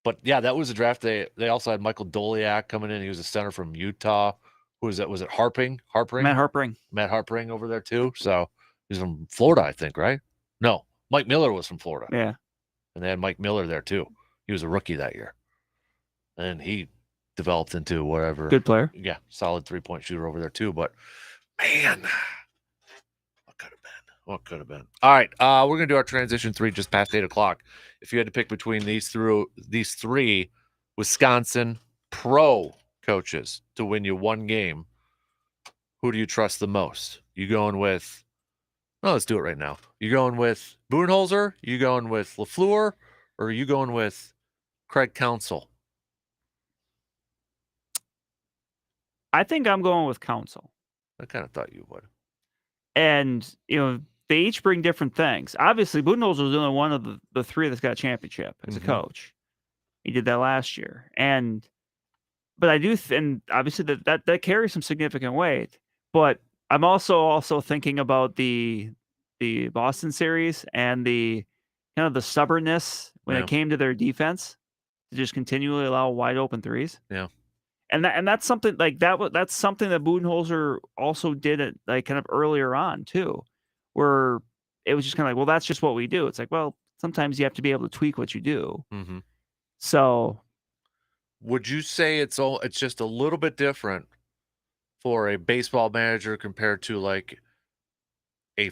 But yeah, that was a draft. They also had Michael Doliak coming in. He was a center from Utah. Who was that? Was it Harpring? Matt Harpring. Matt Harpring over there too. So he's from Florida, I think, right? No, Mike Miller was from Florida. Yeah. And they had Mike Miller there too. He was a rookie that year. And he developed into whatever. Good player. Yeah, solid 3-point shooter over there too. But man, what could have been? All right, we're gonna do our transition 3 just past 8:00. If you had to pick between these three Wisconsin pro coaches to win you one game, who do you trust the most? You going with? No, let's do it right now. You going with Budenholzer? You going with LaFleur? Or are you going with Craig Counsell? I think I'm going with Counsell. I kind of thought you would. And, they each bring different things. Obviously, Budenholzer was only one of the three that's got a championship as a coach. He did that last year. But I do, and obviously that carries some significant weight. But I'm also thinking about the Boston series and the kind of the stubbornness when it came to their defense to just continually allow wide open threes. Yeah. And that's something like that's something that Budenholzer also did it like kind of earlier on too, where it was just kind of like, well, that's just what we do. It's like, well, sometimes you have to be able to tweak what you do. Mm-hmm. So, would you say it's just a little bit different for a baseball manager compared to like I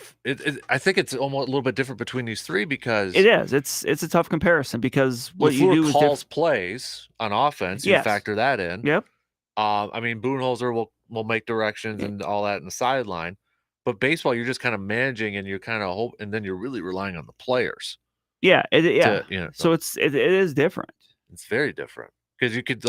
think it's almost a little bit different between these three because it is. It's a tough comparison because what you do is calls plays on offense. You factor that in. Yep. I mean, Budenholzer will make directions and all that in the sideline, but baseball, you're just kind of managing and you're kind of and then you're really relying on the players. Yeah. So it is different. It's very different because you could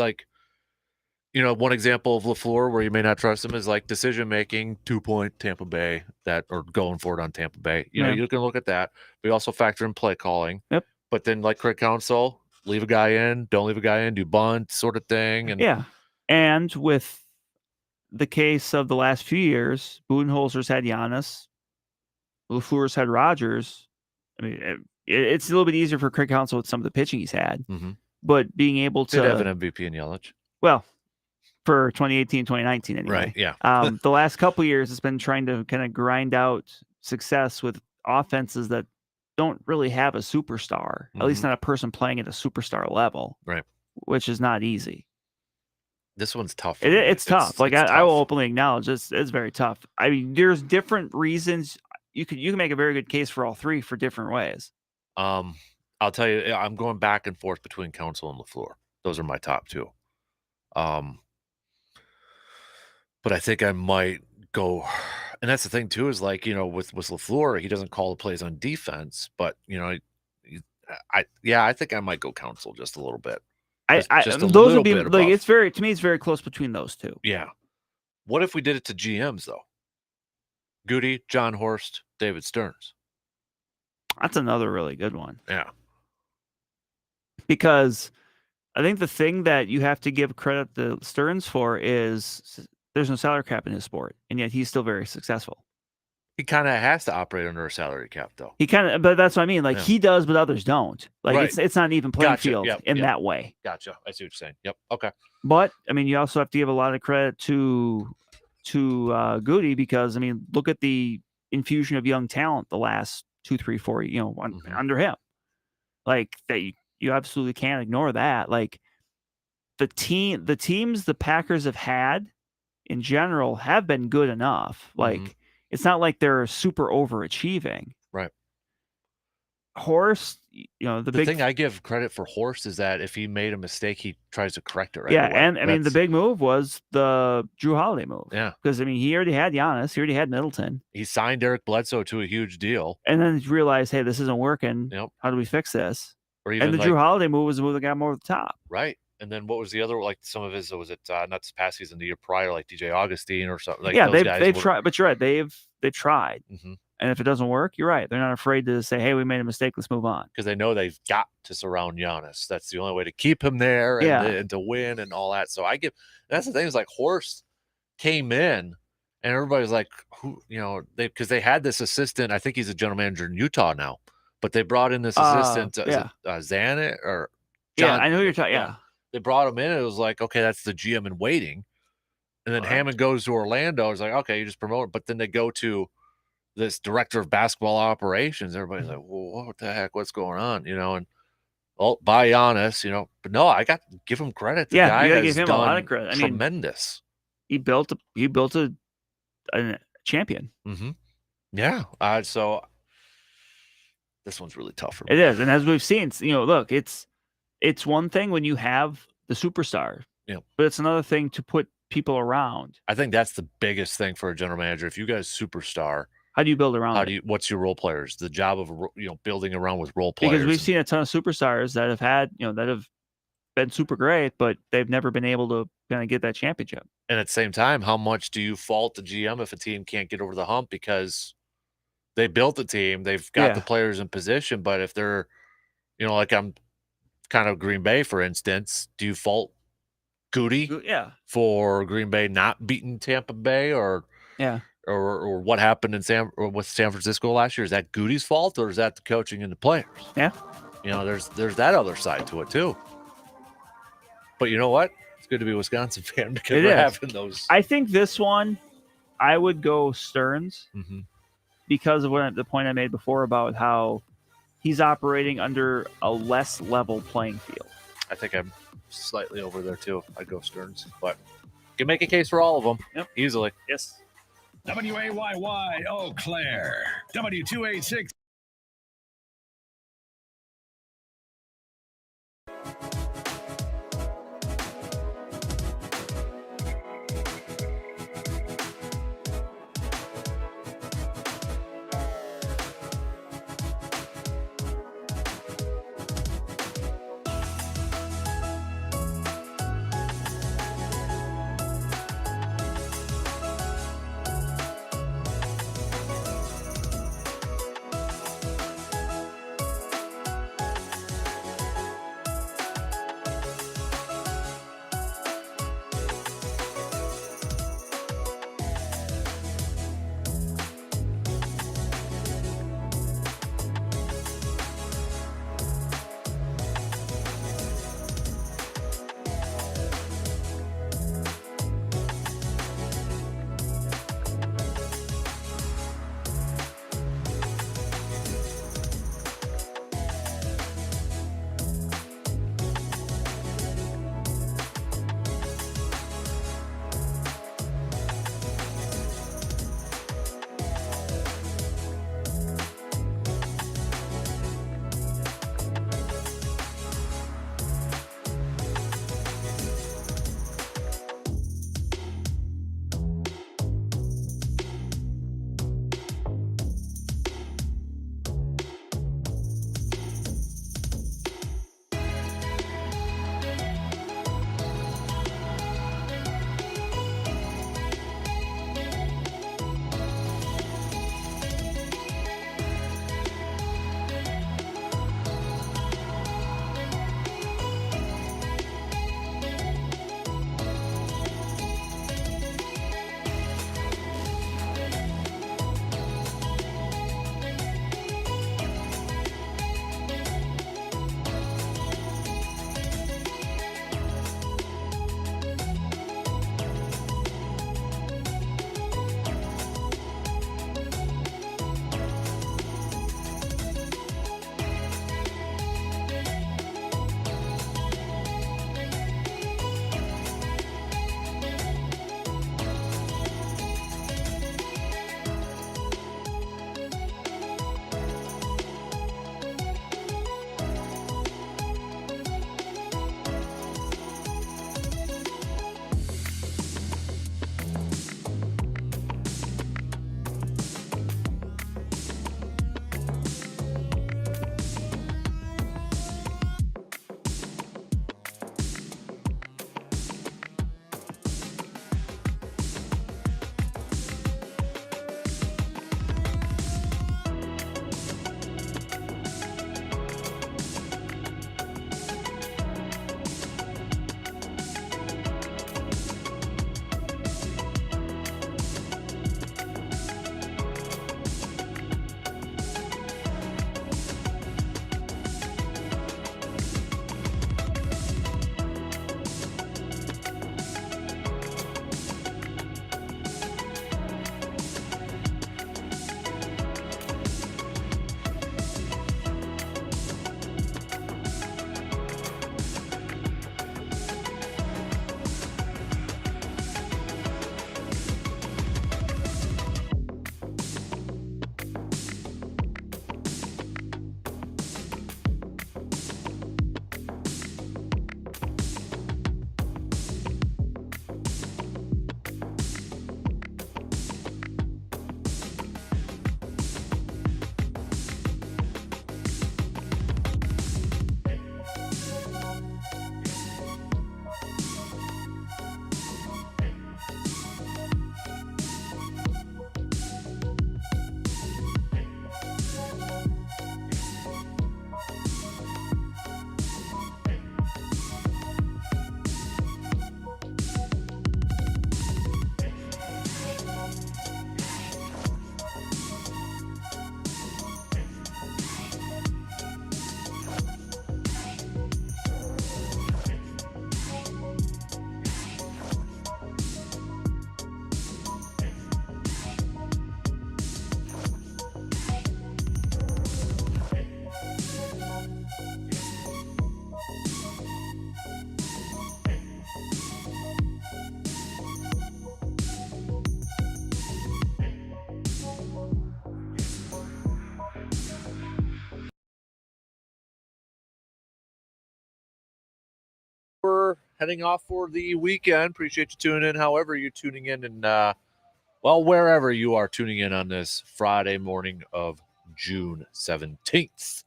one example of LaFleur where you may not trust him is like decision making 2-point Tampa Bay or going for it on Tampa Bay. You know, you can look at that. We also factor in play calling. Yep. But then like Craig Counsell, leave a guy in, don't leave a guy in, do bunt sort of thing. And and with the case of the last few years, Budenholzer's had Giannis, LaFleur's had Rodgers. I mean, it's a little bit easier for Craig Counsell with some of the pitching he's had, but being able to have an MVP in Yelich. Well, for 2018, 2019 anyway. Right, yeah. The last couple years, it's been trying to kind of grind out success with offenses that don't really have a superstar, at least not a person playing at a superstar level. Right. Which is not easy. This one's tough. It's tough. Like it's I will openly acknowledge it's very tough. I mean, there's different reasons. You can make a very good case for all three for different ways. I'll tell you, I'm going back and forth between Counsell and LaFleur. Those are my top two. But I think I might go, and that's the thing too, is like, with LaFleur, he doesn't call the plays on defense, but I think I might go Counsell just a little bit. Those would be like, to me, it's very close between those two. Yeah. What if we did it to GMs though? Goody, John Horst, David Stearns. That's another really good one. Yeah. Because I think the thing that you have to give credit to Stearns for is there's no salary cap in his sport, and yet he's still very successful. He kind of has to operate under a salary cap, though. But that's what I mean. Like he does, but others don't. Like Right. it's not an even playing field in that way. Gotcha. I see what you're saying. Yep. Okay. But I mean, you also have to give a lot of credit to Goody because I mean, look at the infusion of young talent the last 2, 3, 4, under him. Like that, you absolutely can't ignore that. Like the teams the Packers have had in general have been good enough. Like it's not like they're super overachieving. Right. Horst, the big thing I give credit for Horst is that if he made a mistake, he tries to correct it right away. And I mean the big move was the Drew Holiday move. Yeah. Because I mean he already had Giannis, he already had Middleton. He signed Eric Bledsoe to a huge deal. And then he realized, hey, this isn't working. Yep. How do we fix this? Or even and the Drew Holiday move was the move that got him over the top. Right. And then what was the other, like some of his, was it not this past season, the year prior, like DJ Augustine or something? Like they've tried, but you're right. They've tried. And if it doesn't work, you're right. They're not afraid to say, hey, we made a mistake. Let's move on. Because they know they've got to surround Giannis. That's the only way to keep him there and to win and all that. So that's the thing is like Horst came in and everybody's like, because they had this assistant. I think he's a general manager in Utah now, but they brought in this assistant, Zanet or John. Yeah, I know who you're talking. Yeah. They brought him in. And it was like, okay, that's the GM in waiting. And then Hammond goes to Orlando. It's like, okay, you just promote it. But then they go to this director of basketball operations. Everybody's like, well, what the heck? What's going on? And by Giannis, but no, I got to give him credit. The guy you has give him done a lot of credit. Tremendous. He built a champion. Yeah. So this one's really tough for me. It is. And as we've seen, look, it's one thing when you have the superstar, but it's another thing to put people around. I think that's the biggest thing for a general manager. If you guys superstar, how do you build around? What's your role players? The job of building around with role players. Because we've seen a ton of superstars that have had that have been super great, but they've never been able to kind of get that championship. And at the same time, how much do you fault the GM if a team can't get over the hump because they built the team, they've got the players in position, but if they're, like I'm kind of Green Bay, for instance, do you fault Goody for Green Bay not beating Tampa Bay or what happened with San Francisco last year? Is that Goody's fault or is that the coaching and the players? Yeah. There's that other side to it too. But you know what? It's good to be a Wisconsin fan because we're having those. I think this one, I would go Stearns because of the point I made before about how he's operating under a less level playing field. I think I'm slightly over there too. I'd go Stearns, but you can make a case for all of them easily. Yes. WAYY Eau Claire. W286. we're heading off for the weekend. Appreciate you tuning in, however you're tuning in, and wherever you are tuning in on this Friday morning of June 17th.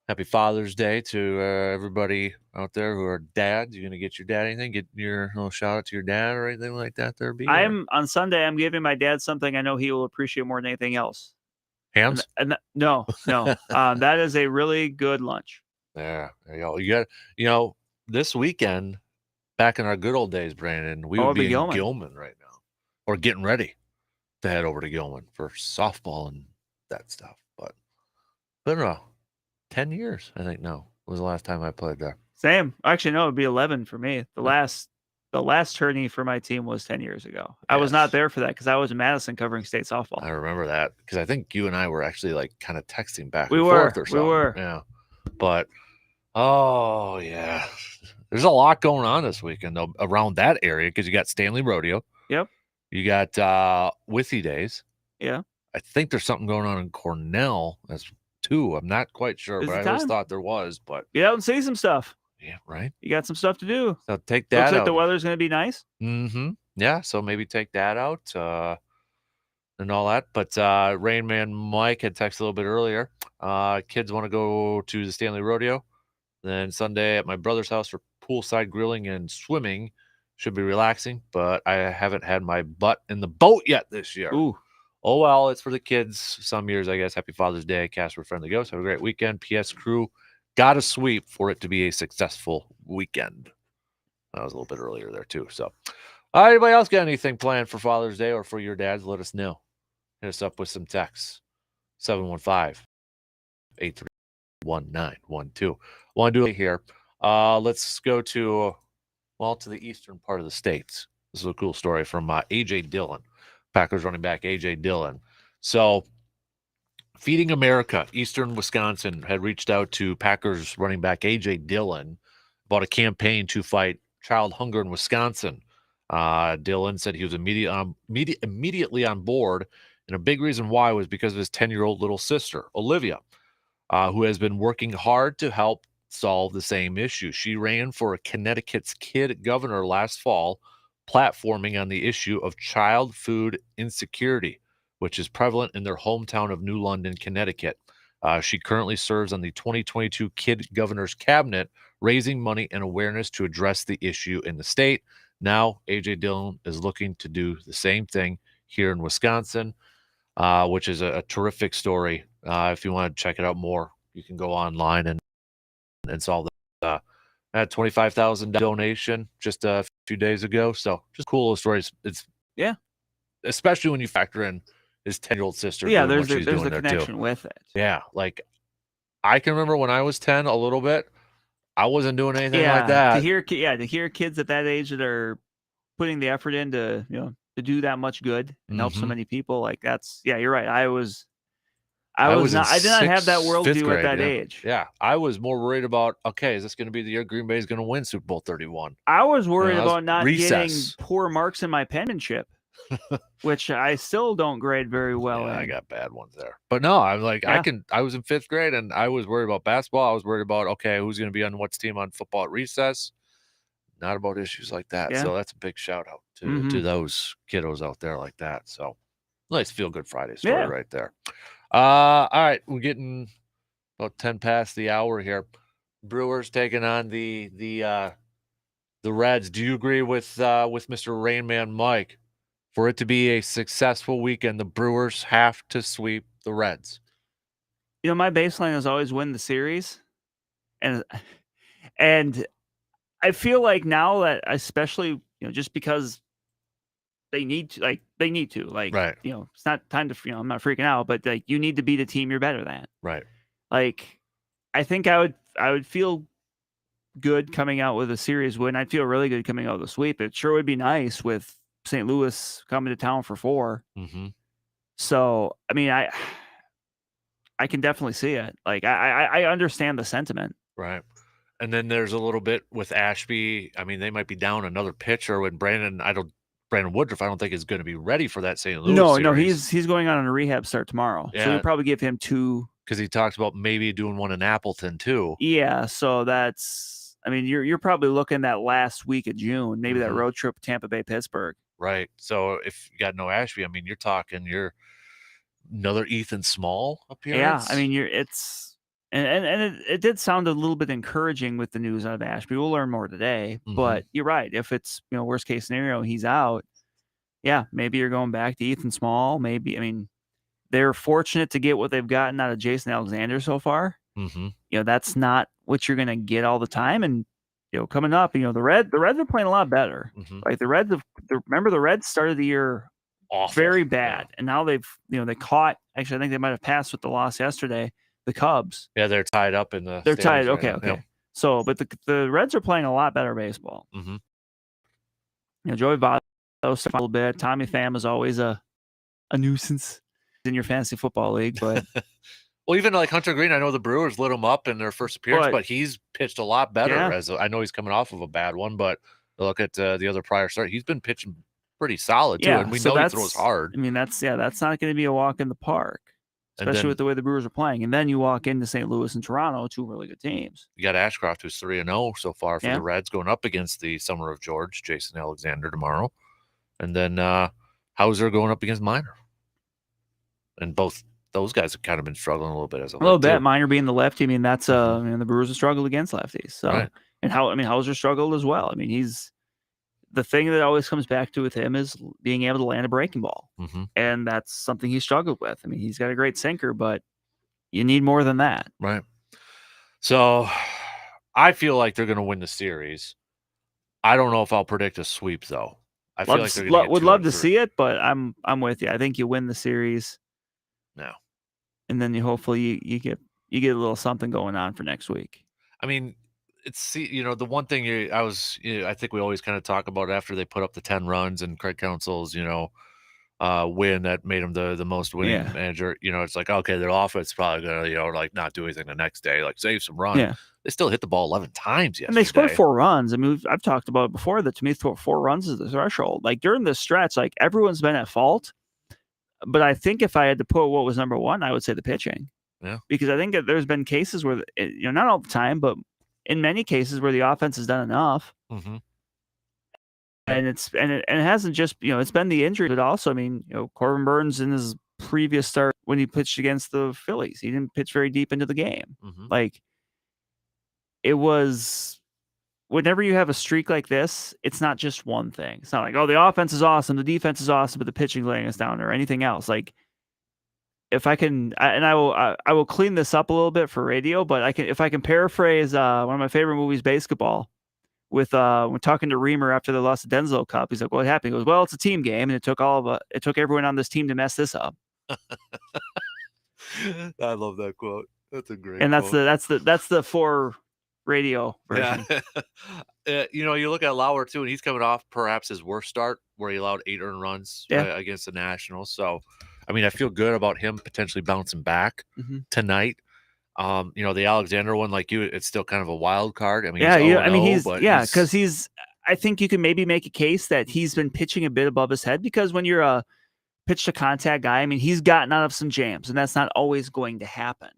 Happy Father's Day to everybody out there who are dads. You gonna get your dad anything? Get your little shout out to your dad or anything like that there, B? On Sunday, I'm giving my dad something I know he will appreciate more than anything else. Hams? No. That is a really good lunch. There you go. You got, this weekend, back in our good old days, Brandon, we would be in Gilman right now, or getting ready to head over to Gilman for softball and that stuff. But I don't know. 10 years, I think, was the last time I played there. Same. Actually, no, it'd be 11 for me. The last tourney for my team was 10 years ago. Yes. I was not there for that because I was in Madison covering state softball. I remember that because I think you and I were actually like kind of texting back and forth or something. We were. Yeah. But, oh, yeah. There's a lot going on this weekend, though, around that area because you got Stanley Rodeo. Yep. You got Withy Days. Yeah. I think there's something going on in Cornell as too. I'm not quite sure, but I always thought there was. But get out and see some stuff. Yeah, right. You got some stuff to do. So take that. Looks like out. the weather's going to be nice. Mm-hmm. Yeah, so maybe take that out and all that. But Rain Man Mike had texted a little bit earlier. Kids want to go to the Stanley Rodeo. Then Sunday at my brother's house for poolside grilling and swimming. Should be relaxing, but I haven't had my butt in the boat yet this year. Ooh. Oh, well, it's for the kids. Some years, I guess. Happy Father's Day, Casper Friendly Ghost. Have a great weekend. PS crew, got to sweep for it to be a successful weekend. That was a little bit earlier there, too. So, anybody else got anything planned for Father's Day or for your dads? Let us know. Hit us up with some texts. 715-831-912. Want to do it here. Let's go to the eastern part of the states. This is a cool story from A.J. Dillon. Packers running back A.J. Dillon. So, Feeding America, Eastern Wisconsin, had reached out to Packers running back A.J. Dillon about a campaign to fight child hunger in Wisconsin. Dillon said he was immediately on board, and a big reason why was because of his 10-year-old little sister, Olivia, who has been working hard to help solve the same issue. She ran for Connecticut's kid governor last fall, platforming on the issue of child food insecurity, which is prevalent in their hometown of New London, Connecticut. She currently serves on the 2022 Kid Governor's Cabinet, raising money and awareness to address the issue in the state. Now, A.J. Dillon is looking to do the same thing here in Wisconsin, which is a terrific story. If you want to check it out more, you can go online and solve that. At $25,000 donation just a few days ago. So just cool little stories. It's especially when you factor in his 10-year-old sister. Yeah, there's a connection with it. Yeah, like I can remember when I was 10 a little bit. I wasn't doing anything like that. To hear kids at that age that are putting the effort in to do that much good and help so many people, like you're right. I did not have that worldview at that age. Yeah, I was more worried about, okay, is this going to be the year Green Bay is going to win Super Bowl 31? I was worried about not getting poor marks in my penmanship, which I still don't grade very well. Yeah, I got bad ones there. But no, I'm like, I was in 5th grade and I was worried about basketball. I was worried about, okay, who's going to be on what's team on football at recess? Not about issues like that. Yeah. So that's a big shout out to those kiddos out there like that. So nice Feel Good Friday story right there. All right, we're getting about 10 past the hour here. Brewers taking on the Reds. Do you agree with Mr. Rainman Mike? For it to be a successful weekend, the Brewers have to sweep the Reds. My baseline is always win the series, and I feel like now that especially just because they need to, right. It's not time to, I'm not freaking out, but like you need to beat a team you're better than. Right. Like, I think I would feel good coming out with a series win. I'd feel really good coming out with a sweep. It sure would be nice with St. Louis coming to town for 4. Mm-hmm. So, I mean, I can definitely see it. Like, I understand the sentiment. Right. And then there's a little bit with Ashby. I mean, they might be down another pitcher when Brandon Woodruff, I don't think is going to be ready for that St. Louis series. No, he's going on a rehab start tomorrow. Yeah. So you'll probably give him 2. Because he talks about maybe doing one in Appleton too. Yeah, so I mean, you're probably looking that last week of June, maybe that road trip Tampa Bay, Pittsburgh. Right. So if you got no Ashby, I mean, you're talking another Ethan Small appearance. Yeah, I mean, it did sound a little bit encouraging with the news out of Ashby. We'll learn more today, but you're right. If it's worst case scenario, he's out. Yeah, maybe you're going back to Ethan Small. Maybe, I mean, they're fortunate to get what they've gotten out of Jason Alexander so far. That's not what you're going to get all the time. And coming up, the Reds are playing a lot better. Like the Reds, remember the Reds started the year awful, very bad, and now they've they caught. Actually, I think they might have passed with the loss yesterday. The Cubs. Yeah, they're tied up in the. They're tied. Right Okay, now. okay. Yep. So, but the Reds are playing a lot better baseball. Joey Votto a little bit. Tommy Pham is always a nuisance in your fantasy football league, but. Well, even like Hunter Green, I know the Brewers lit him up in their first appearance, but he's pitched a lot better. Yeah. I know he's coming off of a bad one, but look at the other prior start. He's been pitching pretty solid too, and we know he throws hard. I mean, that's not going to be a walk in the park, especially with the way the Brewers are playing. And then you walk into St. Louis and Toronto, two really good teams. You got Ashcroft, who's 3-0 so far for the Reds, going up against the Summer of George, Jason Alexander tomorrow, and then Hauser going up against Minor, and both. Those guys have kind of been struggling a little bit as a little bit. Minor being the lefty, I mean, that's the Brewers have struggled against lefties. So, right. And Hauser struggled as well. I mean, he's the thing that always comes back to with him is being able to land a breaking ball, and that's something he struggled with. I mean, he's got a great sinker, but you need more than that, right? So, I feel like they're going to win the series. I don't know if I'll predict a sweep though. I feel like they're going to would love to see it, but I'm with you. I think you win the series. No. And then hopefully you get a little something going on for next week. I mean, it's the one thing I think we always kind of talk about after they put up the 10 runs and Craig Counsell's win that made him the most winning manager. It's like, okay, their offense probably gonna like not do anything the next day, like save some runs. Yeah. They still hit the ball 11 times yesterday. And they scored 4 runs. I mean, I've talked about it before that to me 4 runs is the threshold. Like during this stretch, like everyone's been at fault. But I think if I had to put what was number one, I would say the pitching. Yeah. Because I think that there's been cases where, not all the time, but in many cases where the offense has done enough. And it hasn't just, it's been the injury, but also, I mean, Corbin Burns in his previous start when he pitched against the Phillies, he didn't pitch very deep into the game. Like it was. Whenever you have a streak like this, it's not just one thing. It's not like, oh, the offense is awesome, the defense is awesome, but the pitching laying us down or anything else. Like, if I can, I will clean this up a little bit for radio, but if I can paraphrase one of my favorite movies, Basketball, with when talking to Reamer after they lost the Denzel Cup, he's like, "What happened?" He goes, "Well, it's a team game, and it took everyone on this team to mess this up." I love that quote. That's a great. And quote. that's the for radio version. Yeah. You look at Lauer too, and he's coming off perhaps his worst start where he allowed 8 earned runs against the Nationals. So, I mean, I feel good about him potentially bouncing back tonight. The Alexander one, like you, it's still kind of a wild card. I mean, because I think you can maybe make a case that he's been pitching a bit above his head because when you're a pitch to contact guy, I mean, he's gotten out of some jams, and that's not always going to happen.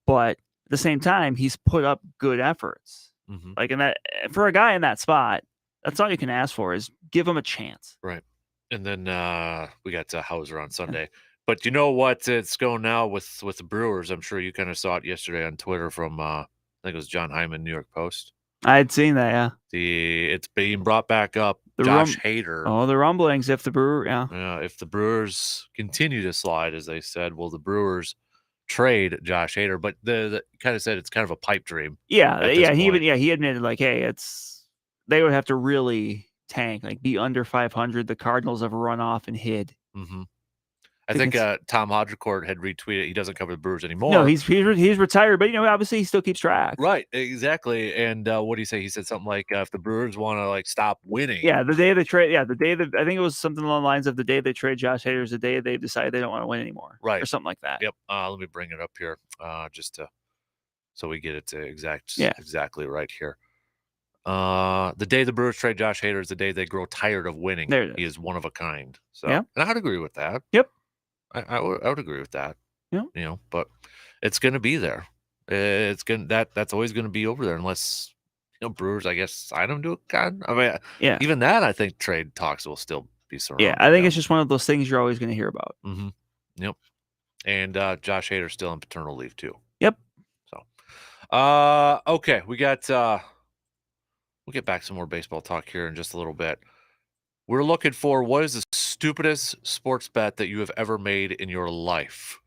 But at the same time, he's put up good efforts. Like in that, for a guy in that spot, that's all you can ask for is give him a chance. Right. And then we got Hauser on Sunday. But you know what? It's going now with the Brewers. I'm sure you kind of saw it yesterday on Twitter from I think it was John Hyman, New York Post. I had seen that. Yeah. It's being brought back up. Josh Hader. Oh, the rumblings. If the Brewers continue to slide, as they said, will the Brewers trade Josh Hader? But the kind of said it's kind of a pipe dream. Yeah. He admitted like, hey, they would have to really tank, like be under 500. The Cardinals have run off and hid. I think Tom Hodgecourt had retweeted. He doesn't cover the Brewers anymore. No, he's retired, but obviously he still keeps track. Right, exactly. And what did he say? He said something like, "If the Brewers want to stop winning." Yeah, the day they trade. Yeah, the day that I think it was something along the lines of the day they trade Josh Hader is the day they decide they don't want to win anymore. Right, or something like that. Yep. Let me bring it up here, so we get it to exactly right here. The day the Brewers trade Josh Hader is the day they grow tired of winning. He is one of a kind. So, and I'd agree with that. Yep. I would agree with that. Yeah. But it's going to be there. That's always going to be over there unless Brewers, I guess, sign him to a con. I mean, Yeah. even that, I think trade talks will still be surrounding. Yeah, I think it's just one of those things you're always going to hear about. Mm-hmm. Yep. And Josh Hader's still on paternal leave too. Yep. So, okay, we'll get back some more baseball talk here in just a little bit. We're looking for what is the stupidest sports bet that you have ever made in your life,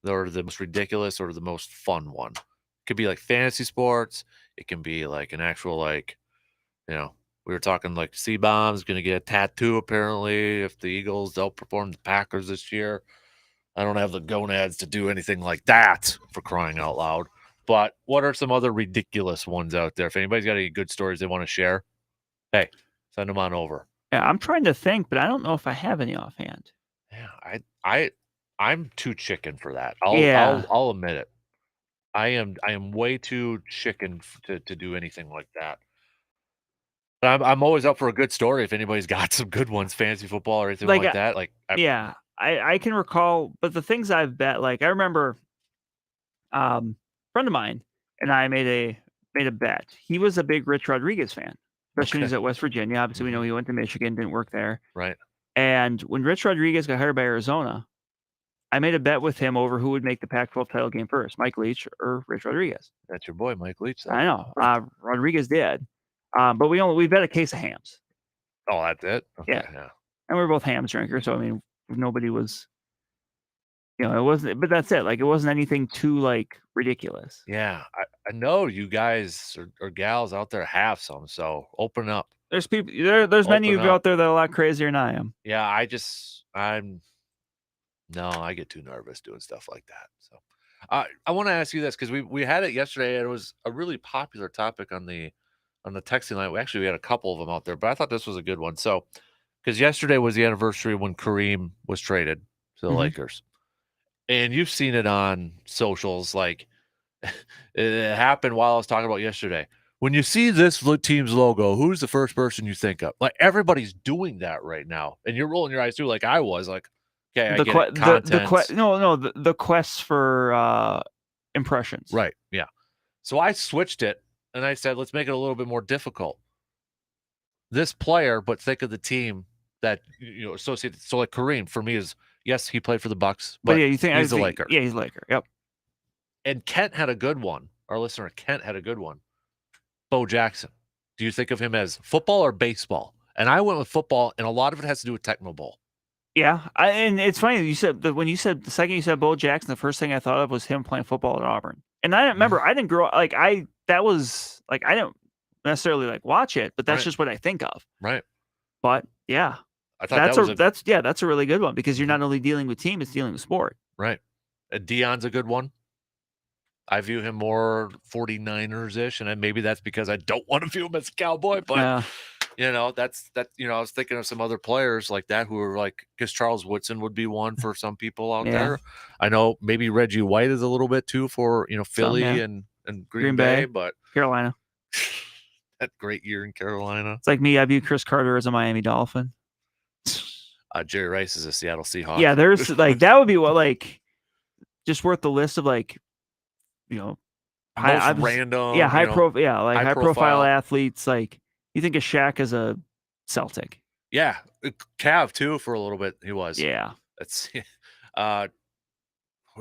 or the most ridiculous, or the most fun one. It could be like fantasy sports. It can be like an actual, like, we were talking like C-Bomb's going to get a tattoo apparently if the Eagles outperform the Packers this year. I don't have the gonads to do anything like that, for crying out loud. But what are some other ridiculous ones out there? If anybody's got any good stories they want to share, hey, send them on over. Yeah, I'm trying to think, but I don't know if I have any offhand. Yeah, I'm too chicken for that. Yeah. I'll admit it. I am way too chicken to do anything like that. But I'm always up for a good story if anybody's got some good ones, fantasy football or anything like that. Like, yeah, I can recall, but the things I've bet, like I remember, friend of mine and I made a bet. He was a big Rich Rodriguez fan, especially when he was at West Virginia. Obviously, we know he went to Michigan, didn't work there. Right. And when Rich Rodriguez got hired by Arizona, I made a bet with him over who would make the Pac-12 title game first, Mike Leach or Rich Rodriguez. That's your boy, Mike Leach. Though. I know. Rodriguez did. But we bet a case of hams. Oh, that's it? Okay, yeah. And we were both hams drinkers, so I mean, nobody was, it wasn't, but that's it. Like, it wasn't anything too, like, ridiculous. Yeah, I know you guys or gals out there have some, so open up. There's people, there's many of you out there that are a lot crazier than I am. Yeah, I get too nervous doing stuff like that. So I want to ask you this, because we had it yesterday, and it was a really popular topic on the texting line. We had a couple of them out there, but I thought this was a good one. So, because yesterday was the anniversary when Kareem was traded to the Lakers, and you've seen it on socials. Like, it happened while I was talking about yesterday. When you see this team's logo, who's the first person you think of? Like, everybody's doing that right now, and you're rolling your eyes too, like I was. Like, okay, I get it. The quest for impressions. Right. Yeah. So I switched it, and I said, let's make it a little bit more difficult. This player, but think of the team that associated. So like Kareem for me is, yes, he played for the Bucks, but you think he's a Laker. Yeah, he's a Laker. Yep. And Kent had a good one. Our listener Kent had a good one. Bo Jackson. Do you think of him as football or baseball? And I went with football, and a lot of it has to do with Tecmo Bowl. Yeah, and it's funny you said that when you said the second you said Bo Jackson, the first thing I thought of was him playing football at Auburn. And I remember I didn't grow up like I didn't necessarily like watch it, but that's just what I think of. Right. But yeah, I thought that's a really good one, because you're not only dealing with team, it's dealing with sport. Right. Deion's a good one. I view him more 49ers-ish, and maybe that's because I don't want to view him as a Cowboy, but that's I was thinking of some other players like that who are like, because Charles Woodson would be one for some people out there. I know maybe Reggie White is a little bit too for Philly and Green Bay, but Carolina. that great year in Carolina. It's like me, I view Chris Carter as a Miami Dolphin. Jerry Rice is a Seattle Seahawk. Yeah, there's like that would be just worth the list of like, random. Yeah, high profile athletes. Like, you think of Shaq as a Celtic. Yeah, Cav too for a little bit. He was. Yeah. That's who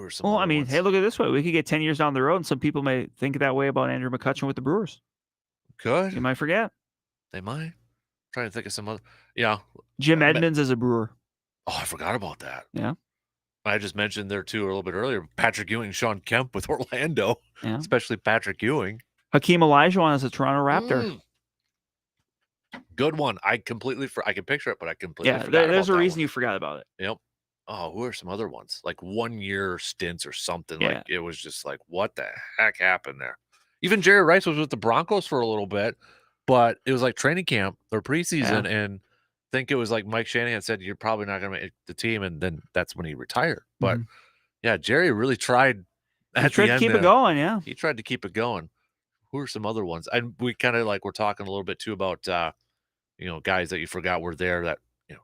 are some Well, I mean, ones? hey, look at it this way. We could get 10 years down the road, and some people may think that way about Andrew McCutcheon with the Brewers. Could. You might forget. They might. I'm trying to think of some other. Yeah. Jim Edmonds as a Brewer. Oh, I forgot about that. Yeah. I just mentioned there too a little bit earlier. Patrick Ewing, Sean Kemp with Orlando, especially Patrick Ewing. Hakeem Olajuwon as a Toronto Raptor. Good one. I can picture it, but I completely forgot there's about a that reason one. you forgot about it. Yep. Oh, who are some other ones? Like 1 year stints or something. Like, it was just like, what the heck happened there? Even Jerry Rice was with the Broncos for a little bit, but it was like training camp or preseason, and I think it was like Mike Shanahan said, you're probably not going to make the team, and then that's when he retired. But yeah, Jerry really tried. He tried to keep it going. Yeah, he tried to keep it going. Who are some other ones? And we kind of like we're talking a little bit too about guys that you forgot were there that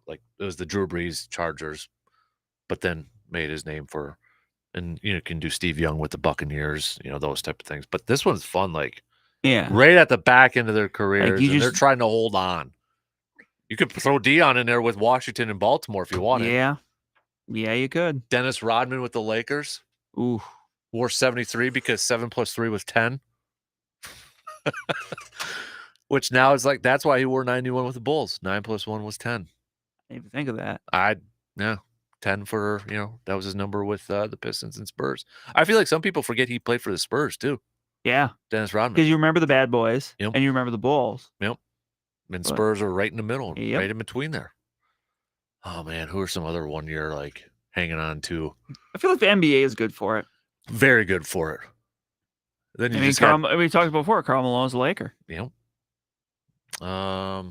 like it was the Drew Brees Chargers, but then made his name for, and can do Steve Young with the Buccaneers, those type of things. But this one's fun. Like, Yeah. Right at the back end of their careers, you and they're just- trying to hold on. You could throw Dion in there with Washington and Baltimore if you wanted. Yeah. Yeah, you could. Dennis Rodman with the Lakers. Ooh. Wore 73 because 7 + 3 was 10. Which now is like, that's why he wore 91 with the Bulls. 9 + 1 was 10. I didn't even think of that. Yeah, 10 for, that was his number with the Pistons and Spurs. I feel like some people forget he played for the Spurs too. Yeah. Dennis Rodman. Because you remember the Bad Boys Yep. and you remember the Bulls. Yep. And Spurs are right in the middle, Yep. right in between there. Oh man, who are some other 1 year like hanging on to? I feel like the NBA is good for it. Very good for it. Then you I mean, just had, we talked before. Karl Malone's a Laker. I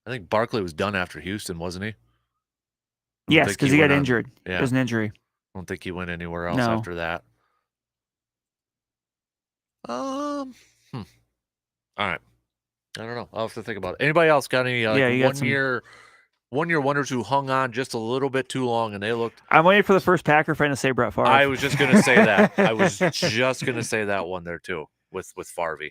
think Barkley was done after Houston, wasn't he? Yes, because he got went on- injured. Yeah. It was an injury. I don't think he went anywhere else No. after that. All right. I don't know. I'll have to think about it. Anybody else got any Yeah, you got 1 some- year wonders who hung on just a little bit too long and they looked? I'm waiting for the first Packer fan to say Brett Favre. I was just gonna say that. I was just gonna say that one there too with Favre.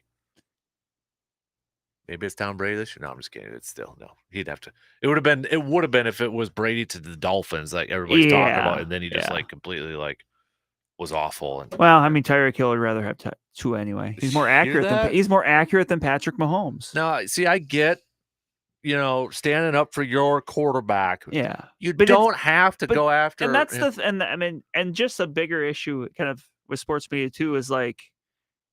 Maybe it's Tom Brady this year. No, I'm just kidding. It's still no. He'd have to. It would have been if it was Brady to the Dolphins, like everybody's talking about, and then he just like completely like was awful. And Well, I mean, Tyreek Hill would rather have two anyway. He's more accurate that? he's more accurate than Patrick Mahomes. no, see, I get, standing up for your quarterback. Yeah. You But don't have to go after. And that's and just a bigger issue kind of with sports media too is like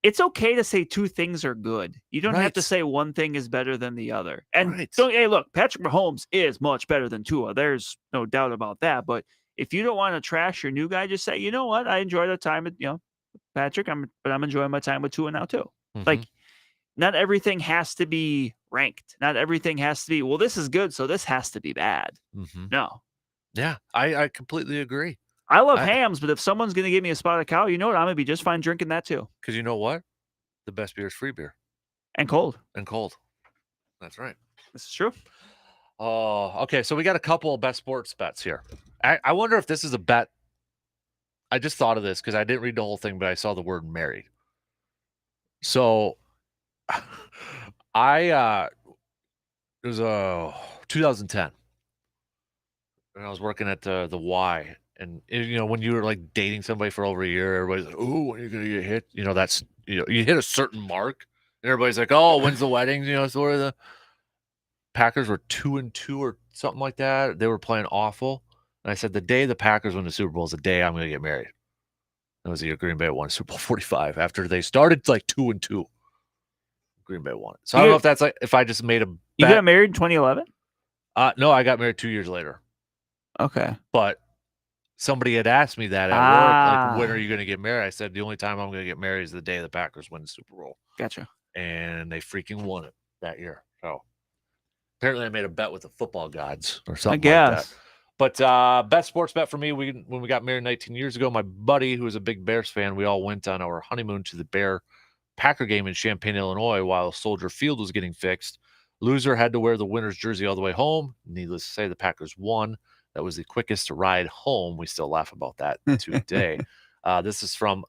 it's okay to say two things are good. You don't have to Right. say one thing is better than the other. And Right. hey, look, Patrick Mahomes is much better than Tua. There's no doubt about that. But if you don't want to trash your new guy, just say, you know what? I enjoyed the time with Patrick. But I'm enjoying my time with Tua now too. Like, not everything has to be ranked. Not everything has to be, well, this is good, so this has to be bad. No. Yeah, I completely agree. I love hams, but if someone's going to give me a spotted cow, you know what? I'm going to be just fine drinking that too. Because you know what? The best beer is free beer. And cold. And cold. That's right. This is true. Oh, okay. So we got a couple of best sports bets here. I wonder if this is a bet. I just thought of this because I didn't read the whole thing, but I saw the word married. So it was 2010. And I was working at the Y. And when you were like dating somebody for over a year, everybody's like, "Oh, when are you gonna get hit?" That's you hit a certain mark, and everybody's like, "Oh, when's the wedding?" Sort of the Packers were 2-2 or something like that. They were playing awful, and I said, "The day the Packers win the Super Bowl is the day I'm gonna get married." That was the year Green Bay won Super Bowl 45 after they started like 2-2. Green Bay won it. So I don't know if that's like if I just made a bet. You got married in 2011? No, I got married 2 years later. Okay. But somebody had asked me that at work, like, when are you going to get married? I said, the only time I'm going to get married is the day the Packers win the Super Bowl. Gotcha. And they freaking won it that year. So apparently I made a bet with the football gods or something like that. But best sports bet for me, when we got married 19 years ago, my buddy, who was a big Bears fan, we all went on our honeymoon to the Packer game in Champaign, Illinois, while Soldier Field was getting fixed. Loser had to wear the winner's jersey all the way home. Needless to say, the Packers won. That was the quickest ride home. We still laugh about that today. This is from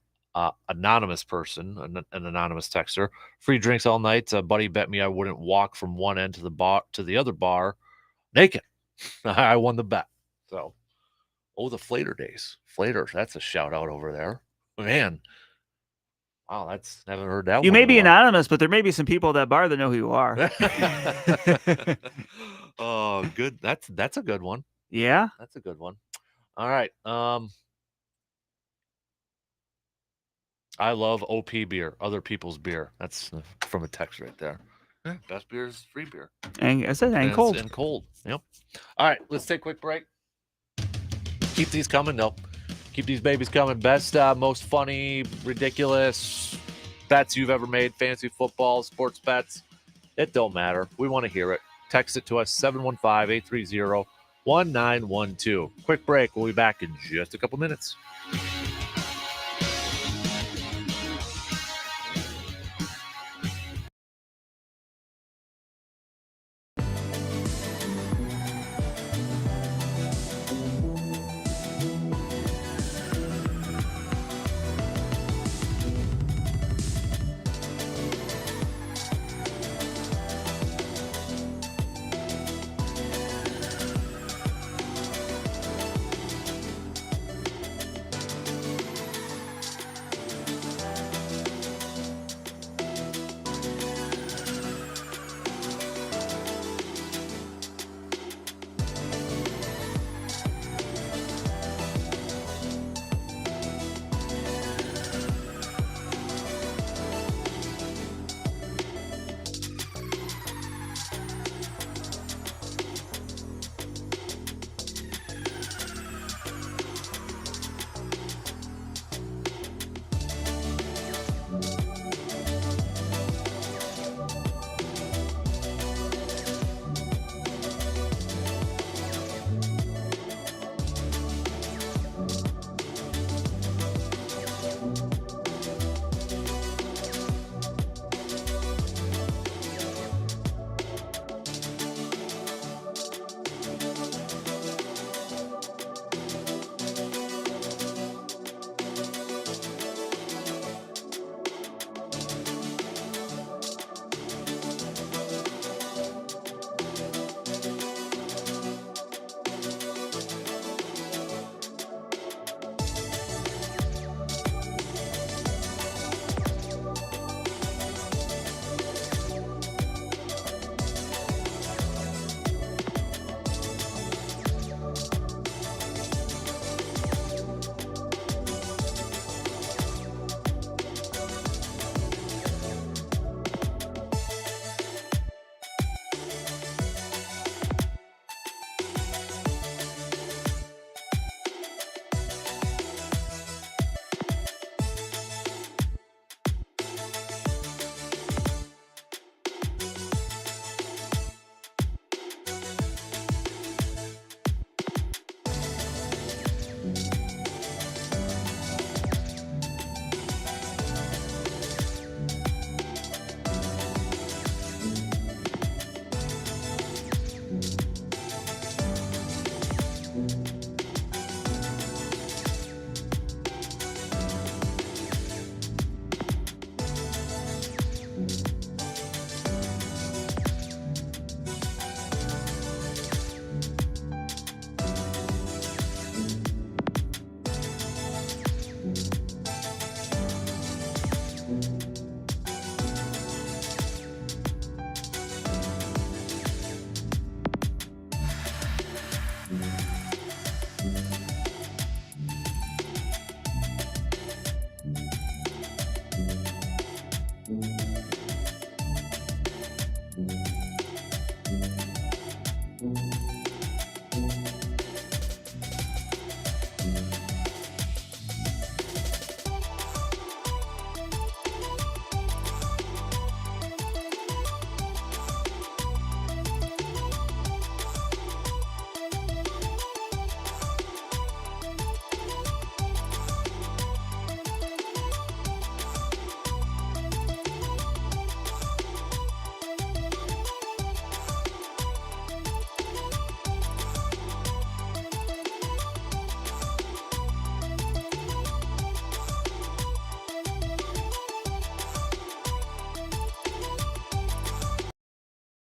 anonymous person, an anonymous texter. Free drinks all night. Buddy bet me I wouldn't walk from one end to the bar to the other bar naked. I won the bet. So, the Flater days. Flater, that's a shout out over there, man. Wow, haven't heard that. You one may in be a while. anonymous, but there may be some people at that bar that know who you are. Oh, good. That's a good one. Yeah, that's a good one. All right. I love OP beer, other people's beer. That's from a text right there. Yeah, best beer is free beer. And I said, and it's- cold. And cold. Yep. All right, let's take a quick break. Keep these coming. No, keep these babies coming. Best, most funny, ridiculous bets you've ever made. Fantasy football, sports bets. It don't matter. We want to hear it. Text it to us, 715-830-1912. Quick break. We'll be back in just a couple minutes.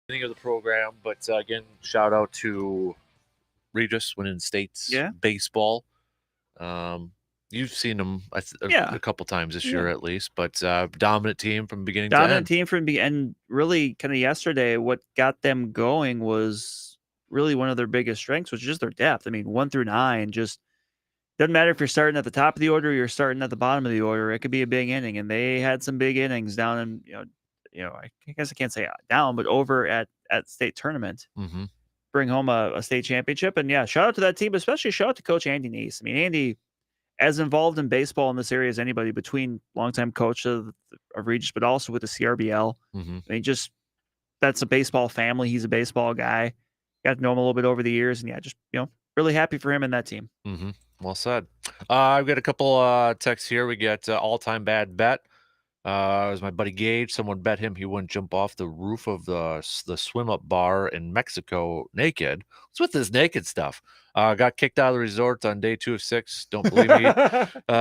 Beginning of the program, but again, shout out to Regis winning states baseball. You've seen them a couple times this year at least, but dominant team from beginning to end. Dominant team from and really kind of yesterday, what got them going was really one of their biggest strengths, which is just their depth. I mean, 1 through 9, just doesn't matter if you're starting at the top of the order or you're starting at the bottom of the order. It could be a big inning, and they had some big innings down in I guess I can't say down, but over at state tournament. Mm-hmm. Bring home a state championship. And yeah, shout out to that team, especially shout out to Coach Andy Neese. I mean, Andy, as involved in baseball in this area as anybody, between longtime coach of Regis, but also with the CRBL. Mm-hmm. I mean, just that's a baseball family. He's a baseball guy. Got to know him a little bit over the years, and yeah, just really happy for him and that team. Mm-hmm. Well said. I've got a couple texts here. We got all-time bad bet. It was my buddy Gage. Someone bet him he wouldn't jump off the roof of the swim-up bar in Mexico naked. What's with this naked stuff? Got kicked out of the resort on day 2 of 6. Don't believe me.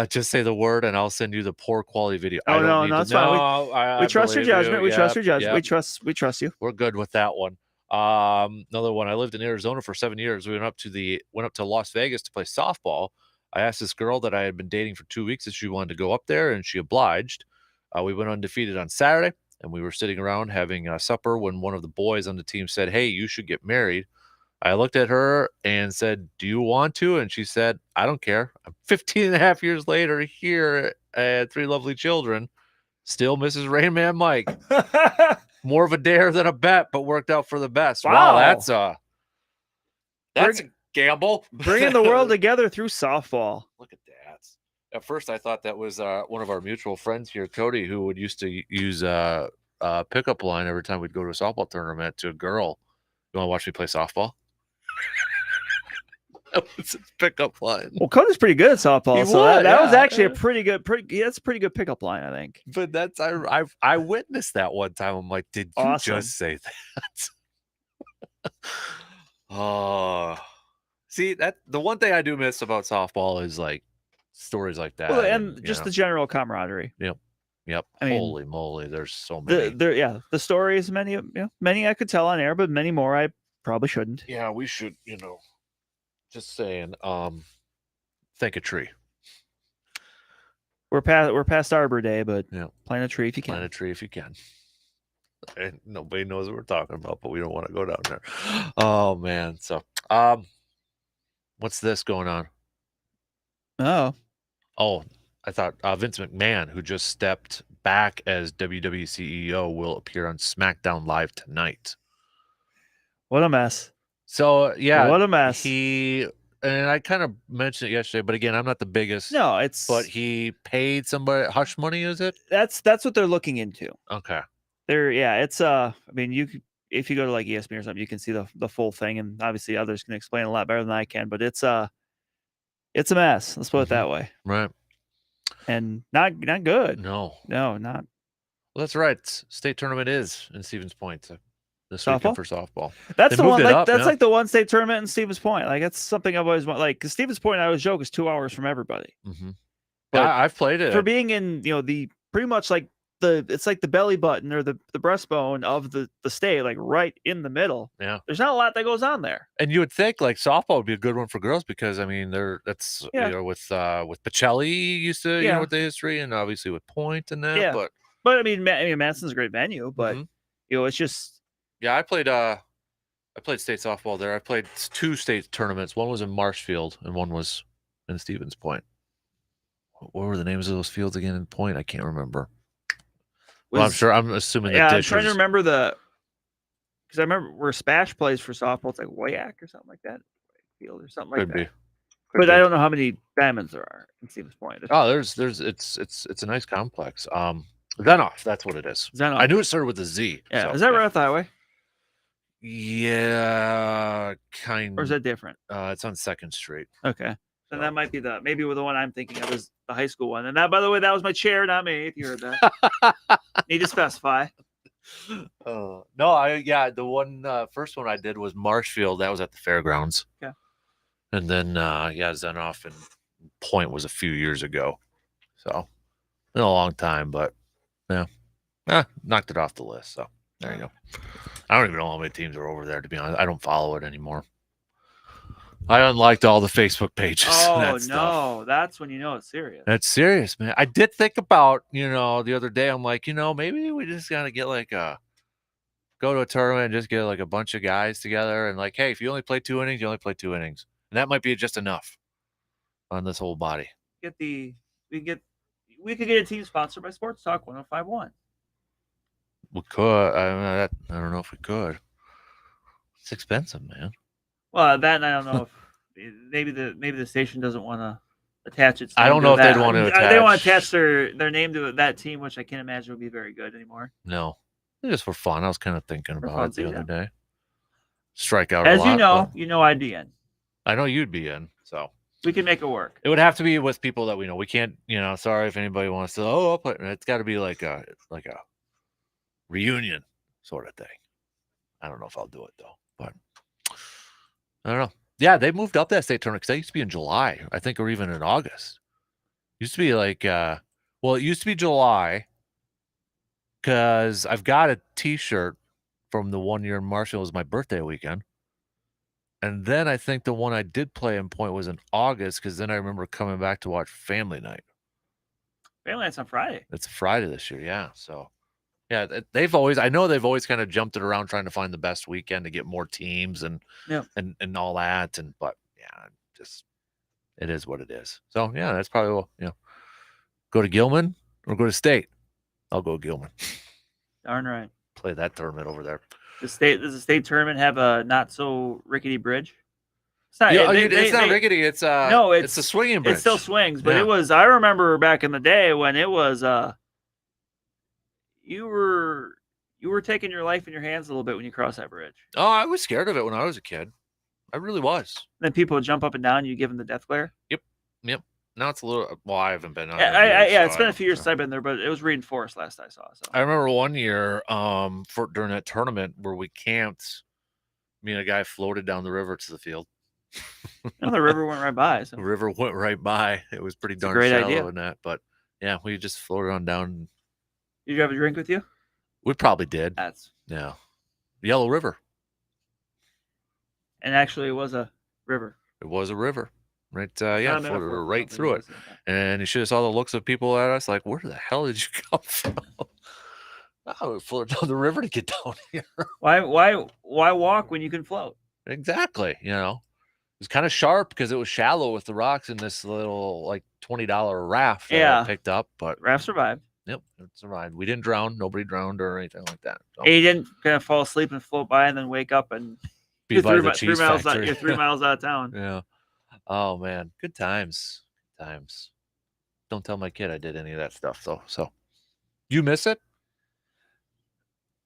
Just say the word, and I'll send you the poor quality video. Oh, no, it's fine. We trust your judgment. We trust your judgment. We trust you. We're good with that one. Another one. I lived in Arizona for 7 years. We went up to Las Vegas to play softball. I asked this girl that I had been dating for 2 weeks if she wanted to go up there, and she obliged. We went undefeated on Saturday, and we were sitting around having supper when one of the boys on the team said, "Hey, you should get married." I looked at her and said, "Do you want to?" And she said, "I don't care. I'm 15 and a half years later here, and 3 lovely children. Still Mrs. Rainman Mike." More of a dare than a bet, but worked out for the best. Wow, that's a gamble. Bringing the world together through softball. Look at that. At first, I thought that was one of our mutual friends here, Cody, who would used to use a pickup line every time we'd go to a softball tournament to a girl. You want to watch me play softball? That was his pickup line. Well, Cody's pretty good at softball, that was actually a pretty good pickup line, I think. But that's I witnessed that one time. I'm like, did you just say that? Oh, see that the one thing I do miss about softball is like stories like that, and just the general camaraderie. Yep. I mean, holy moly, there's so many. The stories, many I could tell on air, but many more I probably shouldn't. Yeah, we should, just saying, thank a tree. We're past Arbor Day, but plant a tree if you can. Plant a tree if you can. And nobody knows what we're talking about, but we don't want to go down there. Oh man. So what's this going on? Oh, I thought Vince McMahon, who just stepped back as WWE CEO, will appear on SmackDown Live tonight. What a mess. So yeah, what a mess. And I kind of mentioned it yesterday, but again, I'm not the biggest. No, but he paid somebody hush money. Is it? That's what they're looking into. Okay. It's I mean, if you go to like ESPN or something, you can see the full thing, and obviously others can explain a lot better than I can. But it's a mess. Let's put it that way. Right. And not good. No, not. Well, that's right. State tournament is in Stevens Point this weekend for softball. That's the one. Like that's like the one state tournament in Stevens Point. Like that's something I've always wanted. Like 'cause Stevens Point, I always joke, is 2 hours from everybody. Mm-hmm. But I've played it for being in the pretty much like it's like the belly button or the breastbone of the state, like right in the middle. Yeah, there's not a lot that goes on there. And you would think like softball would be a good one for girls because I mean that's with Pacelli used to with the history and obviously with Point and that. But I mean Madison's a great venue, but it's just I played state softball there. I played 2 state tournaments. One was in Marshfield and one was in Stevens Point. What were the names of those fields again in Point? I can't remember. Well, I'm sure. I'm assuming the Yeah, I'm ditch trying to was- remember because I remember where Spash plays for softball. It's like Wayak or something like that, field or something like Could that. be. Could But be. I don't know how many diamonds there are in Stevens Point. Oh, it's a nice complex. Zenoff, that's what it is. Zenoff. I knew it started with a Z. Yeah, so, is that right off the highway? Yeah, kind. Or is that different? It's on 2nd Street. Okay. Then that might be maybe the one I'm thinking of is the high school one. And that, by the way, that was my chair, not me. If you heard that, need to specify. No, the one first one I did was Marshfield. That was at the fairgrounds. Yeah. And then Zenoff and Point was a few years ago. So been a long time, but yeah, knocked it off the list. So there you go. I don't even know how many teams are over there, to be honest. I don't follow it anymore. I unliked all the Facebook pages. Oh that no, stuff. that's when you know it's serious. That's serious, man. I did think about, the other day, I'm like, maybe we just gotta get go to a tournament and just get like a bunch of guys together and like, hey, if you only play 2 innings, you only play 2 innings. And that might be just enough on this whole body. We could get a team sponsored by Sports Talk 105.1. We could. I don't know if we could. It's expensive, man. Well, that and I don't know if maybe the station doesn't want to attach its. I don't know if they'd want to attach. They want to attach their name to that team, which I can't imagine would be very good anymore. No, just for fun. I was kind of thinking about it the other day. Strike out As a lot, you know, I'd be in. I know you'd be in, so we can make it work. It would have to be with people that we know. We can't, sorry if anybody wants to. Oh, I'll put. It's got to be like a reunion sort of thing. I don't know if I'll do it though, but I don't know. Yeah, they moved up that state tournament because they used to be in July, I think, or even in August. Used to be like, it used to be July because I've got a T-shirt from the one year in Marshall. It was my birthday weekend. And then I think the one I did play in Point was in August because then I remember coming back to watch Family Night. Family Night's on Friday. It's a Friday this year, yeah. So, yeah, they've always kind of jumped it around trying to find the best weekend to get more teams and all that. But yeah, it is what it is. So yeah, that's probably go to Gilman or go to State. I'll go Gilman. Darn right. Play that tournament over there. Does the state tournament have a not so rickety bridge? It's not, it's not rickety. It's it's a swinging bridge. It still swings, but it was. I remember back in the day when it was. You were taking your life in your hands a little bit when you crossed that bridge. Oh, I was scared of it when I was a kid. I really was. Then people would jump up and down. You give them the death glare. Yep. Now it's a little. Well, I haven't been. It's been a few years since I've been there, but it was reinforced last I saw. So I remember one year, during that tournament where we camped, me and a guy floated down the river to the field. The river went right by. So. The river went right by. It was pretty darn great shallow idea. in that, but yeah, we just floated on down. Did you have a drink with you? We probably did. That's Yellow River. And actually, it was a river. It was a river. Right, floated right through it. And you should have saw the looks of people at us like, where the hell did you come from? Oh, we floated down the river to get down here. Why walk when you can float? Exactly. It was kind of sharp because it was shallow with the rocks in this little like $20 raft that I picked up. But raft survived. Yep, it survived. We didn't drown. Nobody drowned or anything like that. So. And you didn't kind of fall asleep and float by and then wake up and be by the cheese factory. You're 3 miles out of town. Yeah. Oh man, good times. Don't tell my kid I did any of that stuff though. So you miss it?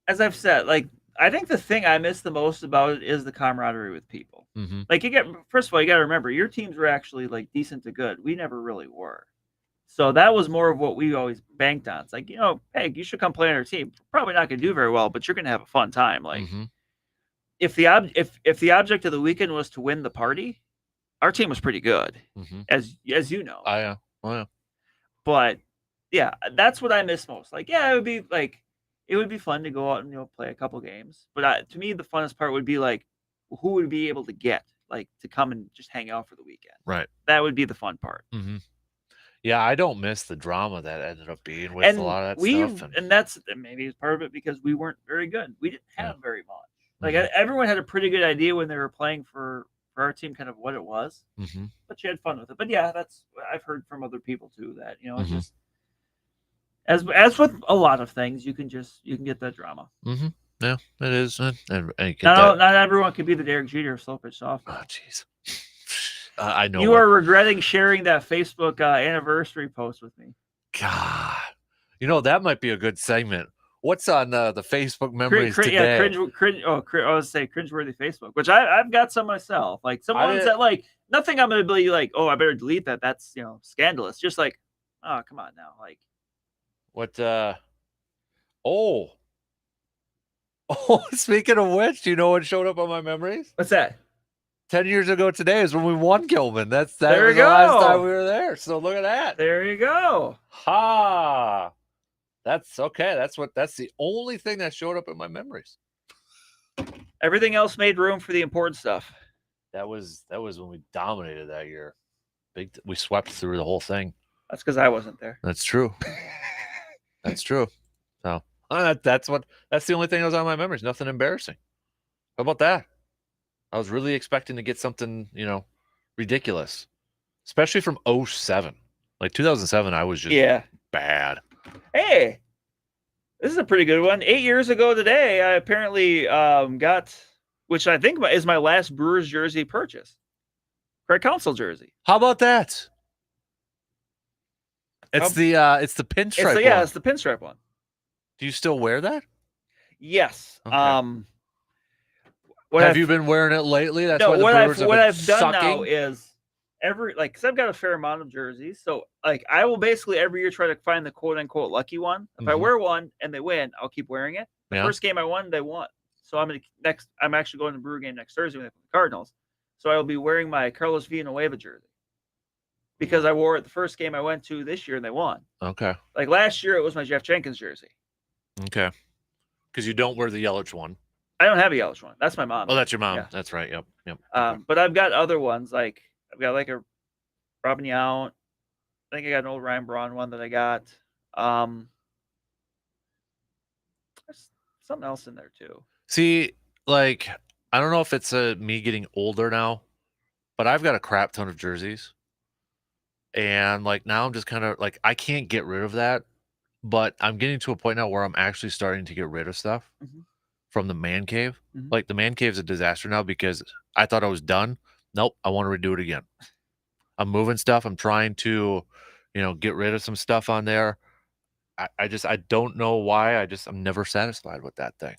As I've said, I think the thing I miss the most about it is the camaraderie with people. Mm-hmm. First of all, you got to remember your teams were actually decent to good. We never really were. So that was more of what we always banked on. It's hey, you should come play on our team. Probably not going to do very well, but you're going to have a fun time. If the object of the weekend was to win the party, our team was pretty good, as you know. Oh yeah. But yeah, that's what I miss most. It would be fun to go out and play a couple games. But to me, the funnest part would be who would be able to get to come and just hang out for the weekend. Right. That would be the fun part. Mm-hmm. Yeah, I don't miss the drama that ended up being with a lot of that stuff. And that's maybe it's part of it because we weren't very good. We didn't have very much. Everyone had a pretty good idea when they were playing for our team, kind of what it was. But you had fun with it. But yeah, that's I've heard from other people too that it's just As with a lot of things, you can get that drama. Mm-hmm. Yeah, it is. And you get Not everyone can be the Derek Jeter of slow pitch softball. Oh, jeez. I know. You are regretting sharing that Facebook anniversary post with me. God. That might be a good segment. What's on the Facebook memories today? Yeah, cringe. I was say cringeworthy Facebook, which I've got some myself. Like some ones that like nothing. I'm gonna be like, oh, I better delete that. That's scandalous. Just like, oh, come on now. Like, what? Oh, speaking of which, you know what showed up on my memories? What's that? 10 years ago today is when we won Gilman. That there was you the go. last time we were there. So look at that. There you go. Ha. That's okay. That's the only thing that showed up in my memories. Everything else made room for the important stuff. That was when we dominated that year. We swept through the whole thing. That's because I wasn't there. That's true. That's true. So that's the only thing that was on my memories. Nothing embarrassing. How about that? I was really expecting to get something, ridiculous, especially from 2007. Like 2007, I was just bad. Hey, this is a pretty good one. 8 years ago today, I apparently got, which I think is my last Brewers jersey purchase. Craig Counsell jersey. How about that? It's the pinstripe one. It's the pinstripe one. Do you still wear that? Yes. Okay. Have you been wearing it lately? That's why the Brewers have been I've done sucking? now is because I've got a fair amount of jerseys, so like I will basically every year try to find the quote unquote lucky one. If I wear one and they win, I'll keep wearing it. The first game I won, they won. So I'm actually going to the Brewer game next Thursday with the Cardinals. So I will be wearing my Carlos Villanueva jersey because I wore it the first game I went to this year and they won. Okay. Like last year, it was my Jeff Jenkins jersey. Okay. Because you don't wear the Yelich one. I don't have a Yelich one. That's my mom. Oh, that's your mom. Yeah. That's right. Yep. But I've got other ones. Like I've got like a Robin Yount. I think I got an old Ryan Braun one that I got. There's something else in there too. See, like I don't know if it's me getting older now, but I've got a crap ton of jerseys, and like now I'm just kind of like I can't get rid of that, but I'm getting to a point now where I'm actually starting to get rid of stuff. From the man cave. Like the man cave's a disaster now because I thought I was done. Nope, I want to redo it again. I'm moving stuff. I'm trying to, get rid of some stuff on there. I don't know why. I'm never satisfied with that thing.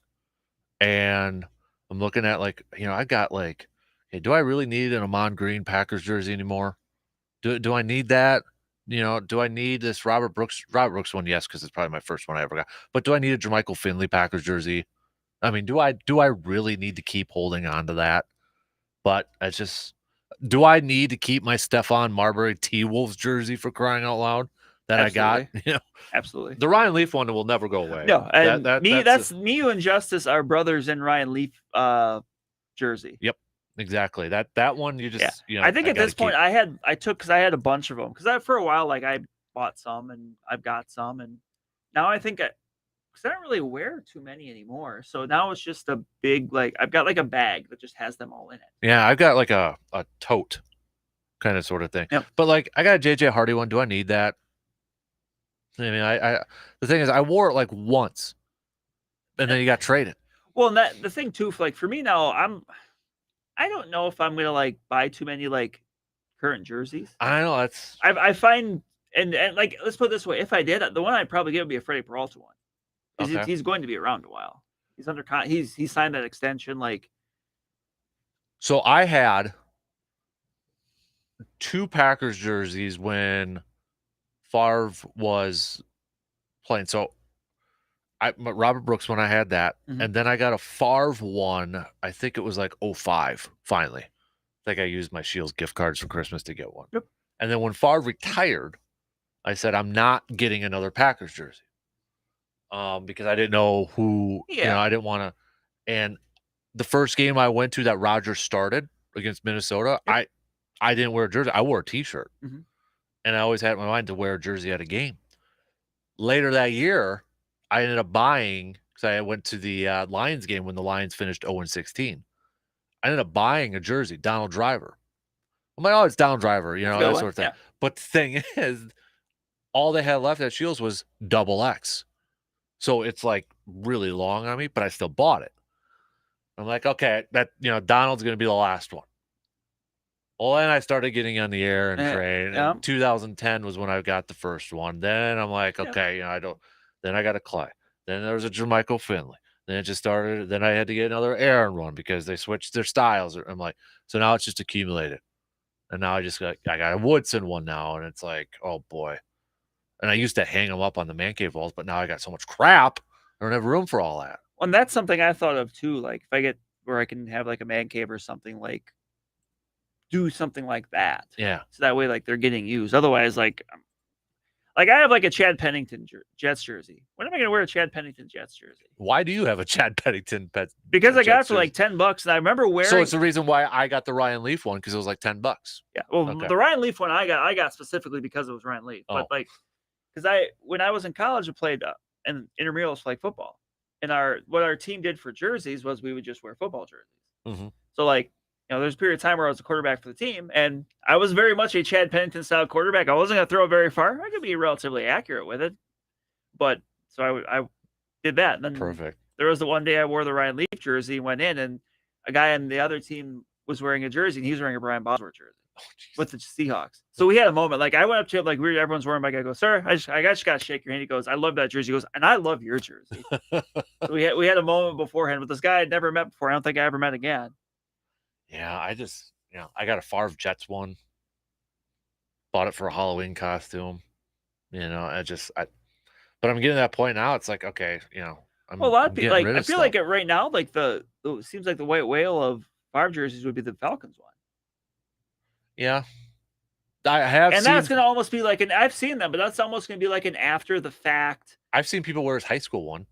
And I'm looking at I got hey, do I really need an Amon Green Packers jersey anymore? Do I need that? Do I need this Robert Brooks one? Yes, because it's probably my first one I ever got. But do I need a Jermichael Finley Packers jersey? I mean, do I really need to keep holding on to that? But do I need to keep my Stephon Marbury T-Wolves jersey for crying out loud that Absolutely. I got? Absolutely. The Ryan Leaf one will never go away. No, and me, you and Justice are brothers in Ryan Leaf jersey. Yep, exactly. That one you just I think at this point because I had a bunch of them because for a while I bought some and I've got some and now I think because I don't really wear too many anymore. So now it's just a big, I've got a bag that just has them all in it. Yeah, I've got a tote kind of sort of thing. Yep. But I got a JJ Hardy one. Do I need that? I mean, the thing is I wore it once and then he got traded. Well, and the thing too, for me now, I don't know if I'm going to buy too many current jerseys. I know I find, and let's put it this way. If I did, the one I'd probably get would be a Freddie Peralta one. Okay. He's going to be around a while. He's under he signed that extension. So I had 2 Packers jerseys when Favre was playing. So Robert Brooks when I had that, and then I got a Favre one. I think it was 05. Finally, I think I used my Shields gift cards for Christmas to get one. Yep. And then when Favre retired, I said I'm not getting another Packers jersey. Because I didn't know who, I didn't want to. And the first game I went to that Rodgers started against Minnesota, I didn't wear a jersey. I wore a T-shirt. And I always had it in my mind to wear a jersey at a game. Later that year, I ended up buying, because I went to the Lions game when the Lions finished 0-16. I ended up buying a jersey, Donald Driver. I'm like, oh, it's Donald Driver, that sort of thing. Yeah. But the thing is, all they had left at Shields was double X. So it's like really long on me, but I still bought it. I'm like, okay, that Donald's gonna be the last one. Well, then I started getting on the air and train. yeah. And 2010 was when I got the first one. Then I'm like, okay, then I got a Clay. Then there was a Jermichael Finley. Then it just started. Then I had to get another Aaron one because they switched their styles. I'm like, so now it's just accumulated. And now I got a Woodson one now. And it's like, oh boy. And I used to hang them up on the man cave walls, but now I got so much crap. I don't have room for all that. Well, and that's something I thought of too. Like if I get where I can have like a man cave or something, like do something like that. Yeah. So that way, like they're getting used. Otherwise, like I have like a Chad Pennington Jets jersey. When am I going to wear a Chad Pennington Jets jersey? Why do you have a Chad Pennington Because I got it Jets for like $10, and I remember wearing. So it's the reason why I got the Ryan Leaf one because it was like $10. Yeah. Well, Okay. the Ryan Leaf one I got specifically because it was Ryan Leaf. But like, because when I was in college, I played in intramurals flag football, and what our team did for jerseys was we would just wear football jerseys. Mm-hmm. So like, there's a period of time where I was a quarterback for the team, and I was very much a Chad Pennington style quarterback. I wasn't going to throw it very far. I could be relatively accurate with it, but so I did that. And then perfect. There was the one day I wore the Ryan Leaf jersey, went in, and a guy on the other team was wearing a jersey, and he was wearing a Brian Bosworth jersey with the Seahawks. So we had a moment. Like I went up to him, like everyone's wearing my guy. I go, sir, I just got to shake your hand. He goes, I love that jersey. He goes, and I love your jersey. So we had a moment beforehand with this guy I'd never met before. I don't think I ever met again. Yeah, I got a Favre Jets one. Bought it for a Halloween costume. But I'm getting to that point now. It's like, okay, I'm a lot of people like. I feel stuff. like it right now. Like it seems like the white whale of Favre jerseys would be the Falcons one. Yeah, I have, and that's gonna almost be like I've seen them, but that's almost gonna be like an after the fact. I've seen people wear his high school one.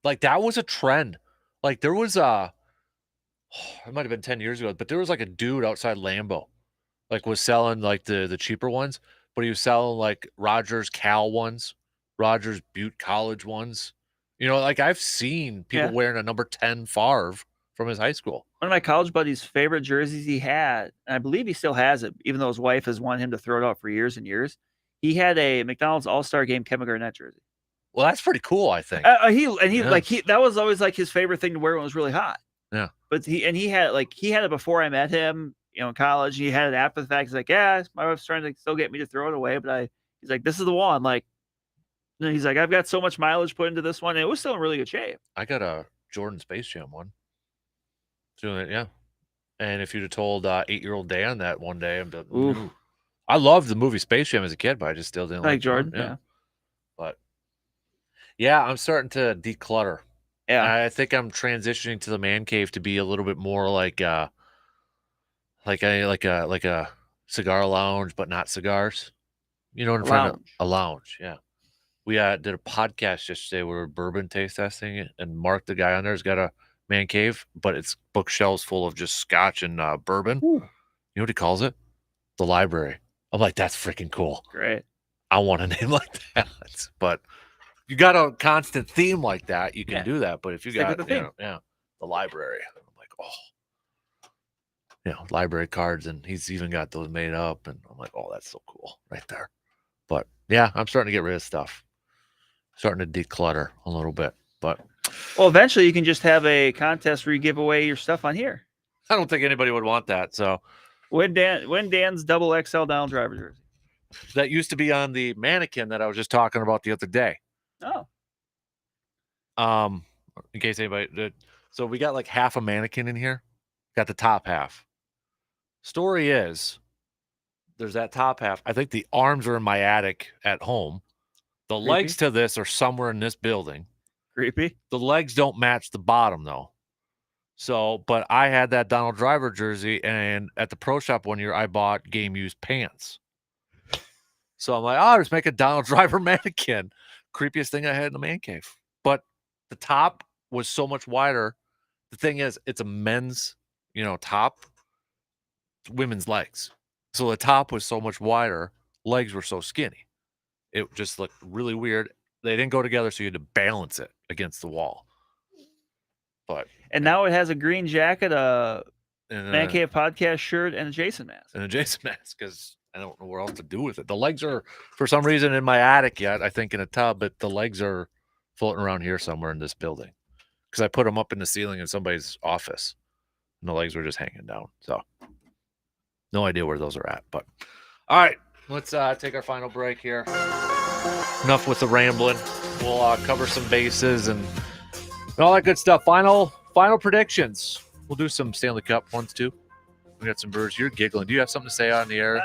Like that was a trend. Like there was it might have been 10 years ago, but there was like a dude outside Lambeau, like was selling like the cheaper ones, but he was selling like Rogers Cal ones, Rogers Butte College ones. Like I've seen people wearing a number 10 Favre from his high school. One of my college buddies' favorite jerseys he had, and I believe he still has it, even though his wife has wanted him to throw it out for years and years. He had a McDonald's All-Star Game Kevin Garnett jersey. Well, that's pretty cool, I think. That was always like his favorite thing to wear when it was really hot. Yeah. But he had it before I met him, in college. He had it after the fact. He's like, yeah, my wife's trying to still get me to throw it away, but he's like, this is the one. Like, he's like, I've got so much mileage put into this one, and it was still in really good shape. I got a Jordan Space Jam one. Doing it, yeah. And if you'd have told 8-year-old Dan that one day, I'm like, ooh. I loved the movie Space Jam as a kid, but I just still didn't like Jordan. Yeah. But yeah, I'm starting to declutter. Yeah. I think I'm transitioning to the man cave to be a little bit more like a cigar lounge, but not cigars. You know what I'm trying to? A lounge, yeah. We did a podcast yesterday where we were bourbon taste testing it, and Mark, the guy on there, has got a man cave, but it's bookshelves full of just scotch and bourbon. Ooh. You know what he calls it? The library. I'm like, that's freaking cool. Great. I want a name like that. But you got a constant theme like that, you can do that. But if you got the library, I'm like, library cards, and he's even got those made up, and I'm like, oh, that's so cool right there. But yeah, I'm starting to get rid of stuff. Starting to declutter a little bit. But eventually you can just have a contest where you give away your stuff on here. I don't think anybody would want that. So win Dan's double XL down driver jersey. That used to be on the mannequin that I was just talking about the other day. Oh. In case anybody did. So we got like half a mannequin in here. Got the top half. Story is, there's that top half. I think the arms are in my attic at home. The Creepy. legs to this are somewhere in this building. Creepy. The legs don't match the bottom though. So, but I had that Donald Driver jersey, and at the pro shop one year, I bought game used pants. So I'm like, I'll just make a Donald Driver mannequin. Creepiest thing I had in the man cave. But the top was so much wider. The thing is, it's a men's, top, women's legs. So the top was so much wider. Legs were so skinny. It just looked really weird. They didn't go together, so you had to balance it against the wall. But now it has a green jacket, Man Cave podcast shirt, and a Jason mask. Because I don't know what else to do with it. The legs are, for some reason, in my attic yet, I think in a tub, but the legs are floating around here somewhere in this building because I put them up in the ceiling in somebody's office, and the legs were just hanging down. So no idea where those are at. But all right, let's take our final break here. Enough with the rambling. We'll cover some bases and all that good stuff. Final predictions. We'll do some Stanley Cup ones too. We got some Brewers. You're giggling. Do you have something to say on the air?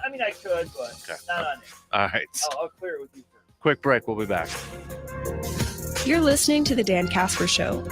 I mean, I could, but not on it. All right. I'll clear it with you first. Quick break. We'll be back. You're listening to The Dan Kasper Show.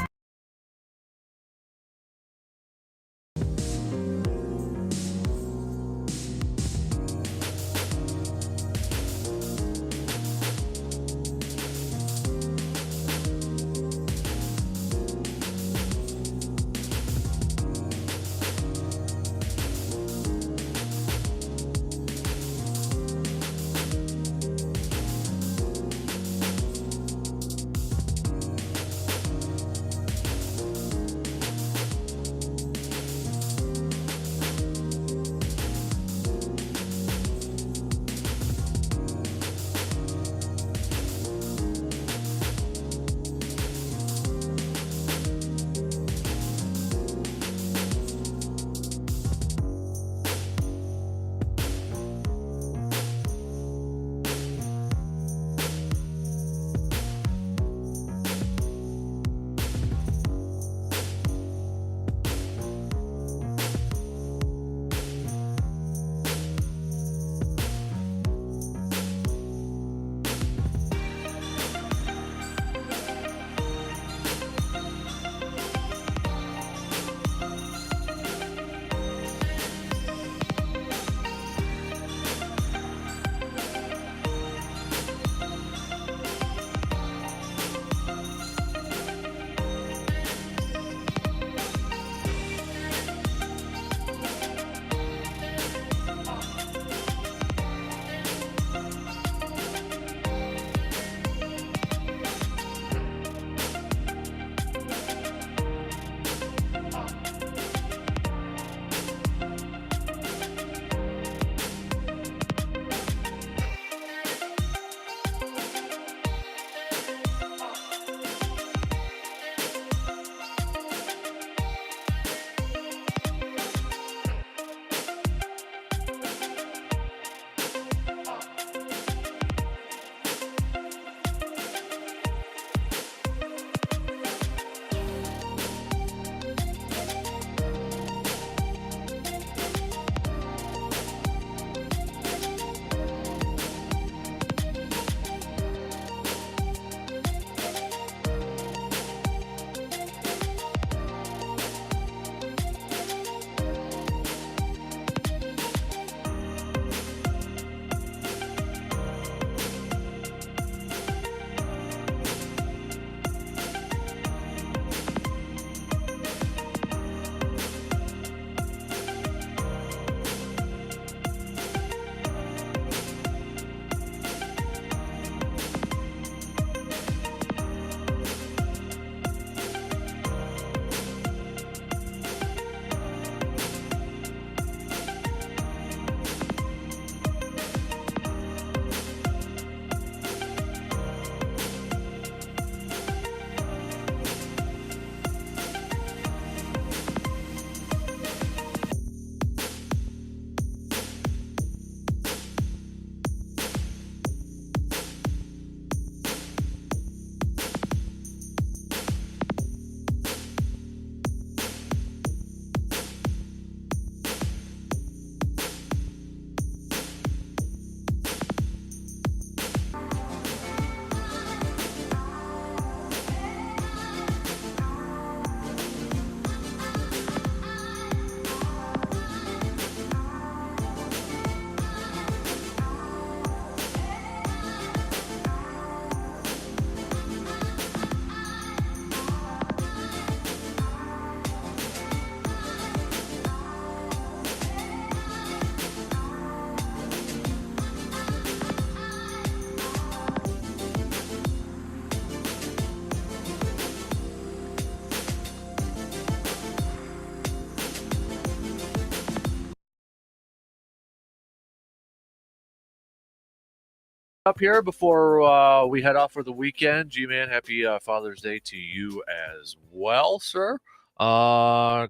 Up here before we head off for the weekend. G-Man, happy Father's Day to you as well, sir.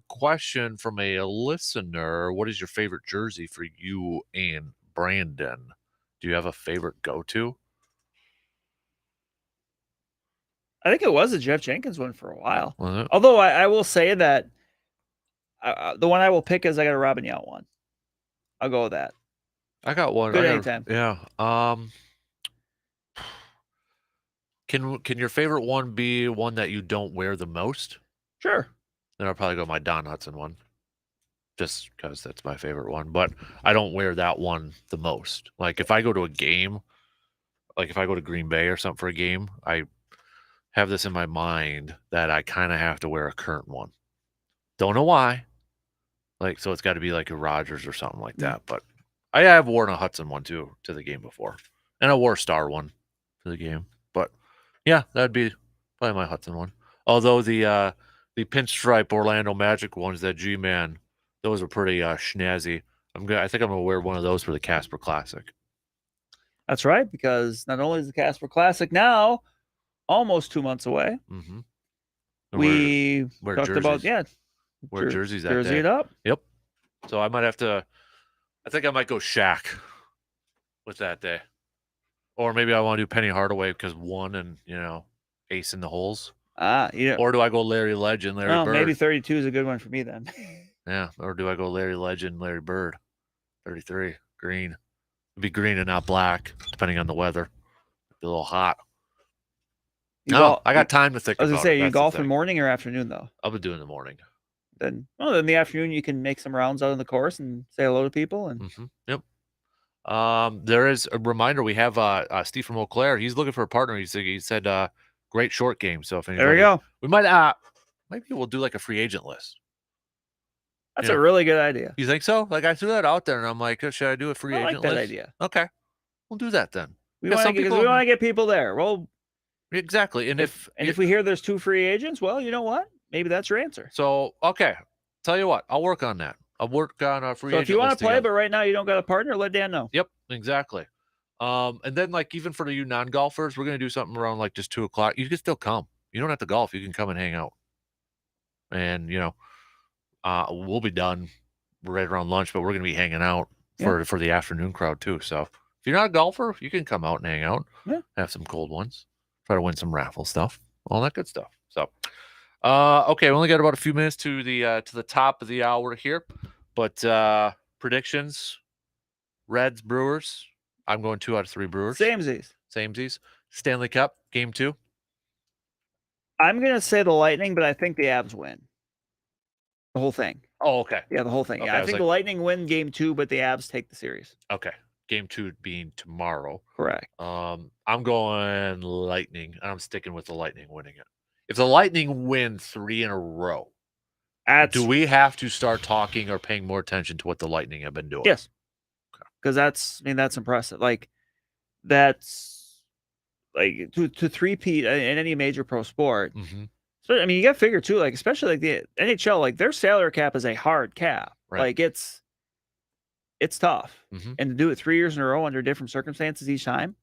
Question from a listener. What is your favorite jersey for you and Brandon? Do you have a favorite go-to? I think it was a Jeff Jenkins one for a while. Was it? Although I will say that the one I will pick is I got a Robin Yount one. I'll go with that. I got one. Good anytime. Yeah. Can your favorite one be one that you don't wear the most? Sure. Then I'll probably go my Don Hudson one, just because that's my favorite one. But I don't wear that one the most. Like if I go to a game, like if I go to Green Bay or something for a game, I have this in my mind that I kind of have to wear a current one. Don't know why. Like, so it's got to be like a Rodgers or something like that. But I have worn a Hudson one too to the game before, and I wore a Star one to the game. But yeah, that'd be probably my Hudson one. Although the pinstripe Orlando Magic ones, that G-Man, those are pretty snazzy. I think I'm gonna wear one of those for the Casper Classic. That's right, because not only is the Casper Classic now almost 2 months away, we wear talked about wear jerseys that jersey day. it up. Yep. So I might have to. I think I might go Shaq with that day, or maybe I want to do Penny Hardaway because one and ace in the holes. Or do I go Larry Legend, Larry Bird? Maybe 32 is a good one for me then. Yeah. Or do I go Larry Legend, Larry Bird? 33 green. It'd be green and not black, depending on the weather. It'd be a little hot. I got time to think about it. I was going to say, you That's the golf in thing. morning or afternoon, though? I'll be doing the morning. Then in the afternoon, you can make some rounds out on the course and say hello to people. And Yep. There is a reminder. We have Steve from Eau Claire. He's looking for a partner. He said great short game. So if anybody, there we go. We might maybe we'll do like a free agent list. That's a really good idea. You think so? Like I threw that out there, and I'm like, should I do a free I agent like that list? idea. Okay, we'll do that then. We want to get people there. Well, exactly. And if we hear there's 2 free agents, well, you know what? Maybe that's your answer. So okay, tell you what, I'll work on that. I'll work on a free So agent. if you want list to play, together. but right now you don't got a partner, let Dan know. Yep, exactly. And then like even for you non-golfers, we're gonna do something around like just 2:00. You can still come. You don't have to golf. You can come and hang out. And we'll be done right around lunch, but we're gonna be hanging out for the afternoon crowd too. So if you're not a golfer, you can come out and hang out. Yeah. Have some cold ones. Try to win some raffle stuff. All that good stuff. So okay, we only got about a few minutes to the top of the hour here. But predictions, Reds, Brewers. I'm going 2 out of 3 Brewers. Samesies. Stanley Cup, Game 2. I'm going to say the Lightning, but I think the Avs win. The whole thing. Oh, okay. Yeah, the whole thing. Okay, Yeah, I think the Lightning win Game 2, but the Avs take the series. Okay. Game 2 being tomorrow. Correct. I'm going Lightning, and I'm sticking with the Lightning winning it. If the Lightning win 3 in a row, do we have to start talking or paying more attention to what the Lightning have been doing? Yes. Because that's impressive. Like, that's like to three-peat in any major pro sport. Mm-hmm. So, I mean, you got to figure too, like, especially like the NHL, like their salary cap is a hard cap. Right. Like it's tough. Mm-hmm. And to do it 3 years in a row under different circumstances each time.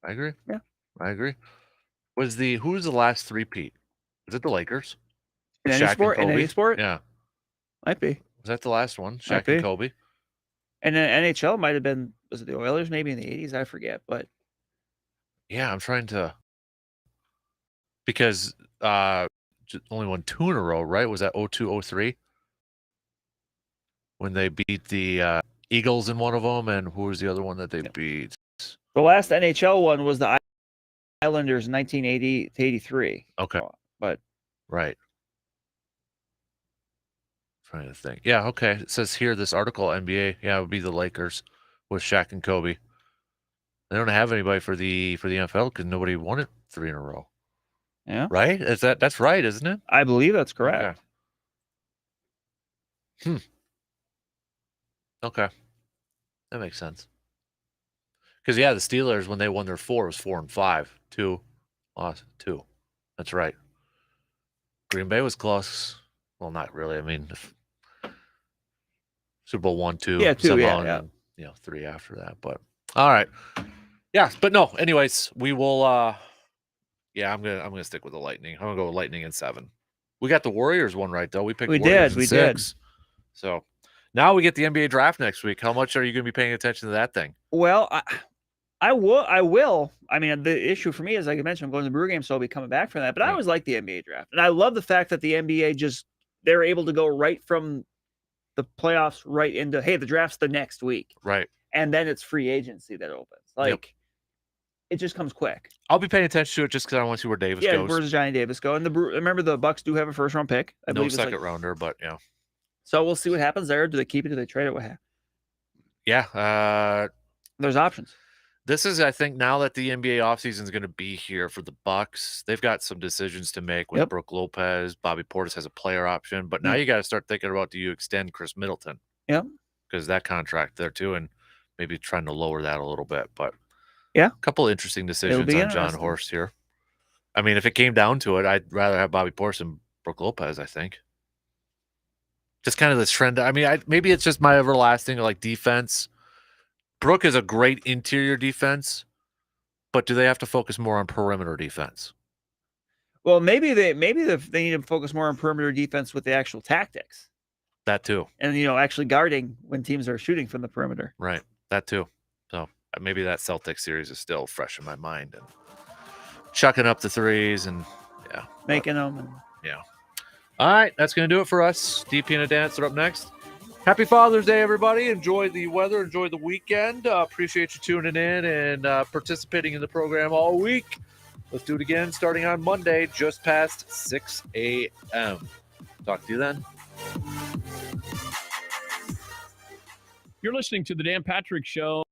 I agree. Yeah. I agree. Who was the last three-peat? Was it the Lakers? In any sport? Yeah. Might be. Was that the last one? Shaq and Kobe? And then NHL might have been, was it the Oilers maybe in the 80s? I forget, but. Yeah, I'm trying to. Because only won 2 in a row, right? Was that 02-03? When they beat the Eagles in one of them, and who was the other one that they beat? The last NHL one was the Islanders 1980-83. Okay. But. Right. Trying to think. Yeah, okay. It says here, this article, NBA, it would be the Lakers with Shaq and Kobe. They don't have anybody for the NFL because nobody won it 3 in a row. Yeah. Right? That's right, isn't it? I believe that's correct. Okay. Okay. That makes sense. Because, yeah, the Steelers, when they won their 4, it was 4-5. 2 lost 2. That's right. Green Bay was close. Well, not really. I mean, Super Bowl 1, 2. Yeah, 2, somehow, yeah. And then, 3 after that. But All right. Yeah, but no. Anyways, we will. Yeah, I'm gonna stick with the Lightning. I'm gonna go with Lightning in 7. We got the Warriors one right though. We picked. We Warriors did. in 6. So now we get the NBA draft next week. How much are you gonna be paying attention to that thing? Well, I will. I mean, the issue for me is, like I mentioned, I'm going to the Brewer game, so I'll be coming back for that. But I always like the NBA draft, and I love the fact that the NBA they're able to go right from the playoffs right into, hey, the draft's the next week, right? And then it's free agency that opens. Like, it just comes quick. I'll be paying attention to it just because I want to see where Davis goes. Where's Johnny Davis go? And remember, the Bucks do have a first round pick. I believe no second rounder, but yeah. So we'll see what happens there. Do they keep it? Do they trade it? What happens? Yeah. There's options. This is, I think, now that the NBA offseason is going to be here for the Bucks, they've got some decisions to make with Brook Lopez. Bobby Portis has a player option, but now you got to start thinking about, do you extend Chris Middleton? Yeah. Because that contract there too, and maybe trying to lower that a little bit. But yeah, a couple interesting decisions on John Horst here. I mean, if it came down to it, I'd rather have Bobby Portis than Brook Lopez, I think. Just kind of this trend. I mean, maybe it's just my everlasting defense. Brook is a great interior defense, but do they have to focus more on perimeter defense? Well, maybe they need to focus more on perimeter defense with the actual tactics. That too. And, actually guarding when teams are shooting from the perimeter. Right. That too. So maybe that Celtics series is still fresh in my mind and chucking up the threes and making them. And... Yeah. All right. That's going to do it for us. DP and a dance are up next. Happy Father's Day, everybody. Enjoy the weather. Enjoy the weekend. Appreciate you tuning in and participating in the program all week. Let's do it again starting on Monday, just past 6 a.m. Talk to you then. You're listening to the Dan Patrick Show.